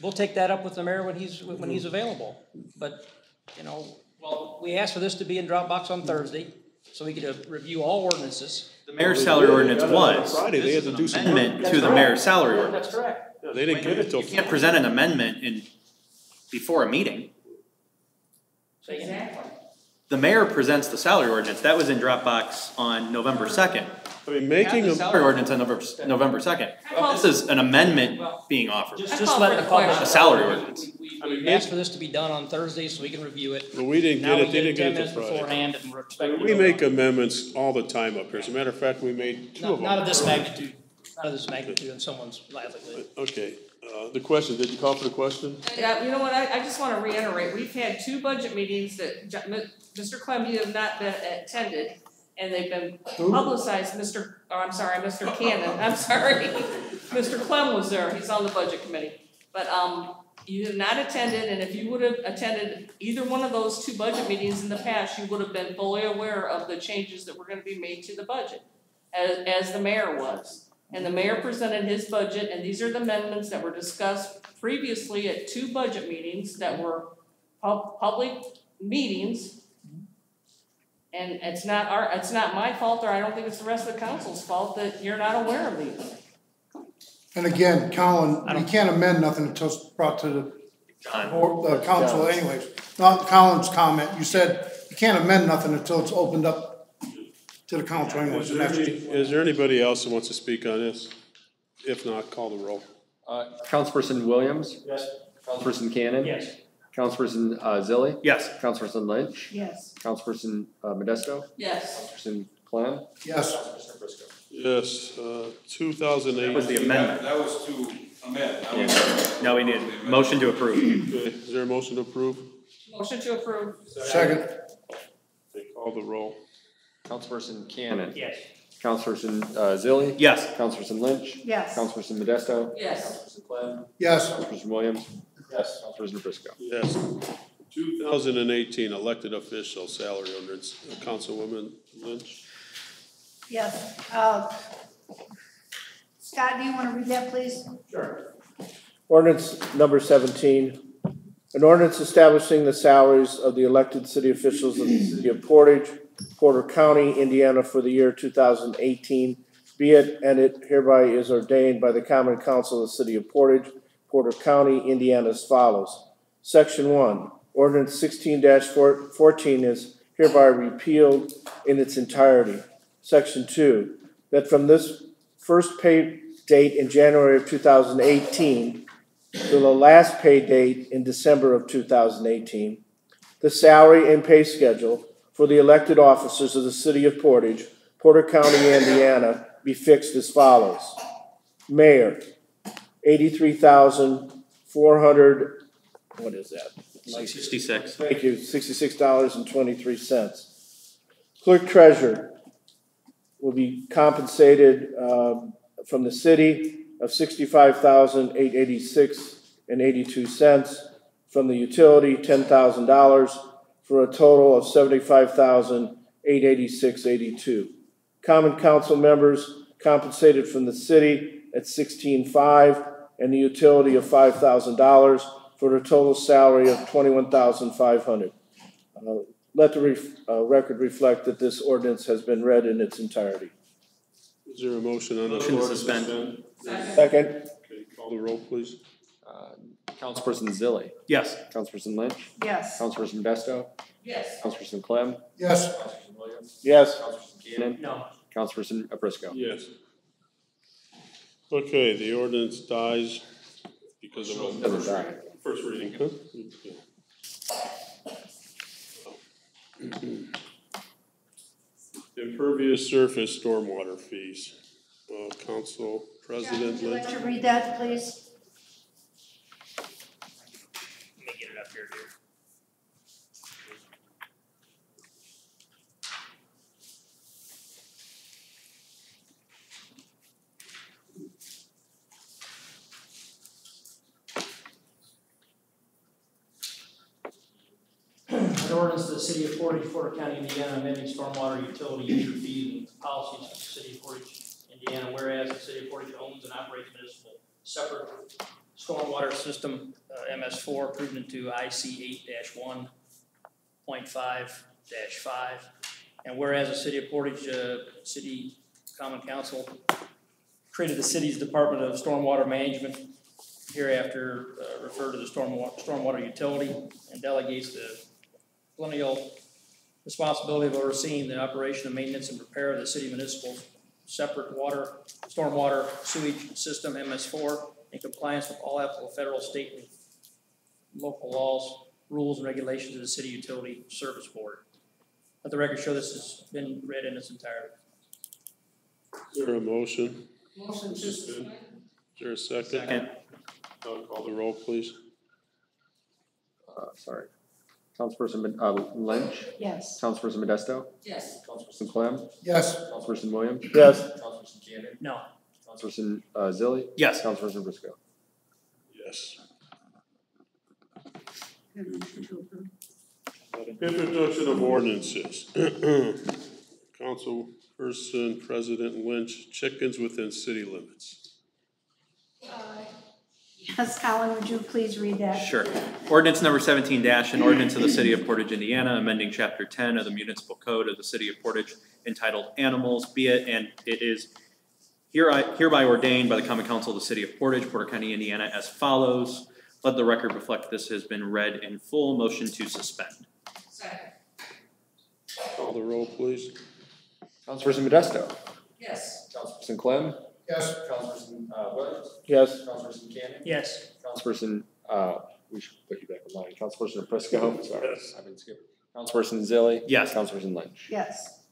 we'll take that up with the mayor when he's available. But, we asked for this to be in Dropbox on Thursday, so we could review all ordinances. The mayor's salary ordinance was an amendment to the mayor's salary ordinance. That's correct. Yeah, they didn't get it till. You can't present an amendment before a meeting. Exactly. The mayor presents the salary ordinance. That was in Dropbox on November 2nd. I mean, making the salary ordinance on November 2nd. This is an amendment being offered. Just let the public. A salary ordinance. We asked for this to be done on Thursday so we can review it. But we didn't get it, they didn't get it till Friday. Beforehand, and we're expecting. We make amendments all the time up here. As a matter of fact, we made 2 of them. Not of this magnitude. Not of this magnitude in someone's livelihood. Okay, the question, did you call for the question? Yeah, you know what, I just wanna reiterate, we've had 2 budget meetings that Mr. Clem, you have not been attended, and they've been publicized. Mr. Cannon, I'm sorry. Mr. Clem was there, he's on the budget committee. But, you have not attended, and if you would have attended either one of those 2 budget meetings in the past, you would have been fully aware of the changes that were gonna be made to the budget, as the mayor was. And the mayor presented his budget, and these are the amendments that were discussed previously at 2 budget meetings that were public meetings. And it's not my fault, or I don't think it's the rest of the council's fault that you're not aware of these. And again, Colin, you can't amend nothing until it's brought to the council anyways. Not Colin's comment, you said you can't amend nothing until it's opened up to the council anyways. Is there anybody else who wants to speak on this? If not, call the roll. Councilperson Williams? Yes. Councilperson Cannon? Yes. Councilperson Zilli? Yes. Councilperson Lynch? Yes. Councilperson Modesto? Yes. Councilperson Clem? Yes. Councilperson Briscoe? Yes, 2008. That was the amendment. That was to amend. No, we need a motion to approve. Okay, is there a motion to approve? Motion to approve. Second. Okay, call the roll. Councilperson Cannon? Yes. Councilperson Zilli? Yes. Councilperson Lynch? Yes. Councilperson Modesto? Yes. Councilperson Clem? Yes. Councilperson Williams? Yes. Councilperson Briscoe? Yes. 2018 elected official salary ordinance. Councilwoman Lynch? Yes. Scott, do you want to read that, please? Sure. Ordinance number 17. An ordinance establishing the salaries of the elected city officials of the city of Portage, Porter County, Indiana for the year 2018. Be it, and it hereby is ordained by the Common Council of the city of Portage, Porter County, Indiana as follows. Section 1, ordinance 16-14 is hereby repealed in its entirety. Section 2, that from this first pay date in January of 2018 to the last pay date in December of 2018, the salary and pay schedule for the elected officers of the city of Portage, Porter County, Indiana, be fixed as follows. Mayor, $83,400, what is that? 66. Thank you, $66.23. Clerk treasurer will be compensated from the city of $65,886.82. From the utility, $10,000 for a total of $75,886.82. Common council members compensated from the city at $16,500 and the utility of $5,000 for a total salary of $21,500. Let the record reflect that this ordinance has been read in its entirety. Is there a motion on the Motion to floor to suspend. Second. Okay, call the roll, please. Councilperson Zilli. Yes. Councilperson Lynch. Yes. Councilperson Modesto. Yes. Councilperson Clem. Yes. Councilperson Williams. Yes. Councilperson Keenan. No. Councilperson Briscoe. Yes. Okay, the ordinance dies because of a Doesn't die. first reading, huh? Impervious surface stormwater fees. Council President Would you Lynch. like to read that, please? Let me get it up here, dear. An ordinance to the city of Portage, Porter County, Indiana, amending stormwater utility user fees and policies for the city of Portage, Indiana, whereas the city of Portage owns and operates municipal separate stormwater system, MS4, approved into IC 8-1.5-5, and whereas the city of Portage, City Common Council created the city's Department of Stormwater Management, hereafter referred to the stormwater utility, and delegates the perennial responsibility of overseeing the operation and maintenance and repair of the city municipal separate stormwater sewage system, MS4, in compliance with all applicable federal, state, and local laws, rules, and regulations of the City Utility Service Board. Let the record show this has been read in its entirety. Is there a motion? Motion to suspend. Is there a second? Second. Call the roll, please. Sorry. Councilperson Lynch. Yes. Councilperson Modesto. Yes. Councilperson Clem. Yes. Councilperson Williams. Yes. Councilperson Keenan. No. Councilperson Zilli. Yes. Councilperson Briscoe. Yes. Introduction of ordinances. Councilperson President Lynch, chickens within city limits. Yes, Colin, would you please read that? Sure. Ordinance number 17 an ordinance of the city of Portage, Indiana, amending chapter 10 of the municipal code of the city of Portage entitled Animals, be it and it is hereby ordained by the Common Council of the city of Portage, Porter County, Indiana, as follows. Let the record reflect this has been read in full. Motion to suspend. Second. Call the roll, please. Councilperson Modesto. Yes. Councilperson Clem. Yes. Councilperson Williams. Yes. Councilperson Keenan. Yes. Councilperson, we should put you back in line. Councilperson Briscoe. Sorry, I've been skipping. Councilperson Zilli. Yes. Councilperson Lynch. Yes.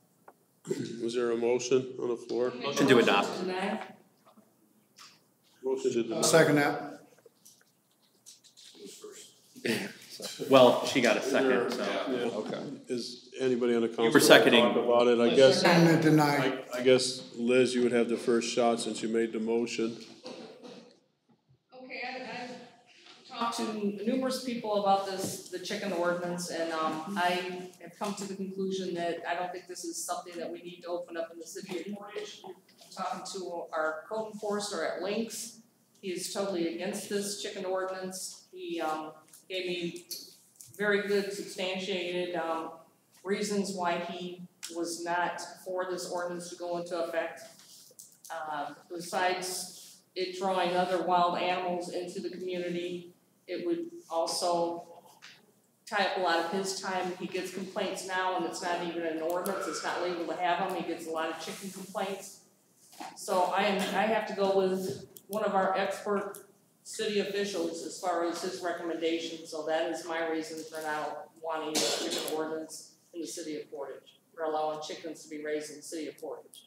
Was there a motion on the floor? Motion to adopt. Motion to deny. Second that. Well, she got a second, so. Yeah. Okay. Is anybody on the council? You were seconding. Talk about it, I guess. And deny. I guess, Liz, you would have the first shot since you made the motion. Okay, I've talked to numerous people about this, the chicken ordinance, and I have come to the conclusion that I don't think this is something that we need to open up in the city of Portage. I'm talking to our code enforcer at Lynx. He is totally against this chicken ordinance. He gave me very good substantiated reasons why he was not for this ordinance to go into effect. Besides it drawing other wild animals into the community, it would also tie up a lot of his time. He gets complaints now, and it's not even an ordinance, it's not legal to have them, he gets a lot of chicken complaints. So I have to go with one of our expert city officials as far as his recommendation, so that is my reason for not wanting the chicken ordinance in the city of Portage, for allowing chickens to be raised in the city of Portage.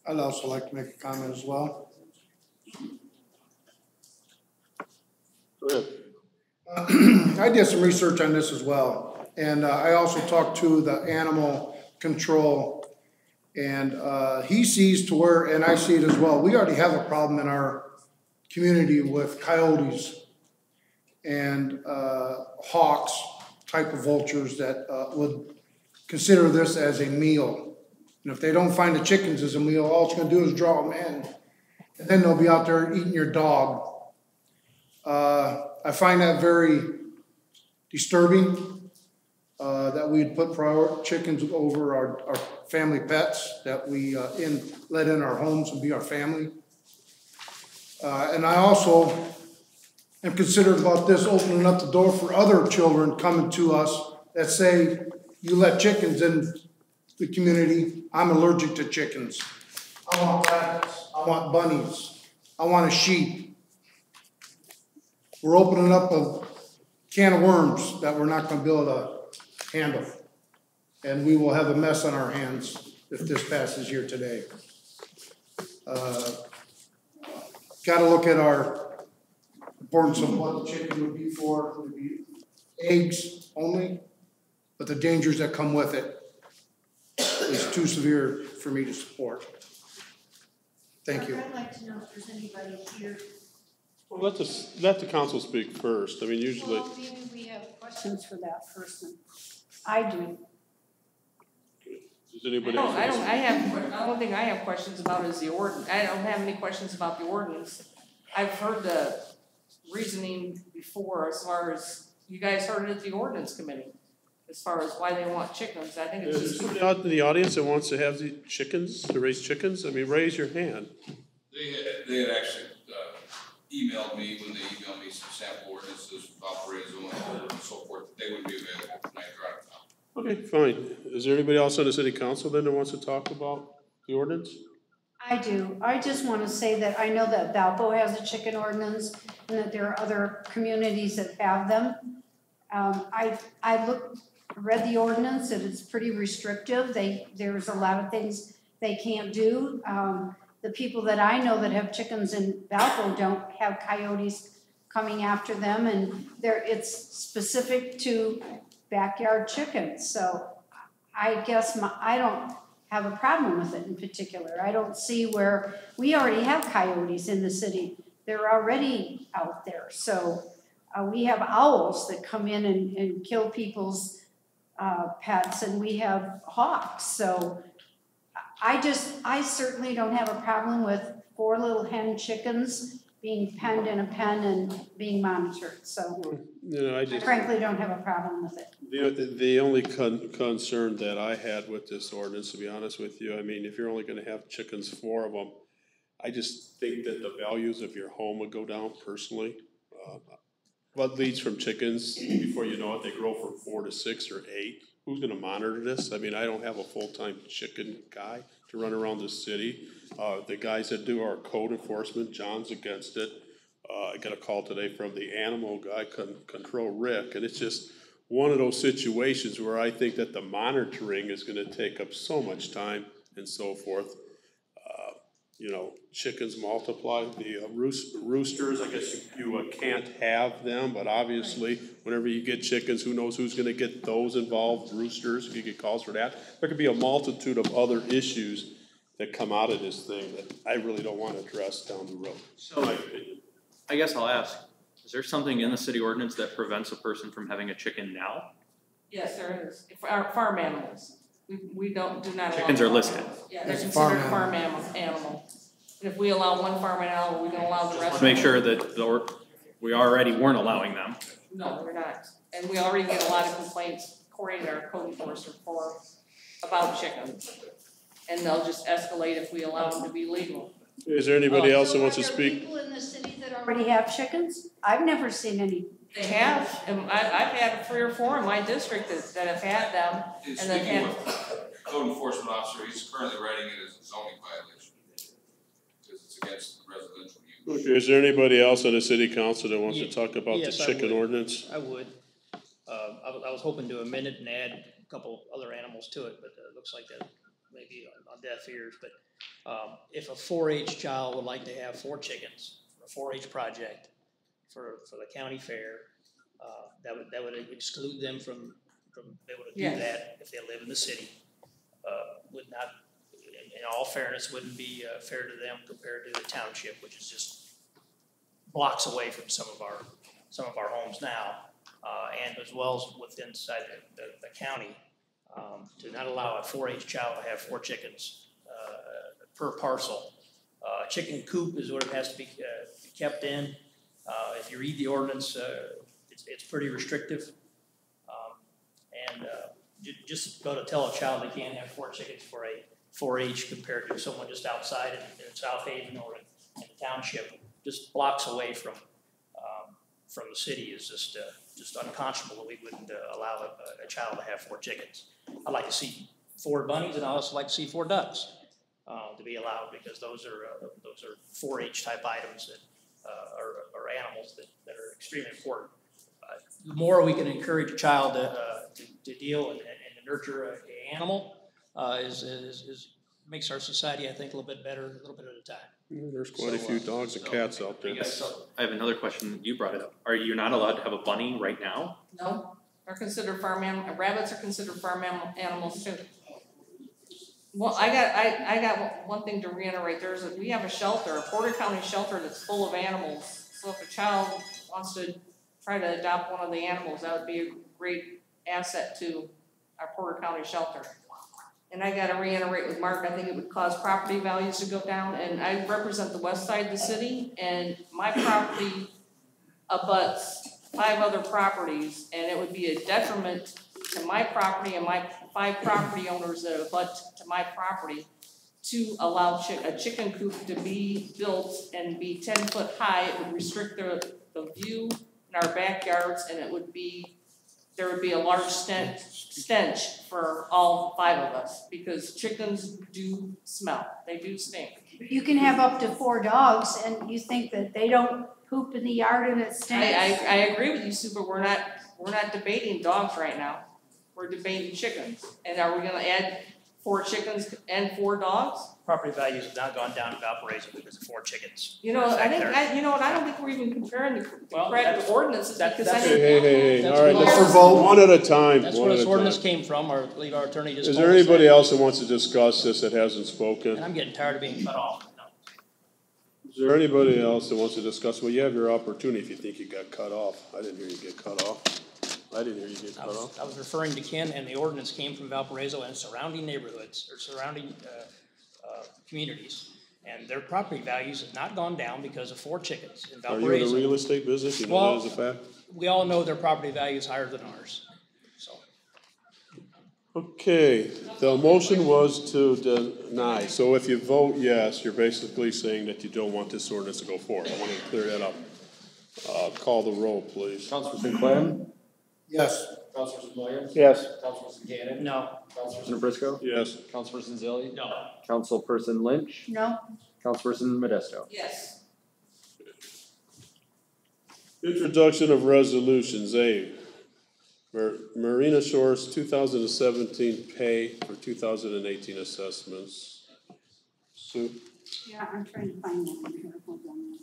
I'd also like to make a comment as well. Go ahead. I did some research on this as well, and I also talked to the animal control, and he sees to where, and I see it as well, we already have a problem in our community with coyotes and hawks, type of vultures that would consider this as a meal. And if they don't find the chickens as a meal, all it's gonna do is draw them in, and then they'll be out there eating your dog. I find that very disturbing, that we'd put chickens over our family pets that we let in our homes and be our family. And I also am considered about this opening up the door for other children coming to us that say, you let chickens in the community, I'm allergic to chickens. I want rabbits, I want bunnies, I want a sheep. We're opening up a can of worms that we're not gonna be able to handle. And we will have a mess on our hands if this passes here today. Gotta look at our importance of what the chicken would be for. It would be eggs only, but the dangers that come with it is too severe for me to support. Thank you. I'd like to know if there's anybody here. Well, let the council speak first. I mean, usually. Well, maybe we have questions for that person. I do. Does anybody I else? don't think I have questions about is the ordinance. I don't have any questions about the ordinance. I've heard the reasoning before as far as, you guys heard it at the ordinance committee, as far as why they want chickens. I think it's Is just. somebody out in the audience that wants to have the chickens, to raise chickens? I mean, raise your hand. They had actually emailed me when they emailed me some sample ordinances about raising and so forth. They wouldn't be available tonight, right? Okay, fine. Is there anybody else on the city council then that wants to talk about the ordinance? I do. I just want to say that I know that Valpo has a chicken ordinance and that there are other communities that have them. I read the ordinance and it's pretty restrictive. There's a lot of things they can't do. The people that I know that have chickens in Valpo don't have coyotes coming after them, and it's specific to backyard chickens. So I guess I don't have a problem with it in particular. I don't see where we already have coyotes in the city. They're already out there. So we have owls that come in and kill people's pets, and we have hawks. So I certainly don't have a problem with 4 little hen chickens being penned in a pen and being monitored. So I frankly don't have a problem with it. The only concern that I had with this ordinance, to be honest with you, I mean, if you're only gonna have chickens, 4 of them, I just think that the values of your home would go down personally. What leads from chickens, before you know it, they grow from 4 to 6 or 8. Who's gonna monitor this? I mean, I don't have a full-time chicken guy to run around the city. The guys that do our code enforcement, John's against it. I got a call today from the animal guy, Control Rick, and it's just one of those situations where I think that the monitoring is gonna take up so much time and so forth. Chickens multiply, the roosters, I guess you can't have them, but obviously, whenever you get chickens, who knows who's gonna get those involved, roosters, if you get calls for that. There could be a multitude of other issues that come out of this thing that I really don't wanna address down the road. So, I guess I'll ask, is there something in the city ordinance that prevents a person from having a chicken now? Yes, there is. For our farm animals, we do not allow. Chickens are listed. Yeah, they're considered a farm animal. And if we allow one farm animal, we don't allow the rest. To make sure that we already weren't allowing them. No, we're not. And we already get a lot of complaints, according to our code enforcement, about chickens. And they'll just escalate if we allow them to be legal. Is there anybody else that wants to speak? People in the city that already have chickens? I've never seen any. They have, and I've had 3 or 4 in my district that have had them, And and they've speaking had. with code enforcement officer, he's currently writing it as a zoning violation. Because it's against the residential use. Okay, is there anybody else on the city council that wants to talk about the Yes, I chicken would. ordinance? I would. I was hoping to amend it and add a couple other animals to it, but it looks like that may be on deaf ears. But if a 4-H child would like to have 4 chickens for a 4-H project for the county fair, that would exclude them from being able to do that if they live in the city. Would not, in all fairness, wouldn't be fair to them compared to the township, which is just blocks away from some of our homes now, and as well as within inside the county, to not allow a 4-H child to have 4 chickens per parcel. Chicken coop is what it has to be kept in. If you read the ordinance, it's pretty restrictive. Just go to tell a child they can't have 4 chickens for a 4-H compared to someone just outside in South Haven or in the township, just blocks away from the city is just unconscionable that we wouldn't allow a child to have 4 chickens. I'd like to see 4 bunnies, and I'd also like to see 4 ducks to be allowed, because those are 4-H type items that are animals that are extremely important. The more we can encourage a child to deal and to nurture an animal is makes our society, I think, a little bit better, a little bit at a time. There's quite a few dogs and cats out there. I have another question. You brought it up. Are you not allowed to have a bunny right now? No, they're considered farm animals. Rabbits are considered farm animals too. Well, I got one thing to reiterate. We have a shelter, a Porter County shelter that's full of animals. So if a child wants to try to adopt one of the animals, that would be a great asset to our Porter County shelter. And I gotta reiterate with Mark, I think it would cause property values to go down, and I represent the west side of the city, and my property abuts 5 other properties, and it would be a detriment to my property and my 5 property owners that abut to my property to allow a chicken coop to be built and be 10 foot high. It would restrict the view in our backyards, and there would be a large stench for all 5 of us, because chickens do smell. They do stink. You can have up to 4 dogs, and you think that they don't poop in the yard and it stinks? I agree with you, Sue, but we're not debating dogs right now. We're debating chickens. And are we gonna add 4 chickens and 4 dogs? Property values have not gone down in Valparaiso because of 4 chickens. You know, I don't think we're even comparing the correct ordinances, because I think. Hey, all right, let's vote one at a time. That's where this ordinance came from. Our attorney just. Is there anybody else that wants to discuss this that hasn't spoken? And I'm getting tired of being cut off. Is there anybody else that wants to discuss? Well, you have your opportunity if you think you got cut off. I didn't hear you get cut off. I didn't hear you get cut off. I was referring to Ken, and the ordinance came from Valparaiso and surrounding neighborhoods, or surrounding communities. And their property values have not gone down because of 4 chickens in Valparaiso. Are you in the real estate business? You know that as a fact? We all know their property value is higher than ours. So. Okay, the motion was to deny. So if you vote yes, you're basically saying that you don't want this ordinance to go forward. I want to clear that up. Call the roll, please. Councilperson Clem? Yes. Councilperson Williams? Yes. Councilperson Gannon? No. Councilperson Briscoe? Yes. Councilperson Zilli? No. Councilperson Lynch? No. Councilperson Modesto? Yes. Introduction of resolutions. A, Marina Shores 2017 pay for 2018 assessments. Sue? Yeah, I'm trying to find one here. Hold on.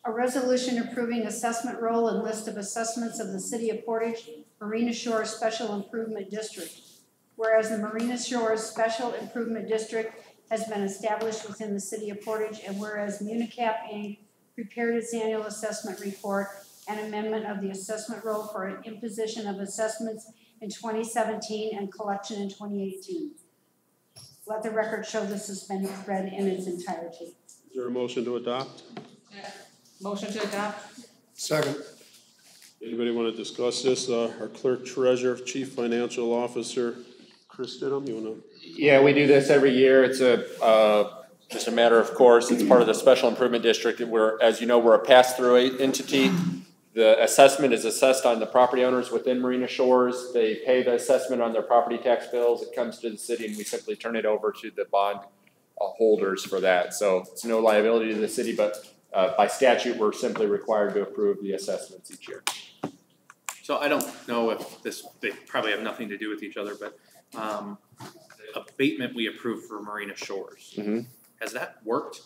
A resolution approving assessment roll and list of assessments of the City of Portage Marina Shores Special Improvement District. Whereas the Marina Shores Special Improvement District has been established within the City of Portage, and whereas Municap Inc. prepared its annual assessment report and amendment of the assessment roll for an imposition of assessments in 2017 and collection in 2018. Let the record show this has been read in its entirety. Is there a motion to adopt? Motion to adopt. Second. Anybody want to discuss this? Our clerk treasurer, chief financial officer, Chris Stidham, you want to? Yeah, we do this every year. It's just a matter of course. It's part of the special improvement district. We're, as you know, we're a pass-through entity. The assessment is assessed on the property owners within Marina Shores. They pay the assessment on their property tax bills. It comes to the city, and we simply turn it over to the bond holders for that. So it's no liability to the city, but by statute, we're simply required to approve the assessments each year. So I don't know if they probably have nothing to do with each other, but abatement we approved for Marina Shores. Mm-hmm. Has that worked?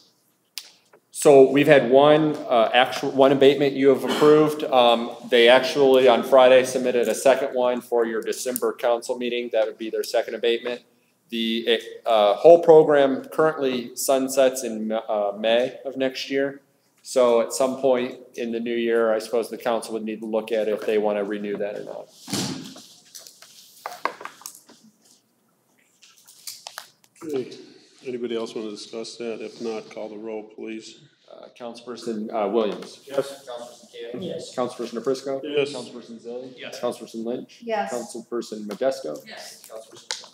So we've had one abatement you have approved. They actually on Friday submitted a second one for your December council meeting. That would be their second abatement. The whole program currently sunsets in May of next year. So at some point in the new year, I suppose the council would need to look at if they want to renew that or not. Okay. Anybody else want to discuss that? If not, call the roll, please. Councilperson Williams. Yes. Councilperson Cannon. Yes. Councilperson Naprisco. Yes. Councilperson Zilli. Yes. Councilperson Lynch. Yes. Councilperson Modesto. Yes. Councilperson.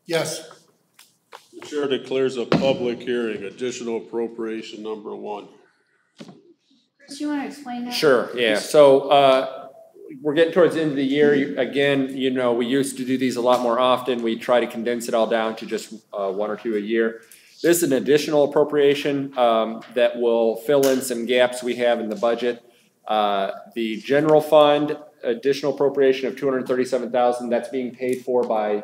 Yes. The chair declares a public hearing, additional appropriation number 1. Chris, you want to explain that? Sure, yeah. So we're getting towards the end of the year. Again, you know, we used to do these a lot more often. We try to condense it all down to just 1 or 2 a year. This is an additional appropriation that will fill in some gaps we have in the budget. The general fund, additional appropriation of $237,000, that's being paid for by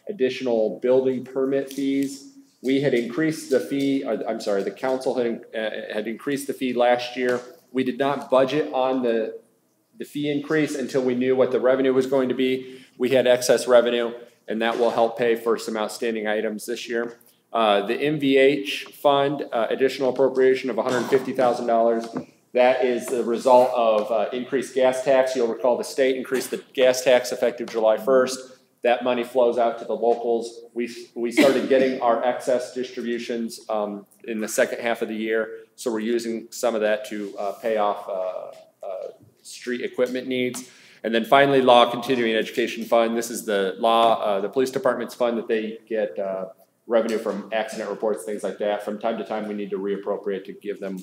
additional building permit fees. We had increased the fee, the council had increased the fee last year. We did not budget on the fee increase until we knew what the revenue was going to be. We had excess revenue, and that will help pay for some outstanding items this year. The MVH fund, additional appropriation of $150,000. That is the result of increased gas tax. You'll recall the state increased the gas tax effective July 1st. That money flows out to the locals. We started getting our excess distributions in the second half of the year, so we're using some of that to pay off street equipment needs. And then finally, Law Continuing Education Fund. This is the the police department's fund that they get revenue from accident reports, things like that. From time to time, we need to reappropriate to give them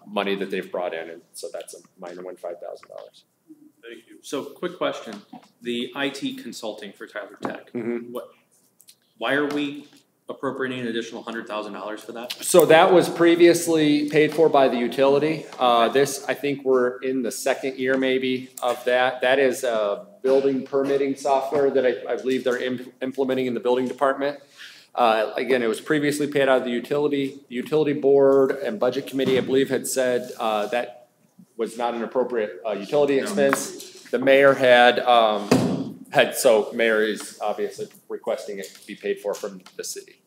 money that they've brought in, and so that's a minor one, $5,000. Thank you. So, quick question: the IT consulting for Tyler Tech. Mm-hmm. Why are we appropriating an additional $100,000 for that? So that was previously paid for by the utility. This, I think, we're in the second year maybe of that. That is building permitting software that I believe they're implementing in the building department. Again, it was previously paid out of the utility. The utility board and budget committee, I believe, had said that was not an appropriate utility expense. The mayor so mayor is obviously requesting it be paid for from the city.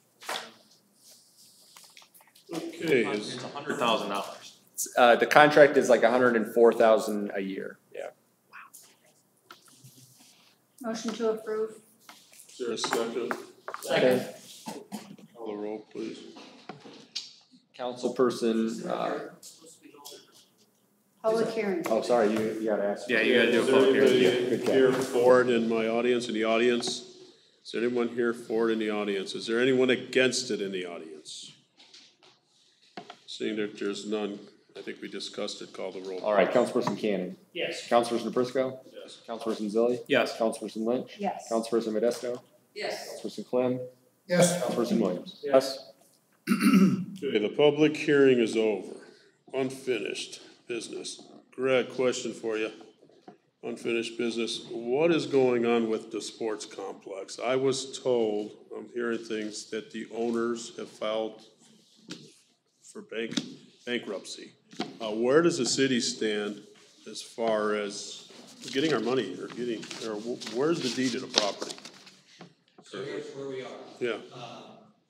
Okay. It's $100,000. The contract is like $104,000 a year. Yeah. Motion to approve. Is there a second? Second. Call the roll, please. Councilperson. Public hearing. Oh, sorry, you got to ask. Yeah, you got to do a public hearing. Is there anybody here for it in my audience, in the audience? Is there anyone here for it in the audience? Is there anyone against it in the audience? Seeing that there's none, I think we discussed it. Call the roll. All right, Councilperson Cannon. Yes. Councilperson Naprisco. Yes. Councilperson Zilli. Yes. Councilperson Lynch. Yes. Councilperson Modesto. Yes. Councilperson Clem. Yes. Councilperson Williams. Yes. Okay, the public hearing is over. Unfinished business. Greg, question for you. Unfinished business. What is going on with the sports complex? I was told, I'm hearing things, that the owners have filed for bankruptcy. Where does the city stand as far as getting our money or where's the deed of the property? So here's where we are. Yeah.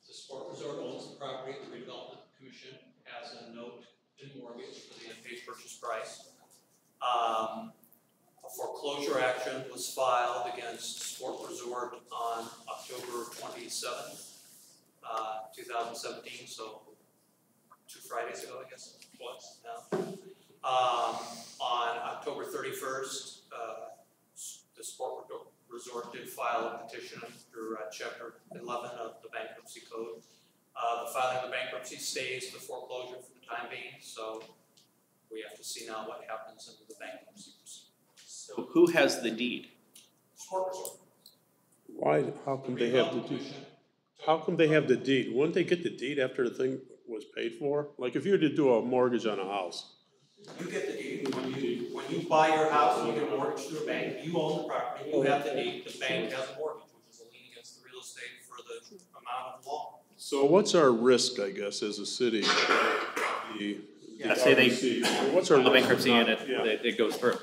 The sport resort owns the property. The redevelopment commission has a note in mortgage for the unpaid purchase price. A foreclosure action was filed against Sport Resort on October 27th, 2017. So 2 Fridays ago, I guess it was now. On October 31st, the Sport Resort did file a petition under Chapter 11 of the Bankruptcy Code. The filing of the bankruptcy stays the foreclosure for the time being, so we have to see now what happens in the bankruptcy proceedings. So who has the deed? Sport Resort. Why, how come they have the deed? How come they have the deed? Wouldn't they get the deed after the thing was paid for? Like if you were to do a mortgage on a house. You get the deed. When you buy your house and you get a mortgage through a bank, you own the property, you have the deed, the bank has a mortgage, which is a lien against the real estate for the amount of loan. So what's our risk, I guess, as a city? Say they what's our the bankruptcy and yeah. it goes through.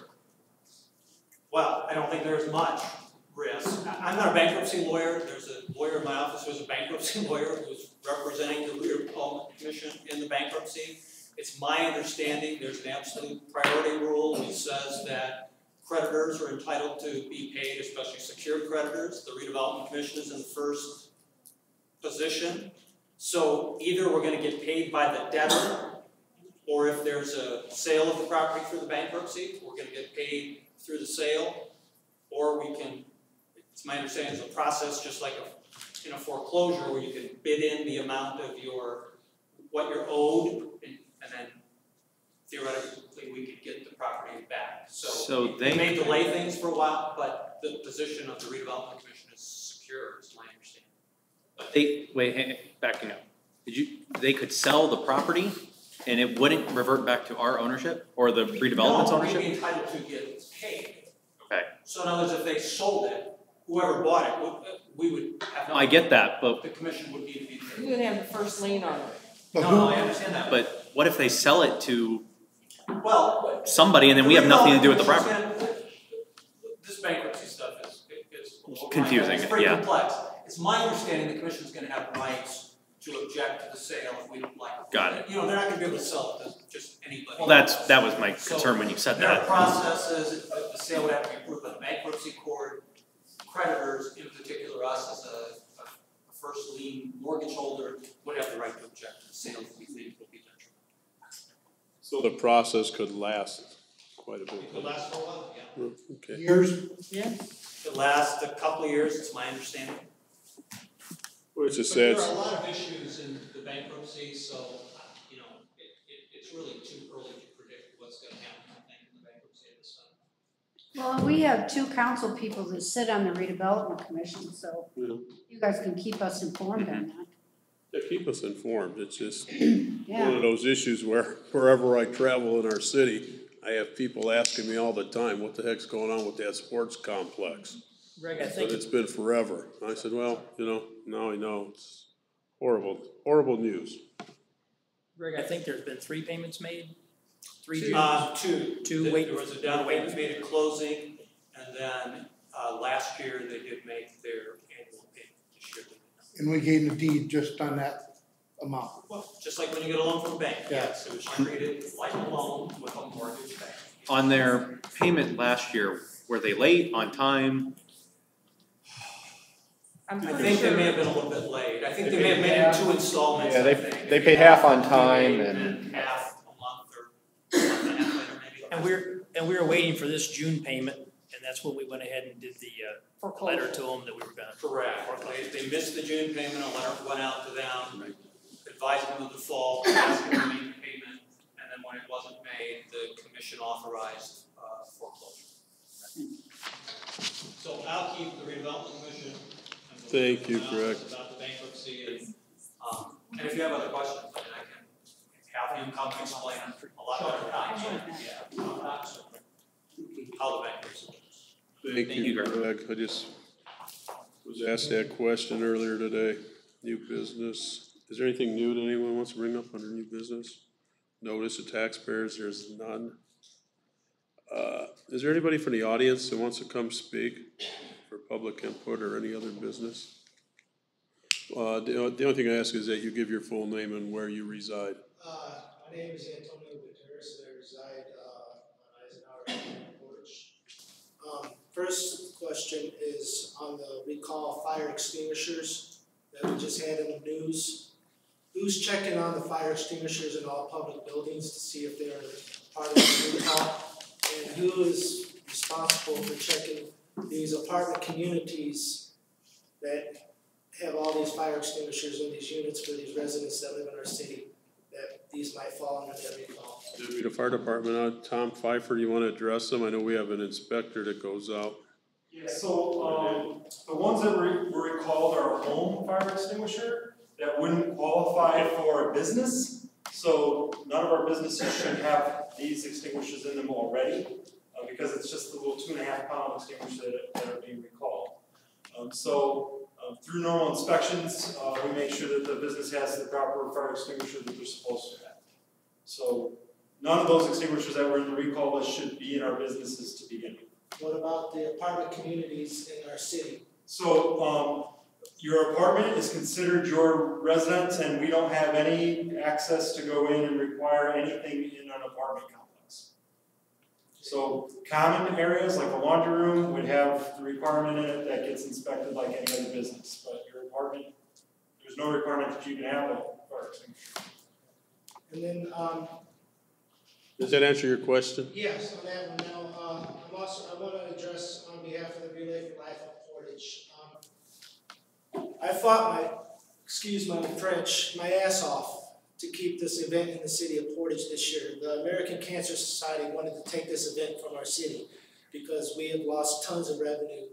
Well, I don't think there's much risk. I'm not a bankruptcy lawyer. There's a lawyer in my office who's a bankruptcy lawyer who's representing the Redevelopment Commission in the bankruptcy. It's my understanding there's an absolute priority rule which says that creditors are entitled to be paid, especially secured creditors. The Redevelopment Commission is in the first position. So either we're going to get paid by the debtor, or if there's a sale of the property through the bankruptcy, we're going to get paid through the sale, or we can, it's my understanding it's a process just like in a foreclosure where you can bid in the amount of what you're owed, and then theoretically we could get the property back. So they may delay things for a while, but the position of the Redevelopment Commission is secure, is my understanding. Backing up. They could sell the property and it wouldn't revert back to our ownership or the redevelopment's ownership? No, we'd be entitled to get paid. Okay. So in other words, if they sold it, whoever bought it, we would have no. I get that, but. The commission would need to be paid. You would have the first lien on it. No, I understand that. But what if they sell it to somebody and then we have nothing to do with the property? This bankruptcy stuff is confusing, it's pretty complex. It's my understanding the commission's gonna have rights to object to the sale if we like. Got it. You know, they're not gonna be able to sell it to just anybody. Well, that was my concern when you said that. There are processes, the sale would have to be approved by the bankruptcy court. Creditors, in particular us as a first lien mortgage holder, would have the right to object to the sale if we think will be detrimental. So the process could last quite a bit. It could last for a while, yeah. Okay. Years? Yeah. It lasts a couple of years, it's my understanding. Well, it's a But sad. there are a lot of issues in the bankruptcy, so, you know, it's really too early to predict what's gonna happen, I think, in the bankruptcy at this time. Well, we have 2 council people that sit on the redevelopment commission, so Yeah. you guys can keep us informed on that. Yeah, keep us informed. It's just Yeah. one of those issues where wherever I travel in our city, I have people asking me all the time, what the heck's going on with that sports complex? Greg, I think. But it's been forever. I said, well, you know, now I know. It's horrible news. Greg, I think there's been 3 payments made? 3 Two. Two, wait. There was a down payment made at closing, and then, last year they did make their annual payment this year. And we gave the deed just on that amount. Well, just like when you get a loan from a bank, yes, it was treated like a loan with a mortgage bank. On their payment last year, were they late, on time? I think they may have been a little bit late. I think they may have made it 2 installments. Yeah, I think. they paid half on time and half a month or a month and a half later maybe. And we were waiting for this June payment, and that's when we went ahead and did the letter to them that we were gonna. Correct. They missed the June payment, a letter went out to them, advising them of default, asking them to make the payment, and then when it wasn't made, the commission authorized foreclosure. So I'll keep the redevelopment commission. Thank you, Greg. About the bankruptcy and if you have other questions, I mean, I can have him come and explain a lot better how the bankruptcy works. Thank you, Greg. I just was asked that question earlier today. New business. Is there anything new that anyone wants to bring up under new business? Notice to taxpayers, there's none. Is there anybody from the audience that wants to come speak for public input or any other business? The only thing I ask is that you give your full name and where you reside. My name is Antonio Gutierrez, and I reside on Eisenhower Porch. First question is on the recall fire extinguishers that we just had in the news. Who's checking on the fire extinguishers in all public buildings to see if they're part of the recall? And who is responsible for checking these apartment communities that have all these fire extinguishers in these units for these residents that live in our city, that these might fall under that recall? Deputy the Fire Department, Tom Pfeiffer, do you want to address them? I know we have an inspector that goes out. Yeah, so, the ones that were recalled are a home fire extinguisher that wouldn't qualify for a business. So none of our businesses should have these extinguishers in them already, because it's just the little 2.5 pound extinguisher that are being recalled. Through normal inspections, we make sure that the business has the proper fire extinguisher that they're supposed to have. So none of those extinguishers that were in the recall list should be in our businesses to begin with. What about the apartment communities in our city? So, your apartment is considered your residence, and we don't have any access to go in and require anything in an apartment complex. So, common areas like a laundry room would have the requirement in it that gets inspected like any other business, but your apartment, there's no requirement that you can have a fire extinguisher. And then, Does that answer your question? yes, on that one now, I want to address on behalf of the Relay for Life of Portage. I fought excuse my French, my ass off to keep this event in the city of Portage this year. The American Cancer Society wanted to take this event from our city because we have lost tons of revenue.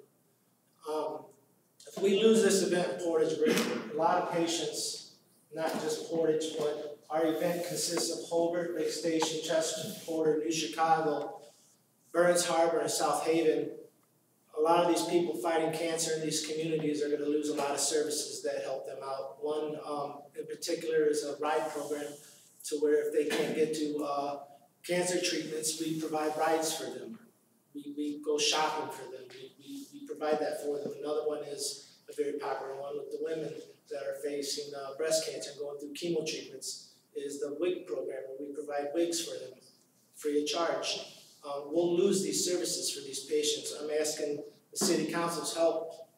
If we lose this event in Portage, a lot of patients, not just Portage, but our event consists of Holbert, Lake Station, Chesterton, Porter, New Chicago, Burns Harbor, and South Haven. A lot of these people fighting cancer in these communities are going to lose a lot of services that help them out. One in particular is a ride program to where if they can't get to cancer treatments, we provide rides for them. We go shopping for them. We provide that for them. Another one is a very popular one with the women that are facing breast cancer and going through chemo treatments is the wig program, where we provide wigs for them free of charge. We'll lose these services for these patients. I'm asking the city council's help.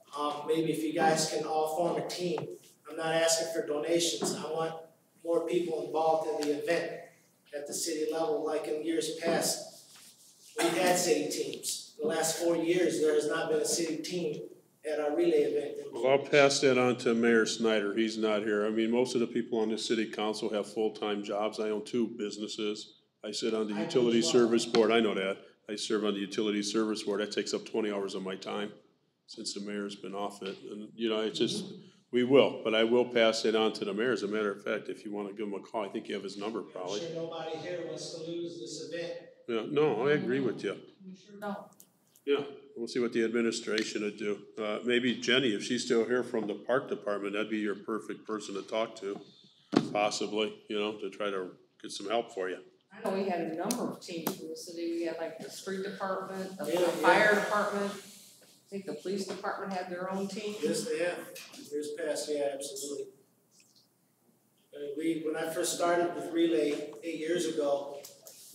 Maybe if you guys can all form a team. I'm not asking for donations. I want more people involved in the event at the city level. Like in years past, we've had city teams. The last 4 years, there has not been a city team at our relay event. Well, I'll pass that on to Mayor Snyder. He's not here. I mean, most of the people on the city council have full-time jobs. I own 2 businesses. I sit on the utility service board. I know that. I serve on the utility service board. That takes up 20 hours of my time since the mayor's been off it. And, you know, it's just, we will. But I will pass it on to the mayor. As a matter of fact, if you want to give him a call, I think you have his number probably. I'm sure nobody here wants to lose this event. Yeah, no, I agree with you. We sure don't. Yeah, we'll see what the administration would do. Maybe Jenny, if she's still here from the park department, that'd be your perfect person to talk to, possibly, you know, to try to get some help for you. I know we had a number of teams from the city. We had like the street department, the Yeah, fire department. I think the police department had their own team. Yes, they have. Years past, yeah, absolutely. I mean, when I first started with Relay 8 years ago,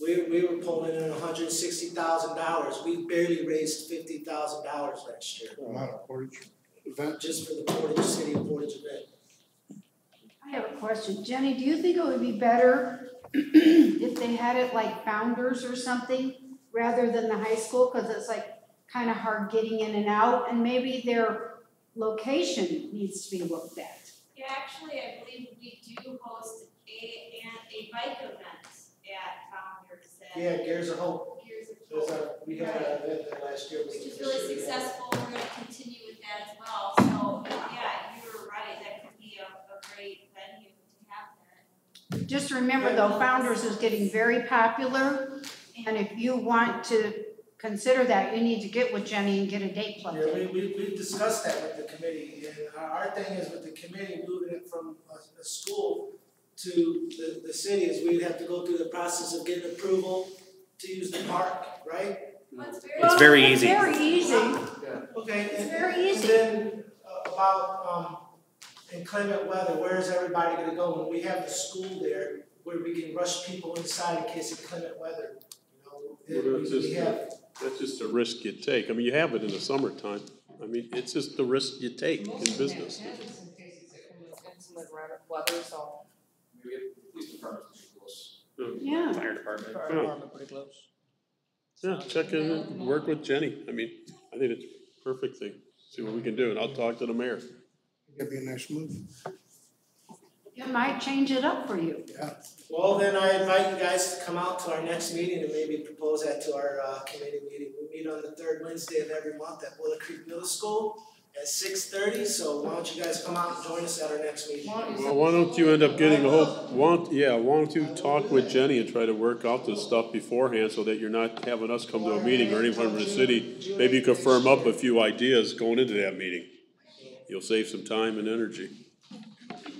we were pulling in $160,000. We barely raised $50,000 last year. Not a Portage event. Just for the Portage City of Portage event. I have a question. Jenny, do you think it would be better if they had it like Founders or something rather than the high school? Because it's like kind of hard getting in and out, and maybe their location needs to be looked at. Yeah, actually, I believe we do host a bike event at Founders. Yeah, Gears of Hope. Gears of Hope. We had an event there last year. Which is really successful. We're going to continue with that as well. So, yeah, you were right. That could be a great venue to have that. Just remember though, Founders is getting very popular, and if you want to consider that, you need to get with Jenny and get a date plugged in. Yeah, we discussed that with the committee, and our thing is with the committee moving it from a school to the city is we'd have to go through the process of getting approval to use the park, right? It's very easy. It's very easy. Okay. It's very easy. And then about inclement weather, where is everybody gonna go? When we have the school there, where we can rush people inside in case of inclement weather, you know, that's just a risk you take. I mean, you have it in the summertime. I mean, it's just the risk you take in business. Inclement weather, so. We get police departments in schools. Yeah. Fire department. Fire department, pretty close. Yeah, check in, work with Jenny. I mean, I think it's a perfect thing. See what we can do, and I'll talk to the mayor. It'd be a nice move. It might change it up for you. Yeah. Well, then I invite you guys to come out to our next meeting and maybe propose that to our committee meeting. We meet on the third Wednesday of every month at Willow Creek Middle School at 6:30. So why don't you guys come out and join us at our next meeting? Well, why don't you end up getting a whole, why don't you talk with Jenny and try to work out this stuff beforehand so that you're not having us come to a meeting or anyone from the city. Maybe you could firm up a few ideas going into that meeting. You'll save some time and energy.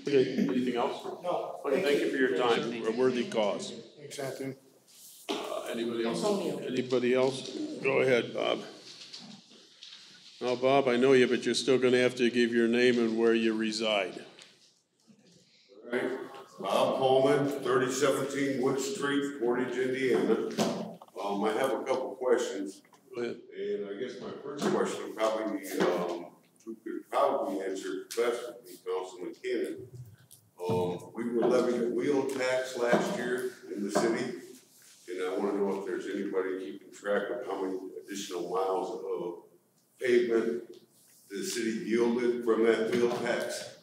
Okay, anything else? No. Okay, thank you for your time, a worthy cause. Exactly. Anybody else? Anybody else? Go ahead, Bob. Now, Bob, I know you, but you're still gonna have to give your name and where you reside. All right, Bob Holman, 3017 Wood Street, Portage, Indiana. I have a couple questions. Go ahead. And I guess my first question probably, who could probably answer best would be Councilman Cannon. We were levying a wheel tax last year in the city, and I wanna know if there's anybody keeping track of how many additional miles of pavement the city yielded from that wheel tax.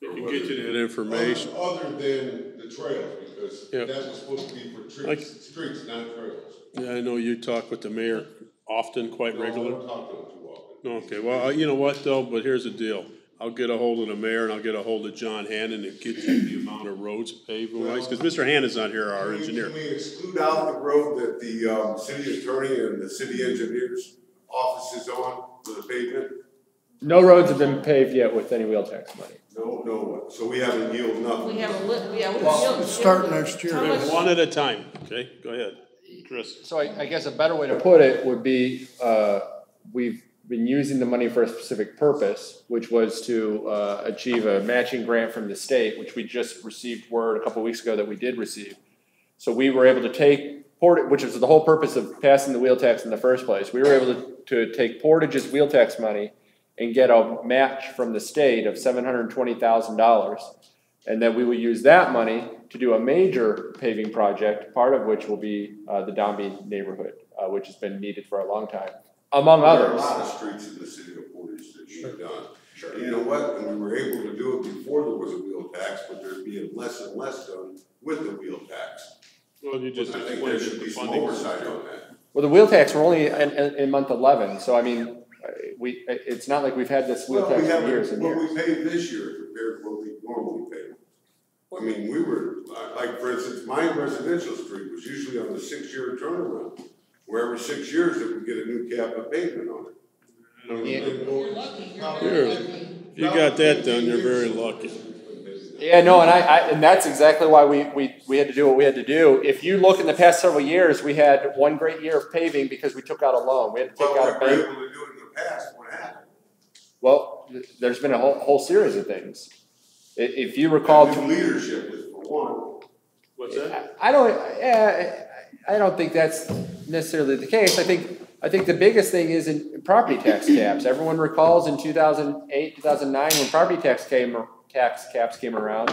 I can get you that information. Other than the trails, because Yep. that was supposed to be for streets, not trails. Yeah, I know you talk with the mayor often, quite regularly. I don't talk to them too often. Okay, well, you know what though, but here's the deal. I'll get a hold of the mayor and I'll get a hold of John Hannon and get you the amount of roads paved, because Mr. Hannon's not here, our engineer. Can we exclude out the road that the city attorney and the city engineer's office is on for the pavement? No roads have been paved yet with any wheel tax money. No, so we haven't yielded nothing. We have a Start next year. One at a time, okay? Go ahead, Chris. So I guess a better way to put it would be, we've been using the money for a specific purpose, which was to achieve a matching grant from the state, which we just received word a couple weeks ago that we did receive. So we were able to take Portage, which was the whole purpose of passing the wheel tax in the first place. We were able to take Portage's wheel tax money and get a match from the state of $720,000. And then we will use that money to do a major paving project, part of which will be the Dombey neighborhood, which has been needed for a long time, among others. There are a lot of streets in the city of Portage that you've done. Sure. And you know what? And we were able to do it before there was a wheel tax, but there's being less and less done with the wheel tax. Well, you just I think there should be some oversight on that. Well, the wheel tax, we're only in month 11, so I mean, it's not like we've had this wheel tax for years and years. What we paid this year compared to what we normally pay. I mean, we were, like for instance, my residential street was usually on the 6-year turnaround, where every 6 years that we get a new cap of pavement on it. If you got that done, you're very lucky. Yeah, no, and that's exactly why we had to do what we had to do. If you look in the past several years, we had one great year of paving because we took out a loan. We had to take out a bank. We were able to do it in the past. What happened? Well, there's been a whole series of things. If you recall, new leadership is for one. What's that? I don't think that's necessarily the case. I think the biggest thing is in property tax caps. Everyone recalls in 2008, 2009 when property tax caps came around,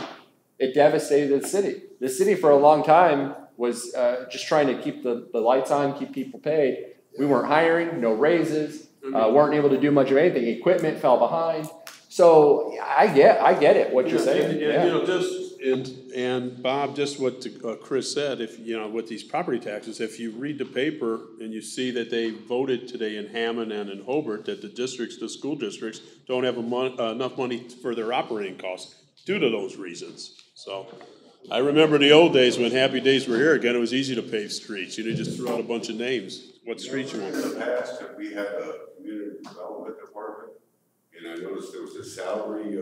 it devastated the city. The city for a long time was just trying to keep the lights on, keep people paid. We weren't hiring, no raises, weren't able to do much of anything. Equipment fell behind. So I get it, what you're saying. You know, and Bob, just what Chris said, if you know, with these property taxes, if you read the paper and you see that they voted today in Hammond and in Hobart that the school districts don't have enough money for their operating costs due to those reasons. So I remember the old days when Happy Days were here again, it was easy to pave streets. You just threw out a bunch of names. What streets you want? In the past, we had a community development department, and I noticed there was a salary,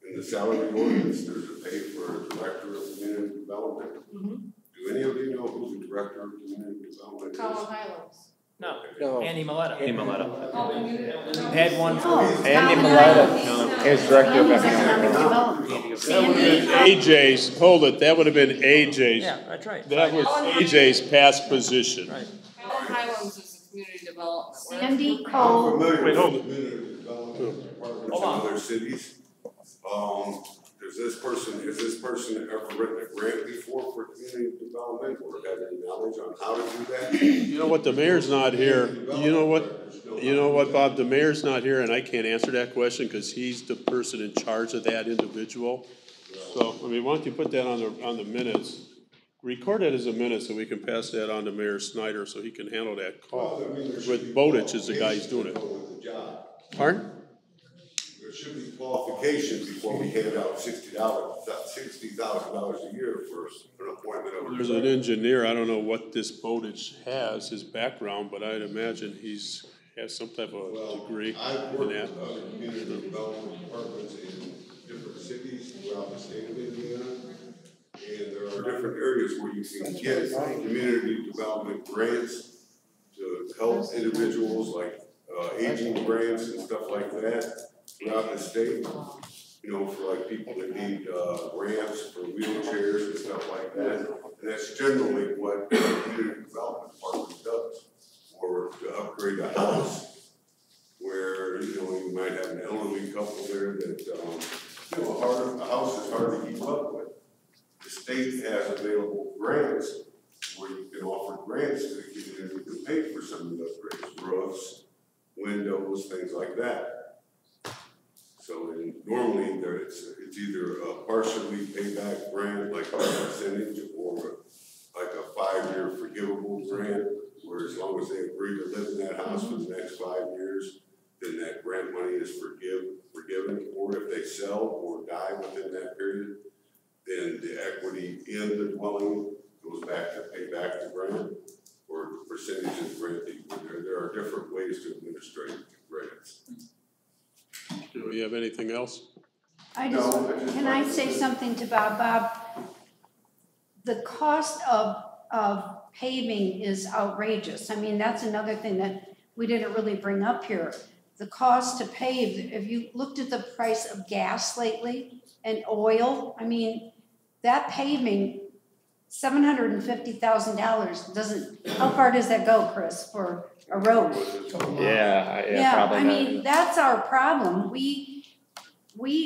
in the salary ordinance, there's a pay for a director of community development. Mm-hmm. Do any of you know who the director of community development is? Colin Highlands. No, Andy Miletta. Andy Miletta. Had one for Andy Miletta is director of economic development. That would have been AJ's, hold it, that would have been AJ's. Yeah, that's right. That was AJ's past position. Right. Colin Highlands is the community development. Sandy Cole. Wait, hold it. Community development departments in Hold on. other cities. There's has this person ever written a grant before for community development or have any knowledge on how to do that? You know what, the mayor's not here. You know what, Bob, the mayor's not here and I can't answer that question because he's the person in charge of that individual. So, I mean, why don't you put that on the minutes? Record that as a minute so we can pass that on to Mayor Snyder so he can handle that call. But Bowditch is the guy who's doing it. Pardon? There should be qualifications before we hand out $60,000 a year for an appointment of. There's an engineer, I don't know what this Bowditch has, his background, but I'd imagine has some type of degree I've worked in that. with other community development departments in different cities throughout the state of Indiana. And there are different areas where you can get community development grants to help individuals, like aging grants and stuff like that throughout the state. You know, for like people that need ramps for wheelchairs and stuff like that. And that's generally what the community development department does. Or to upgrade a house where, you know, you might have an elderly couple there that, you know, a house is hard to keep up with. The state has available grants where you can offer grants to the community to pay for some of the upgrades, roofs, windows, things like that. So normally it's either a partially payback grant, like a percentage, or like a 5-year forgivable grant, where as long as they agree to live in that house for the next 5 years, then that grant money is forgiven. Or if they sell or die within that period, then the equity in the dwelling goes back to pay back the grant, or percentage of the grant. There are different ways to administrate grants. Do we have anything else? Can I say something to Bob? Bob, the cost of paving is outrageous. I mean, that's another thing that we didn't really bring up here. The cost to pave, have you looked at the price of gas lately and oil? I mean, that paving, $750,000 doesn't, how far does that go, Chris, for a road? Yeah, probably I not. mean, that's our problem. We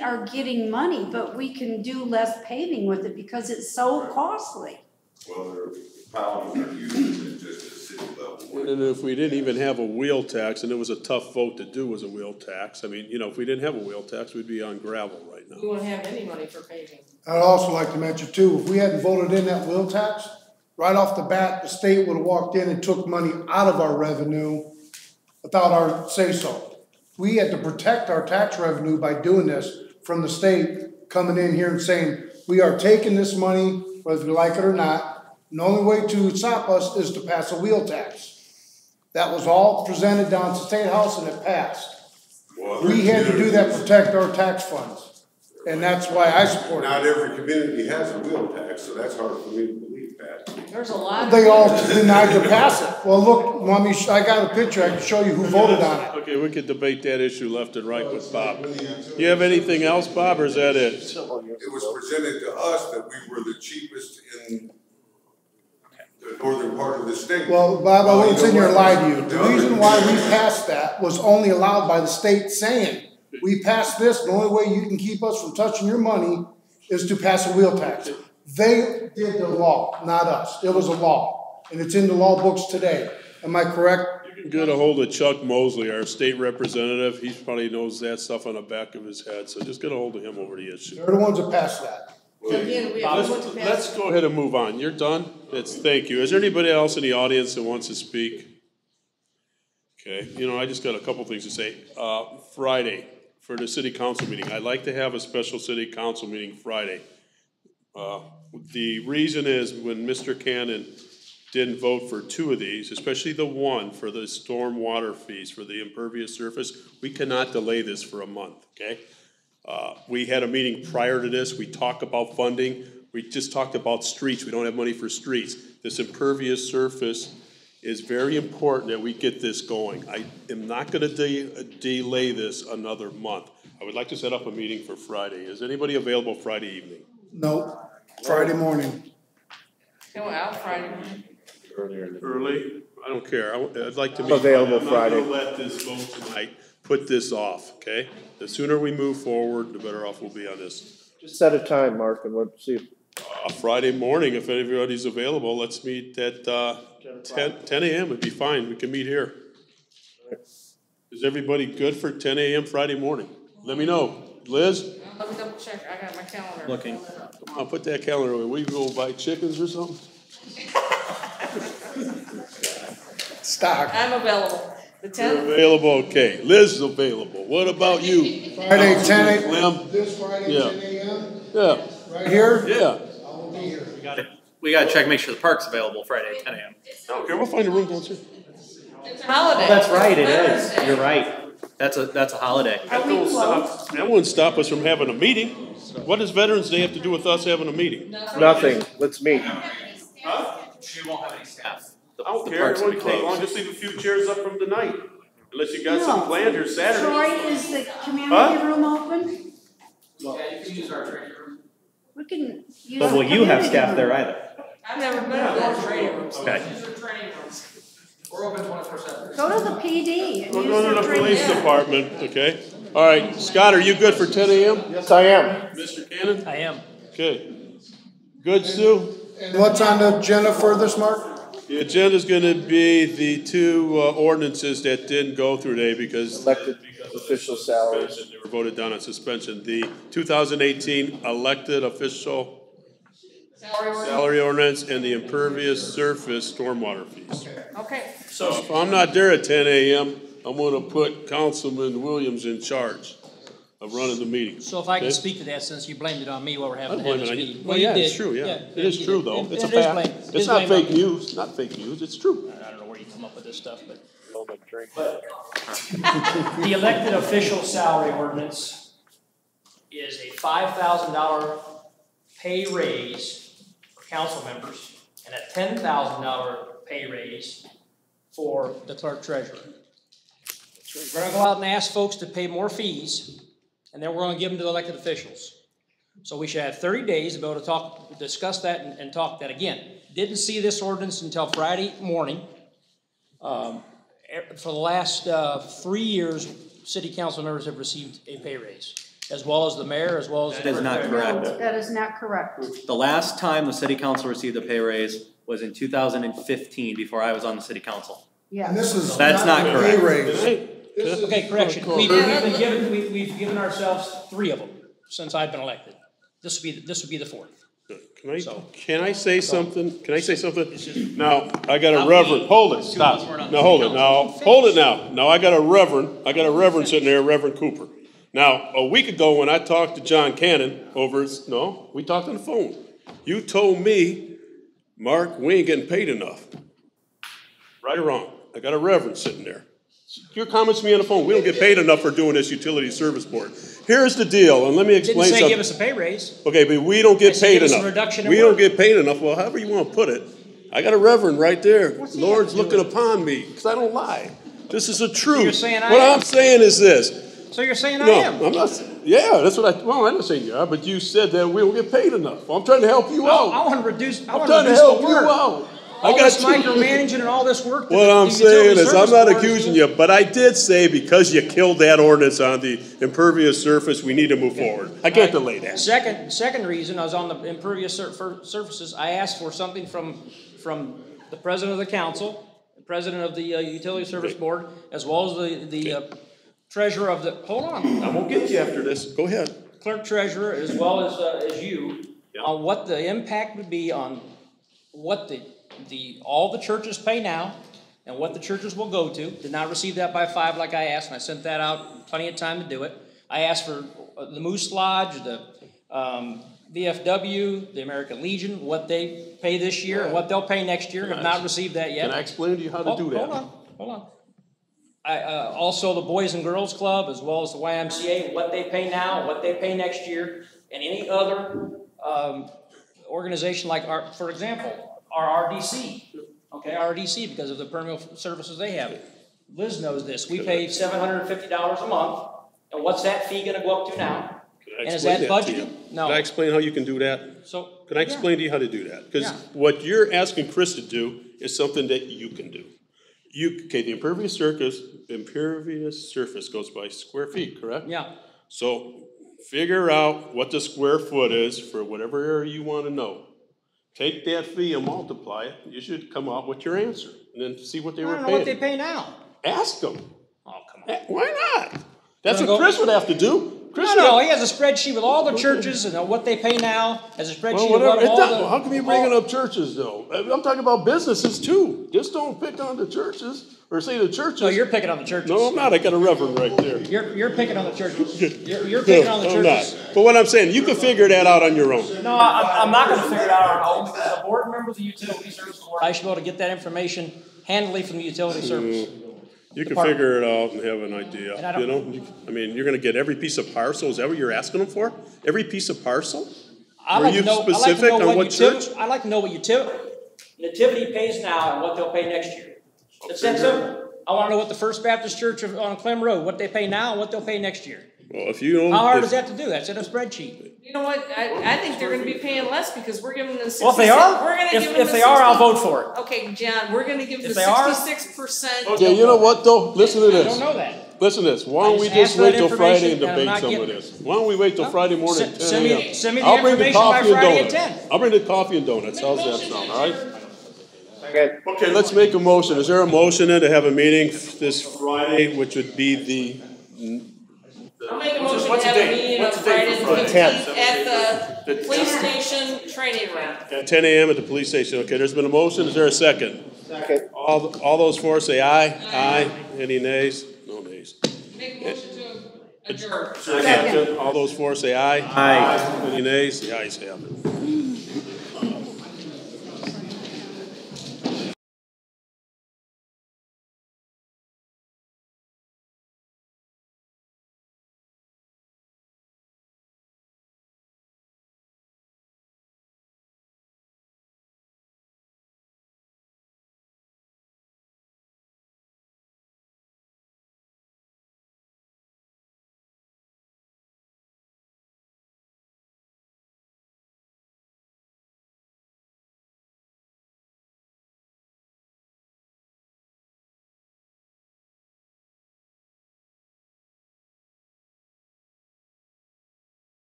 are getting money, but we can do less paving with it because it's so costly. Well, there are problems are used at just the city level. And if we didn't even have a wheel tax, and it was a tough vote to do was a wheel tax, I mean, you know, if we didn't have a wheel tax, we'd be on gravel right now. We won't have any money for paving. I'd also like to mention too, if we hadn't voted in that wheel tax, right off the bat, the state would have walked in and took money out of our revenue without our say-so. We had to protect our tax revenue by doing this from the state coming in here and saying, we are taking this money, whether you like it or not. And the only way to stop us is to pass a wheel tax. That was all presented down to the State House and it passed. Well, we had to do that to protect our tax funds. And that's why I support it. Not every community has a wheel tax, so that's hard for me to believe, Pat. There's a lot of. They all denied to pass it. Well, look, I got a picture. I can show you who voted on it. Okay, we could debate that issue left and right with Bob. You have anything else, Bob, or is that it? It was presented to us that we were the cheapest in the northern part of the state. Well, Bob, I wouldn't sit here and lie to you. The reason why we passed that was only allowed by the state saying, we passed this, the only way you can keep us from touching your money is to pass a wheel tax. They did the law, not us. It was a law, and it's in the law books today. Am I correct? You can get a hold of Chuck Mosley, our state representative. He probably knows that stuff on the back of his head, so just get a hold of him over the issue. They're the ones that passed that. Again, we have to pass. Let's go ahead and move on. You're done? Thank you. Is there anybody else in the audience that wants to speak? Okay, I just got a couple things to say. Friday, for the city council meeting, I'd like to have a special city council meeting Friday. The reason is when Mr. Cannon didn't vote for two of these, especially the one for the stormwater fees for the impervious surface, we cannot delay this for a month, okay? We had a meeting prior to this. We talked about funding. We just talked about streets. We don't have money for streets. This impervious surface is very important that we get this going. I am not going to delay this another month. I would like to set up a meeting for Friday. Is anybody available Friday evening? No, Friday morning. Go out Friday morning. Early? I don't care. I'd like to I'm meet available Friday. I'm Friday. not going to let this vote tonight put this off, okay? The sooner we move forward, the better off we'll be on this. Just set a time, Mark, and we'll see. Friday morning, if everybody's available, let's meet at 10 a.m. would be fine. We can meet here. Is everybody good for 10 a.m. Friday morning? Let me know. Liz? Let me double check, I got my calendar. Looking. Come on, put that calendar away. We go buy chickens or something? Stock. I'm available. The You're 10th? available, okay. Liz is available. What about you? Friday, 10 a.m. This Friday, Yeah. 10 a.m.? Yeah. Right here? Yeah. I will be here. We gotta check, make sure the park's available Friday at 10 a.m. Okay, we'll find a room downstairs. It's a holiday. Oh, that's right, it is. You're right. That's a holiday. Are we closed? That wouldn't stop us from having a meeting. What does Veterans Day have to do with us having a meeting? Nothing, let's meet. She won't have any staff. I don't care, it wouldn't take long, just leave a few chairs up from tonight. Unless you got some planned here Saturday. Troy, is the community Huh? room open? Yeah, you can use our training room. We can use. But the will you have community staff room. there either? I've never been to that training room. Okay. Use your training rooms. We're open 24/7. Go to the PD and We'll use go their to the training. police department, okay? All right, Scott, are you good for 10 a.m.? Yes, I am. Mr. Cannon? I am. Okay. Good, Sue? And what's on the agenda for this, Mark? The agenda's gonna be the two ordinances that didn't go through today because Elected official salaries. they were voted down on suspension. The 2018 elected official salary ordinance and the impervious surface stormwater fees. Okay. So if I'm not there at 10 a.m., I'm gonna put Councilman Williams in charge of running the meeting. So if I can Okay? speak to that, since you blamed it on me while we're I having don't to have blame this it on you. meeting. Well, you yeah, it's did. true, yeah. It is you true, did. though. It- It's a it is fact. blame- It's is not blame on fake me. news, not fake news, it's true. I don't know where you come up with this stuff, but. Drink. The elected official salary ordinance is a $5,000 pay raise for council members and a $10,000 pay raise for the clerk treasurer. We're gonna go out and ask folks to pay more fees, and then we're gonna give them to the elected officials. So we should have 30 days to be able to discuss that and talk that again. Didn't see this ordinance until Friday morning. For the last 3 years, city council members have received a pay raise, as well as the mayor, as well as. That is not correct. No, that is not correct. The last time the city council received a pay raise was in 2015, before I was on the city council. Yeah. And this is That's not a correct. pay raise. This is Okay, correction. for- We've given ourselves 3 of them since I've been elected. This would be the 4th. Can I say something? Can I say something? Now, I got a reverend, hold it, stop. Now, hold it, now. Now, I got a reverend sitting there, Reverend Cooper. Now, a week ago, when I talked to John Cannon we talked on the phone. You told me, Mark, we ain't getting paid enough. Right or wrong? I got a reverend sitting there. Your comments to me on the phone, we don't get paid enough for doing this utility service board. Here's the deal, and let me explain Didn't say something. give us a pay raise. Okay, but we don't get I said paid give us a enough. reduction in We don't work. get paid enough, well, however you want to put it. I got a reverend right there. Lord's looking upon me, because I don't lie. This is the truth. you're saying I What am? I'm saying is this. So you're saying I No, am? I'm not, yeah, that's what I'm not saying you are, but you said that we don't get paid enough. Well, I'm trying to help you out. I want to reduce. I I'm want trying to to reduce help the you work. out. All I got this you. micromanaging and all this work. What I'm saying is, I'm not accusing you, but I did say because you killed that ordinance on the impervious surface, we need to move forward. I can't delay that. Second reason, I was on the impervious surfaces. I asked for something from the president of the council, the president of the utility service board, as well as the treasurer of the. Hold on. I won't get you after this. Go ahead. Clerk treasurer, as well as you, on what the impact would be on what all the churches pay now and what the churches will go to. Did not receive that by 5 like I asked, and I sent that out plenty of time to do it. I asked for the Moose Lodge, the VFW, the American Legion, what they pay this year and what they'll pay next year. Have not received that yet. Can I explain to you how to do that? Hold on. Also the Boys and Girls Club, as well as the YMCA, what they pay now, what they pay next year, and any other organization like for example, our RDC. Okay, RDC, because of the permeable services they have. Liz knows this. We pay $750 a month, and what's that fee going to go up to now? And is that budgeted? No. Can I explain how you can do that? Can I explain to you how to do that? Because what you're asking Chris to do is something that you can do. The impervious surface goes by square feet, correct? Yeah. So figure out what the square foot is for whatever area you wanna know. Take that fee and multiply it, you should come out with your answer, and then see what they were I don't paying. know what they pay now. Ask them. Oh, come on. Why not? That's Wanna what go- Chris would have to do. Chris would No, have- he has a spreadsheet with all the churches and what they pay now, has a spreadsheet Well, of whatever, what it's all not, the. how come you're bringing up churches though? I'm talking about businesses too. Just don't pick on the churches, or say the churches. No, you're picking on the churches. No, I'm not, I got a reverend right there. You're picking on the churches. You're picking on the I'm churches. not. But what I'm saying, you can figure that out on your own. No, I'm not gonna figure it out on my own, because a board member of the utility service board, I should be able to get that information handily from the utility service. You can Department. figure it out and have an idea, And I don't- you know? I mean, you're gonna get every piece of parcel, is that what you're asking them for? Every piece of parcel? I'd Were like you to know, specific on what church? I'd like to know what Nativity pays now and what they'll pay next year. It's that simple. I wanna know what the First Baptist Church on Clem Road, what they pay now and what they'll pay next year. Well, if you don't. How hard if- is that to do? That's in a spreadsheet. You know what, I think they're gonna be paying less because we're giving them 66. Well, if they are, we're gonna give them if the they are, I'll 60 vote for it. Okay, John, we're gonna give If the they are- 66%. Okay, you know what though? Listen to I this. don't know that. Listen to this, why don't we just just asked for wait that till Friday and information, and I'm debate not some of getting this? Why don't we wait till Friday morning at 10 Send me a.m.? the I'll bring the information by coffee and Friday at donuts. 10. I'll bring the coffee and donuts, how's that sound, all right? Okay, let's make a motion. Is there a motion then to have a meeting this Friday, which would be the? I'll make a motion What's to the have a date? meeting on What's the date Friday for the Friday? 15th at the police station training room. At 10 a.m. at the police station. Okay, there's been a motion. Is there a second? Second. All those for say aye. Aye. Any nays? No nays. Make a motion to adjourn. Second. All those for say aye. Aye. Any nays? The ayes have it.